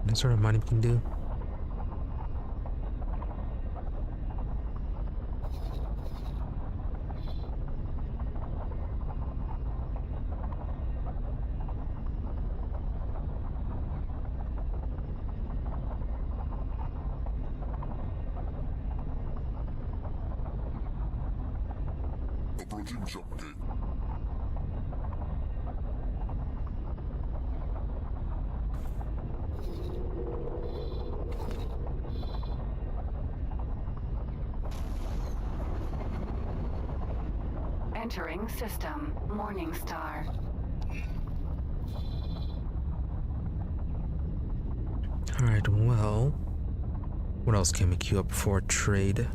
Any sort of mining we can do? Approaching jump gate. Entering system. Morningstar. Alright, well, what else can we queue up for trade?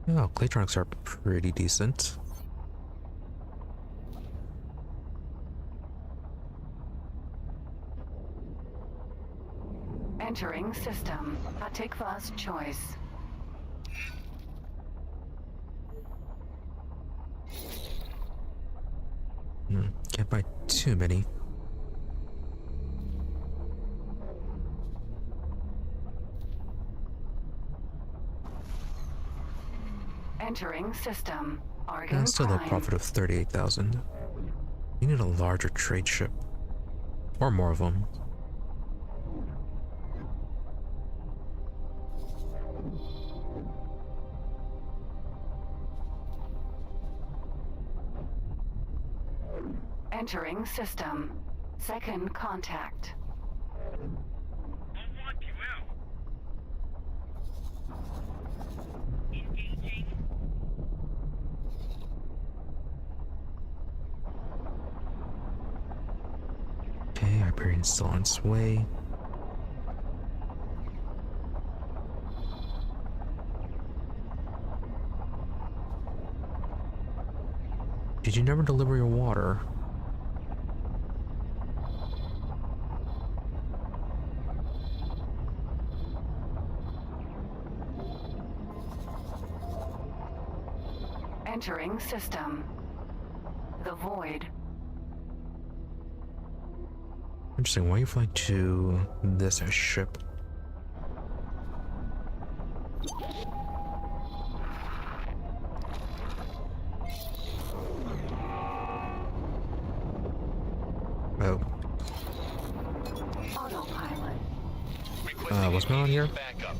Oh, Claytronics are pretty decent. Entering system. Atikva's choice. Can't buy too many. Entering system. Argon And still a Prime. profit of 38,000. You need a larger trade ship. Or more of them. Entering system. Second contact. I'll walk you out. Engaging. Okay, Hyperion's still on its way. Did you never deliver your water? Entering system. The Void. Interesting, why are you flying to this ship? Oh, Autopilot. what's going on here? Backup.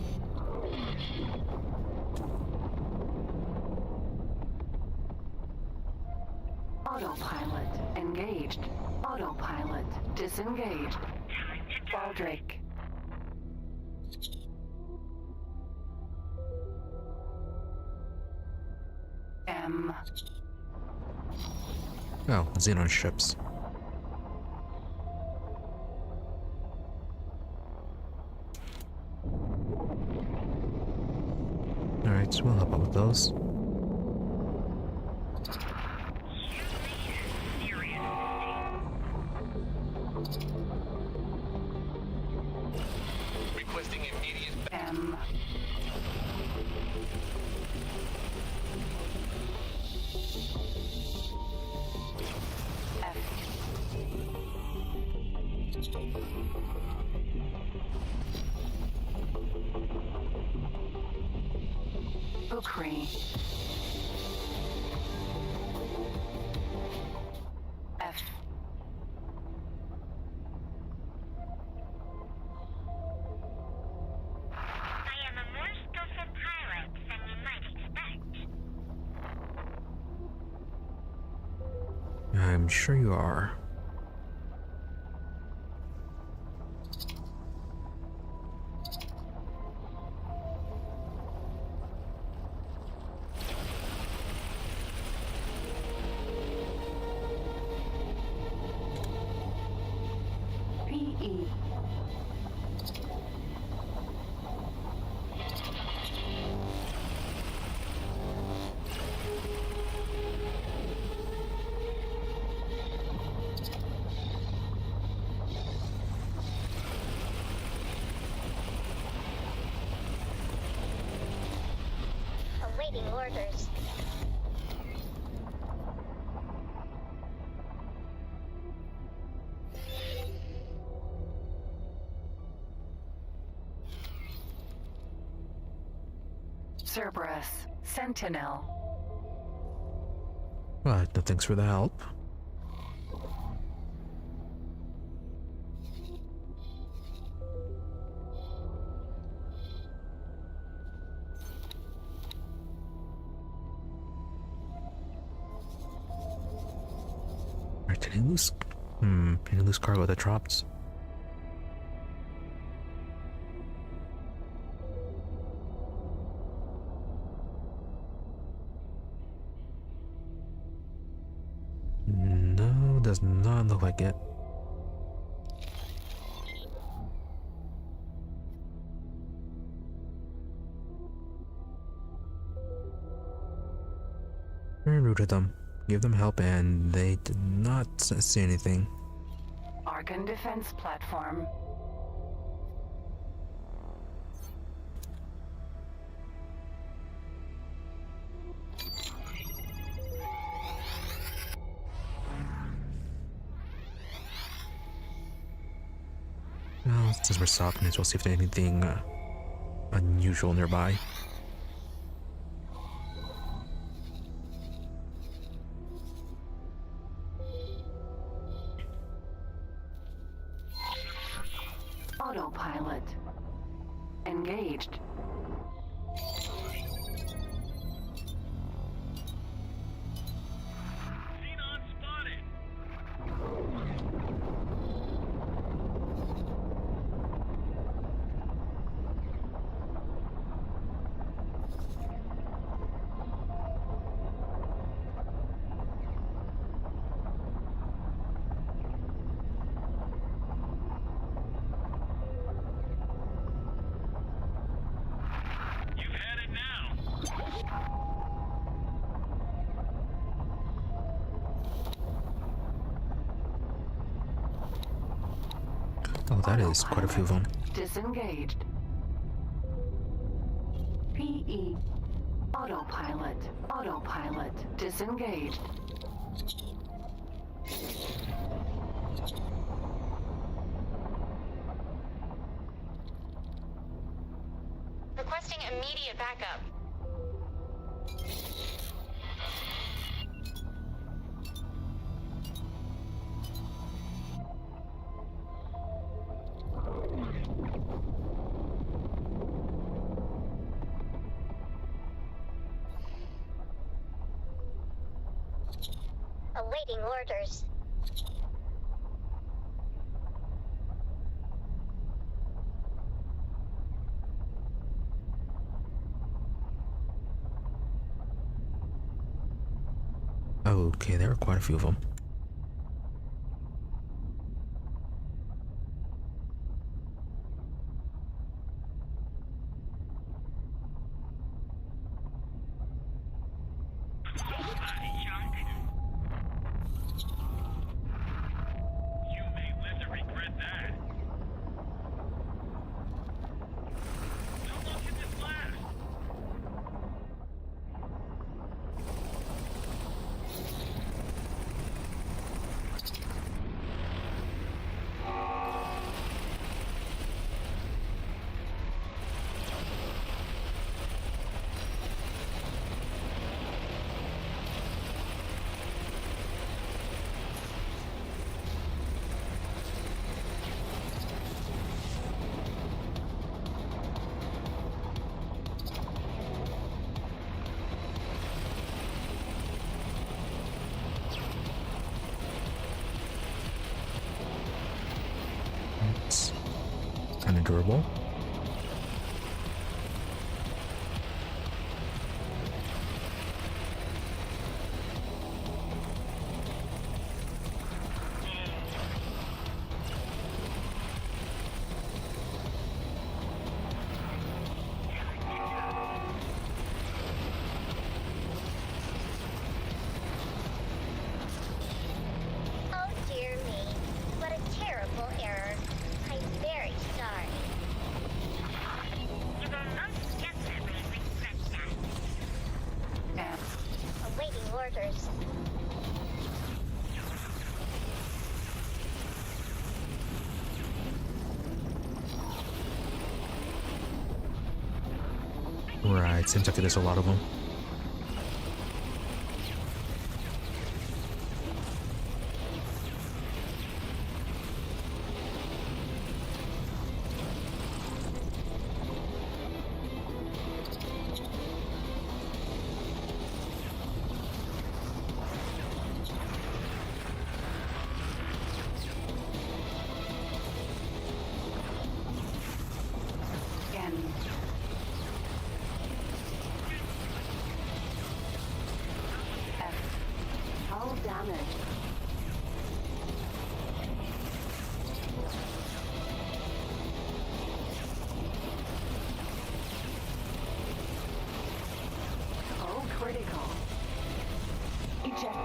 Autopilot engaged. Autopilot disengaged. Baldric. M. Oh, Xenon ships. Alright, so we'll help out with those. Requesting immediate. M. F. Ukri. F. I am a more skillful pilot than you might expect. I'm sure you are. PE. Awaiting orders. Cerberus. Sentinel. But no thanks for the help. Alright, did he lose? Did he lose cargo that dropped? No, does not look like it. Very rude to them. Give them help and they did not say anything. Argon defense platform. Well, since we're stopping, we'll see if there's anything unusual nearby. Autopilot. Engaged. Xenon spotted. You've had it now. Oh, that is quite a few of them. Disengaged. PE. Autopilot. Autopilot. Disengaged. Requesting immediate backup. Awaiting orders. Okay, there are quite a few of them. You may live to regret that. How long can this last? It's kind of durable. Oh dear me. What a terrible error. I'm very sorry. You will most definitely regret that. And Awaiting orders. Right, seems like there's a lot of them.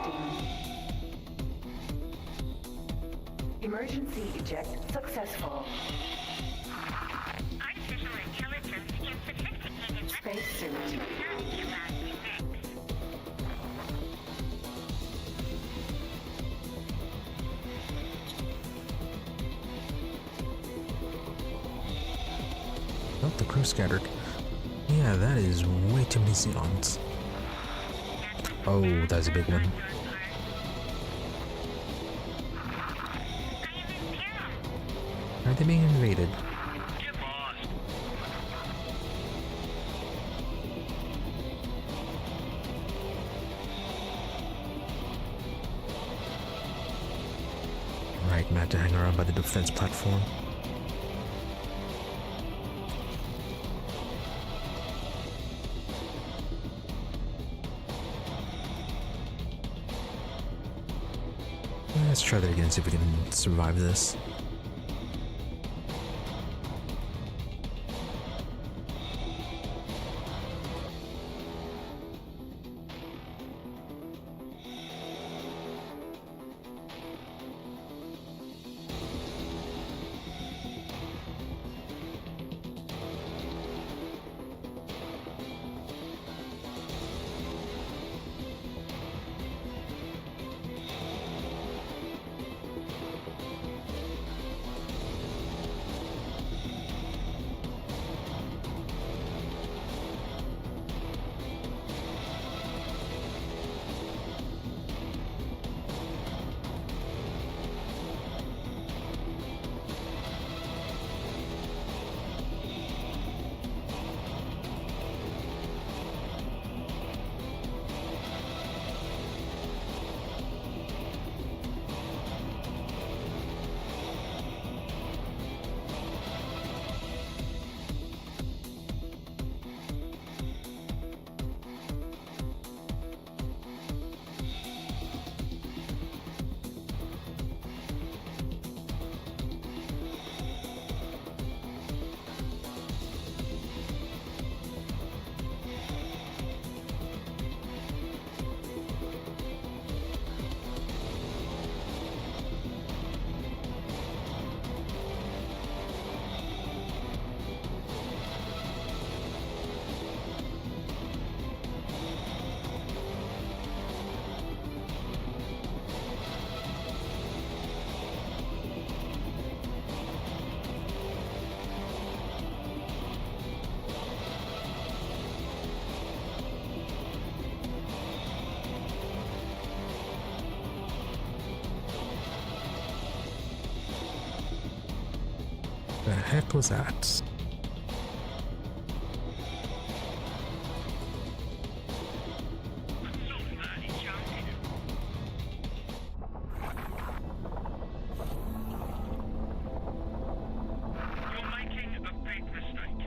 ejecting. Emergency eject successful. Artificial intelligence and sophisticated Spacesuit. weapons should not be allowed to mix. Oh, the crew scattered. Yeah, that is way too many Xenons. Oh, that's a big one. Are they being invaded? Get lost. Right, Matt, to hang around by the defense platform. Let's try that again, see if we can survive this. The heck was that? You're making a big mistake.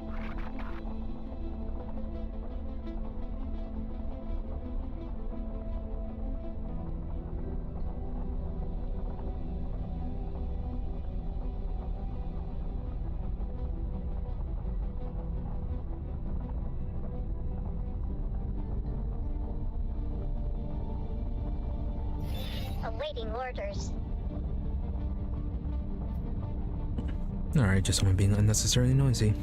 Awaiting orders. Alright, just someone being unnecessarily noisy.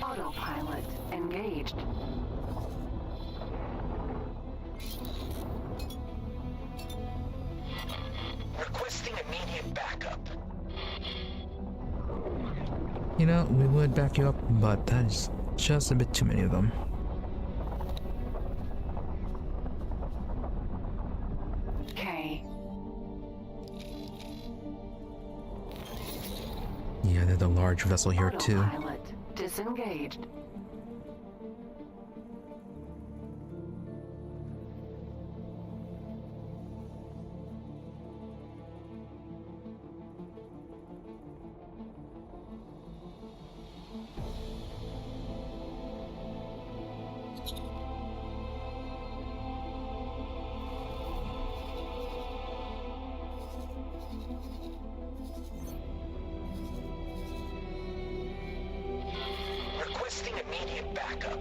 Autopilot engaged. Requesting immediate backup. You know, we would back you up, but that is just a bit too many of them. K. Yeah, there's a large vessel here too. Autopilot disengaged. Requesting immediate backup.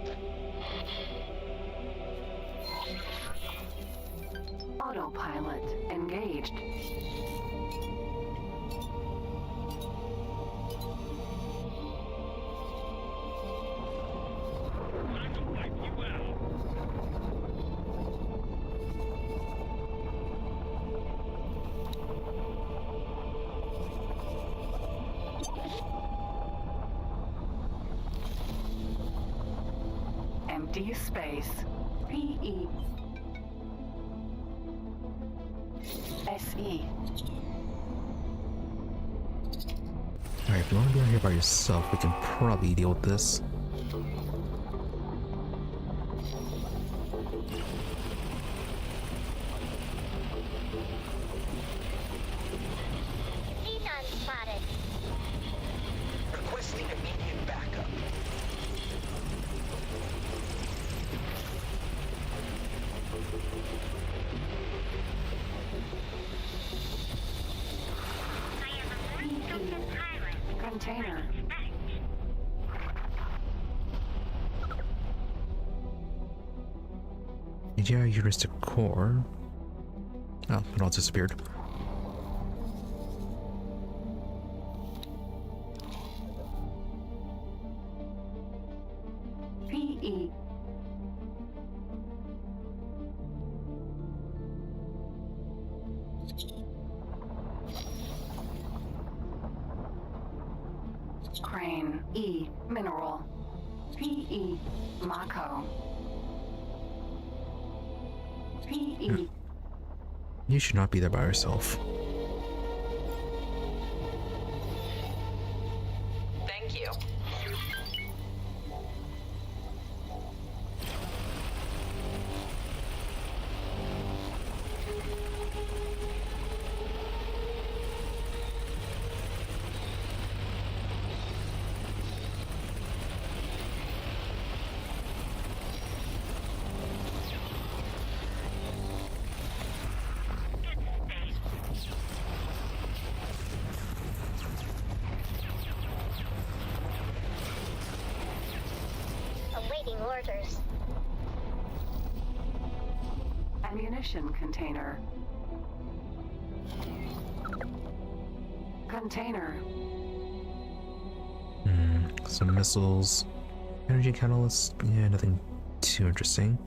Autopilot engaged. Time to wipe you out. Empty space. PE. SE. Alright, if you want to be out here by yourself, we can probably deal with this. Xenon spotted. Requesting immediate backup. I am a more skillful pilot. Container. Respect. AGI heuristic core. Oh, it all disappeared. PE. Crane. E. Mineral. PE. Mako. PE. You should not be there by yourself. Thank you. Awaiting orders. Ammunition container. Container. Some missiles. Energy catalyst. Yeah, nothing too interesting.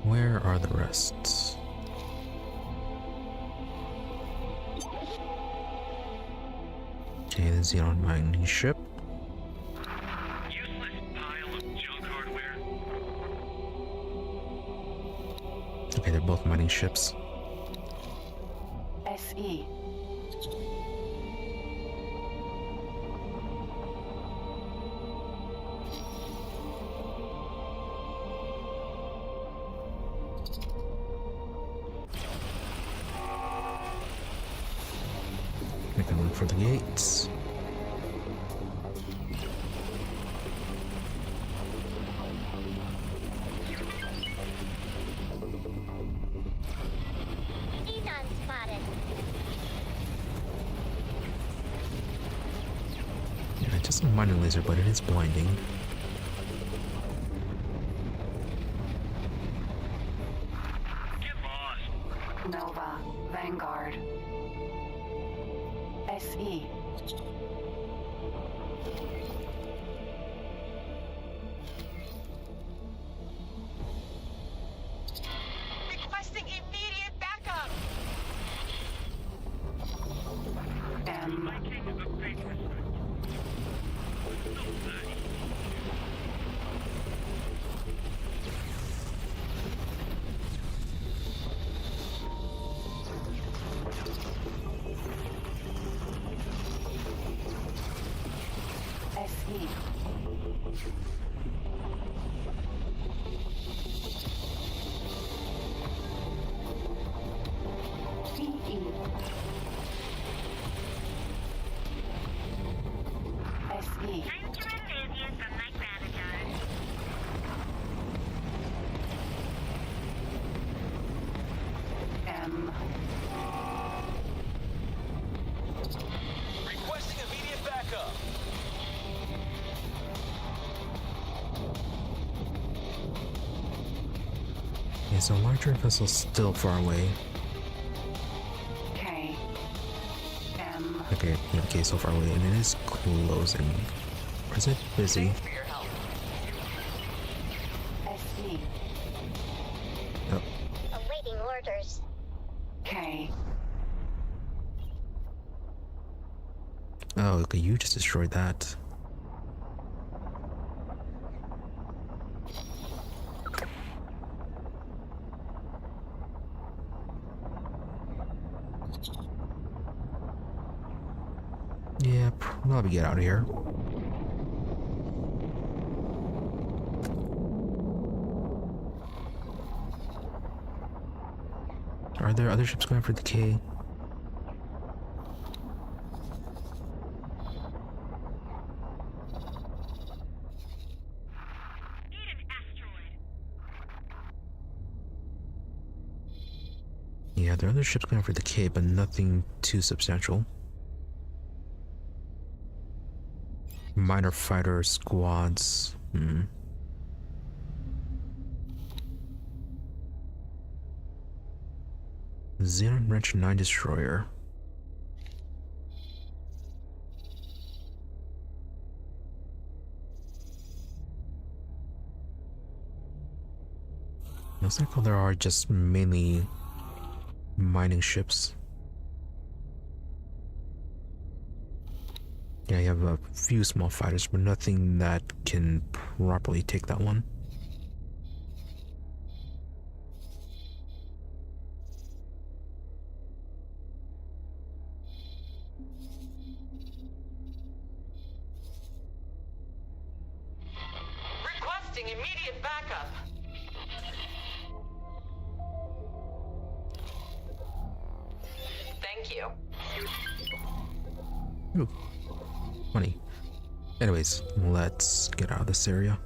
Where are the rest? Okay, the Xenon mining ship. Useless pile of junk hardware. Okay, they're both mining ships. SE. Make a run for the gates. Xenon spotted. Yeah, just a mining laser, but it is blinding. Get lost. Nova. Vanguard. SE. Requesting immediate backup. M. Making a fake respect. So nice. SE. Okay, so larger vessel's still far away. K. M. Okay, yeah, okay, so far away, and it is closing. Or is it busy? For your help. SE. Oh, Awaiting orders. K. oh, okay, you just destroyed that. Yeah, probably get out of here. Are there other ships going for the K? Need an asteroid. Yeah, there are other ships going for the K, but nothing too substantial. Minor fighter squads. Xenon Wrench 9 Destroyer. Looks like there are just mainly mining ships. Yeah, you have a few small fighters, but nothing that can properly take that one. Requesting immediate backup. Thank you. Ooh, money. Anyways, let's get out of this area.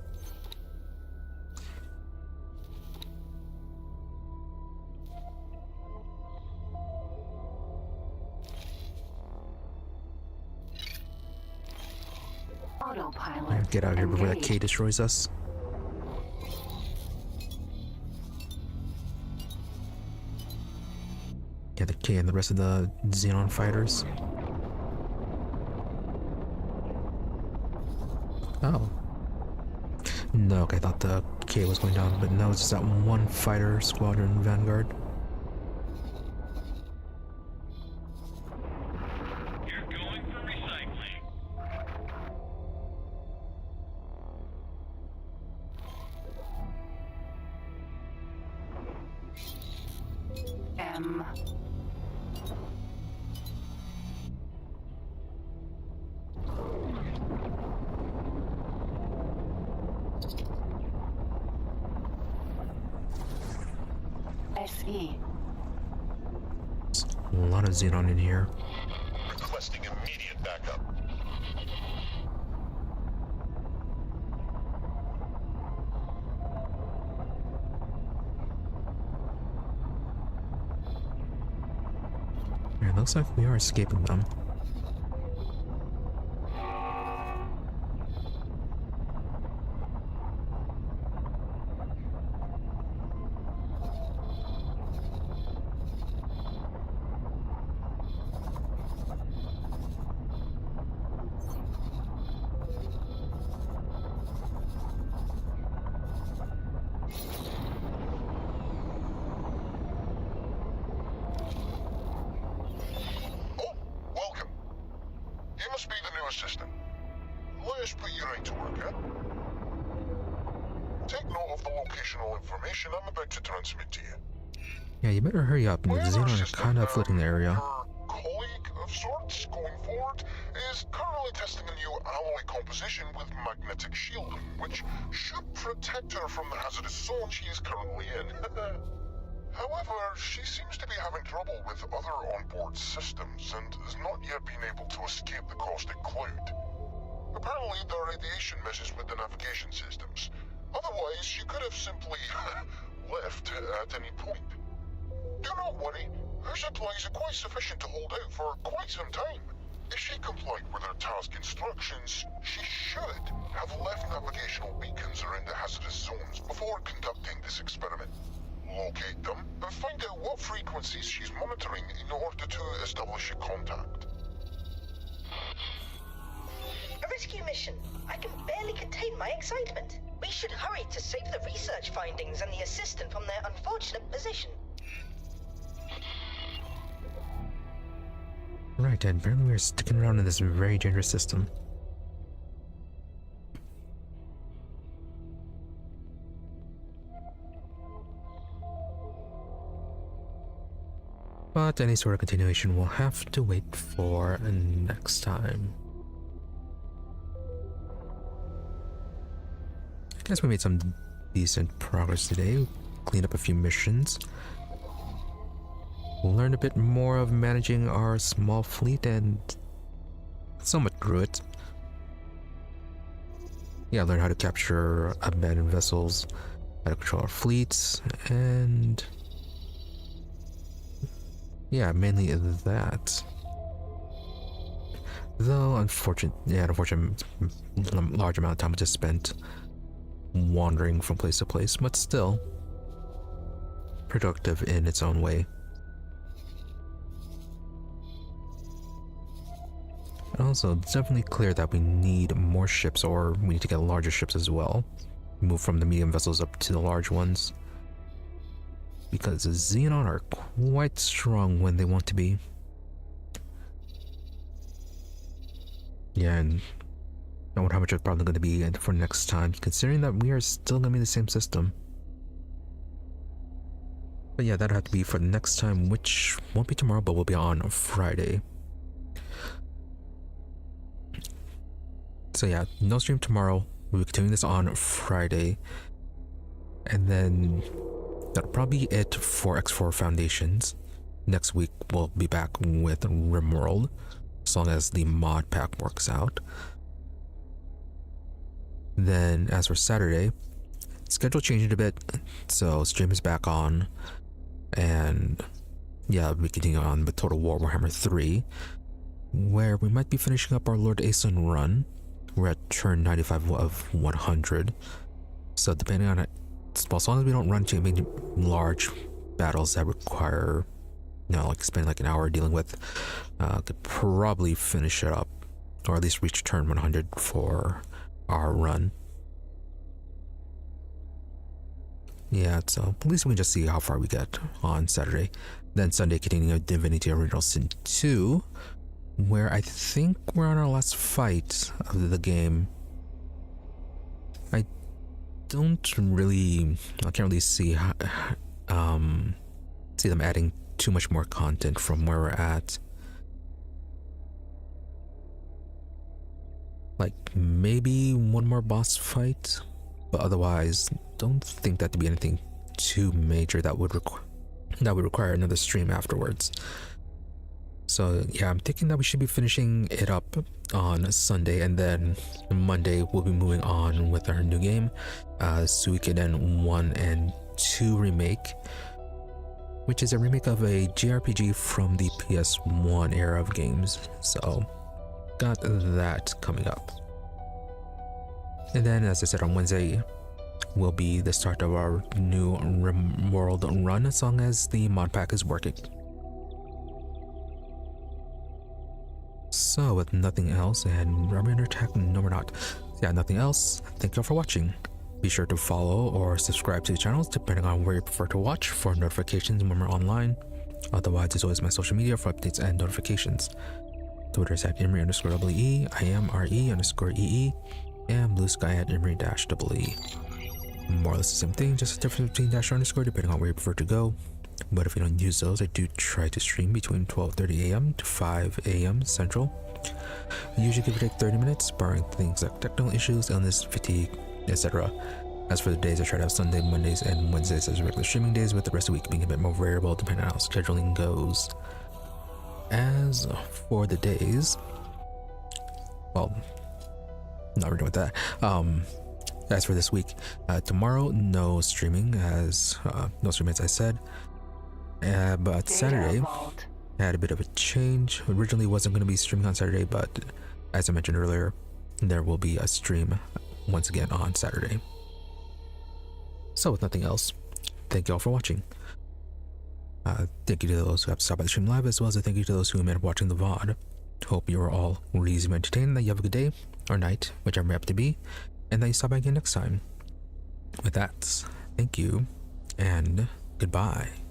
Autopilot. Get out of here before that engaged. K destroys us. Yeah, the K and the rest of the Xenon fighters. Oh. No, okay, I thought the K was going down, but no, it's just that one fighter squadron vanguard. You're going for recycling. M. SE. A lot of Xenon in here. Requesting immediate backup. It looks like we are escaping them. Oh, welcome. You must be the new assistant. Let us put you right to work, huh? Take note of the locational information I'm about to transmit to you. Yeah, you better hurry up. The Xenon are kind of flooding the area. Your colleague of sorts going forward is currently testing a new alloy composition with magnetic shielding, which should protect her from the hazardous zone she is currently in. However, she seems to be having trouble with other onboard systems and has not yet been able to escape the caustic cloud. Apparently, there are radiation meshes with the navigation systems. Otherwise, she could have simply left at any point. Do not worry, her supplies are quite sufficient to hold out for quite some time. If she complied with her task instructions, she should have left navigational beacons around the hazardous zones before conducting this experiment. locate them, and find out what frequencies she's monitoring in order to establish a contact. A rescue mission. I can barely contain my excitement. We should hurry to save the research findings and the assistant from their unfortunate position. Right, and apparently we're sticking around in this very dangerous system. But any sort of continuation will have to wait for next time. I guess we made some decent progress today. Cleaned up a few missions. Learned a bit more of managing our small fleet and somewhat grew it. Yeah, learned how to capture abandoned vessels, how to control our fleets, and yeah, mainly that. Though unfortunately, large amount of time was just spent wandering from place to place, but still productive in its own way. Also, it's definitely clear that we need more ships, or we need to get larger ships as well. Move from the medium vessels up to the large ones. Because the Xenon are quite strong when they want to be. Yeah, and I wonder how much it's probably going to be for next time, considering that we are still going to be the same system. But yeah, that'll have to be for the next time, which won't be tomorrow, but will be on Friday. So yeah, no stream tomorrow. We'll be continuing this on Friday. And then that'll probably be it for X4 Foundations. Next week we'll be back with RimWorld, as long as the mod pack works out. Then as for Saturday, schedule changed a bit, so stream is back on. And yeah, we'll be continuing on with Total War Warhammer 3, where we might be finishing up our Lord Aeson run. We're at turn 95 of 100. So depending on it, well, as long as we don't run too many large battles that require, like spend like an hour dealing with, could probably finish it up, or at least reach turn 100 for our run. Yeah, so at least we can just see how far we get on Saturday. Then Sunday, continuing with Divinity Original Sin 2, where I think we're on our last fight of the game. I can't really see them adding too much more content from where we're at. Like maybe one more boss fight, but otherwise don't think that to be anything too major that would require another stream afterwards. So yeah, I'm thinking that we should be finishing it up on Sunday, and then Monday we'll be moving on with our new game, Suikoden 1 and 2 remake, which is a remake of a JRPG from the PS1 era of games. So got that coming up. And then, as I said, on Wednesday will be the start of our new RimWorld run, as long as the mod pack is working. So with nothing else, and are we under attack? No, we're not. Yeah, nothing else. Thank you all for watching. Be sure to follow or subscribe to the channels depending on where you prefer to watch for notifications when we're online. Otherwise, as always, my social media for updates and notifications. Twitter is at Imri_EE, I am RE_EE, and Blue Sky at Imri-EE. More or less the same thing, just a difference between dash underscore depending on where you prefer to go. But if you don't use those, I do try to stream between 12:30 a.m. to 5 a.m. Central. I usually give or take 30 minutes, barring things like technical issues, illness, fatigue, etc. As for the days, I try to have Sunday, Mondays, and Wednesdays as regular streaming days, with the rest of the week being a bit more variable depending on how scheduling goes. As for the days, well, not really with that. As for this week, tomorrow no streaming, as I said. But Saturday had a bit of a change. Originally wasn't going to be streaming on Saturday, but as I mentioned earlier, there will be a stream once again on Saturday. So with nothing else, thank you all for watching. Thank you to those who have stopped by the stream live, as well as a thank you to those who ended up watching the VOD. Hope you are all reasonably entertained, that you have a good day or night, whichever may have to be, and that you stop by again next time. With that, thank you, and goodbye.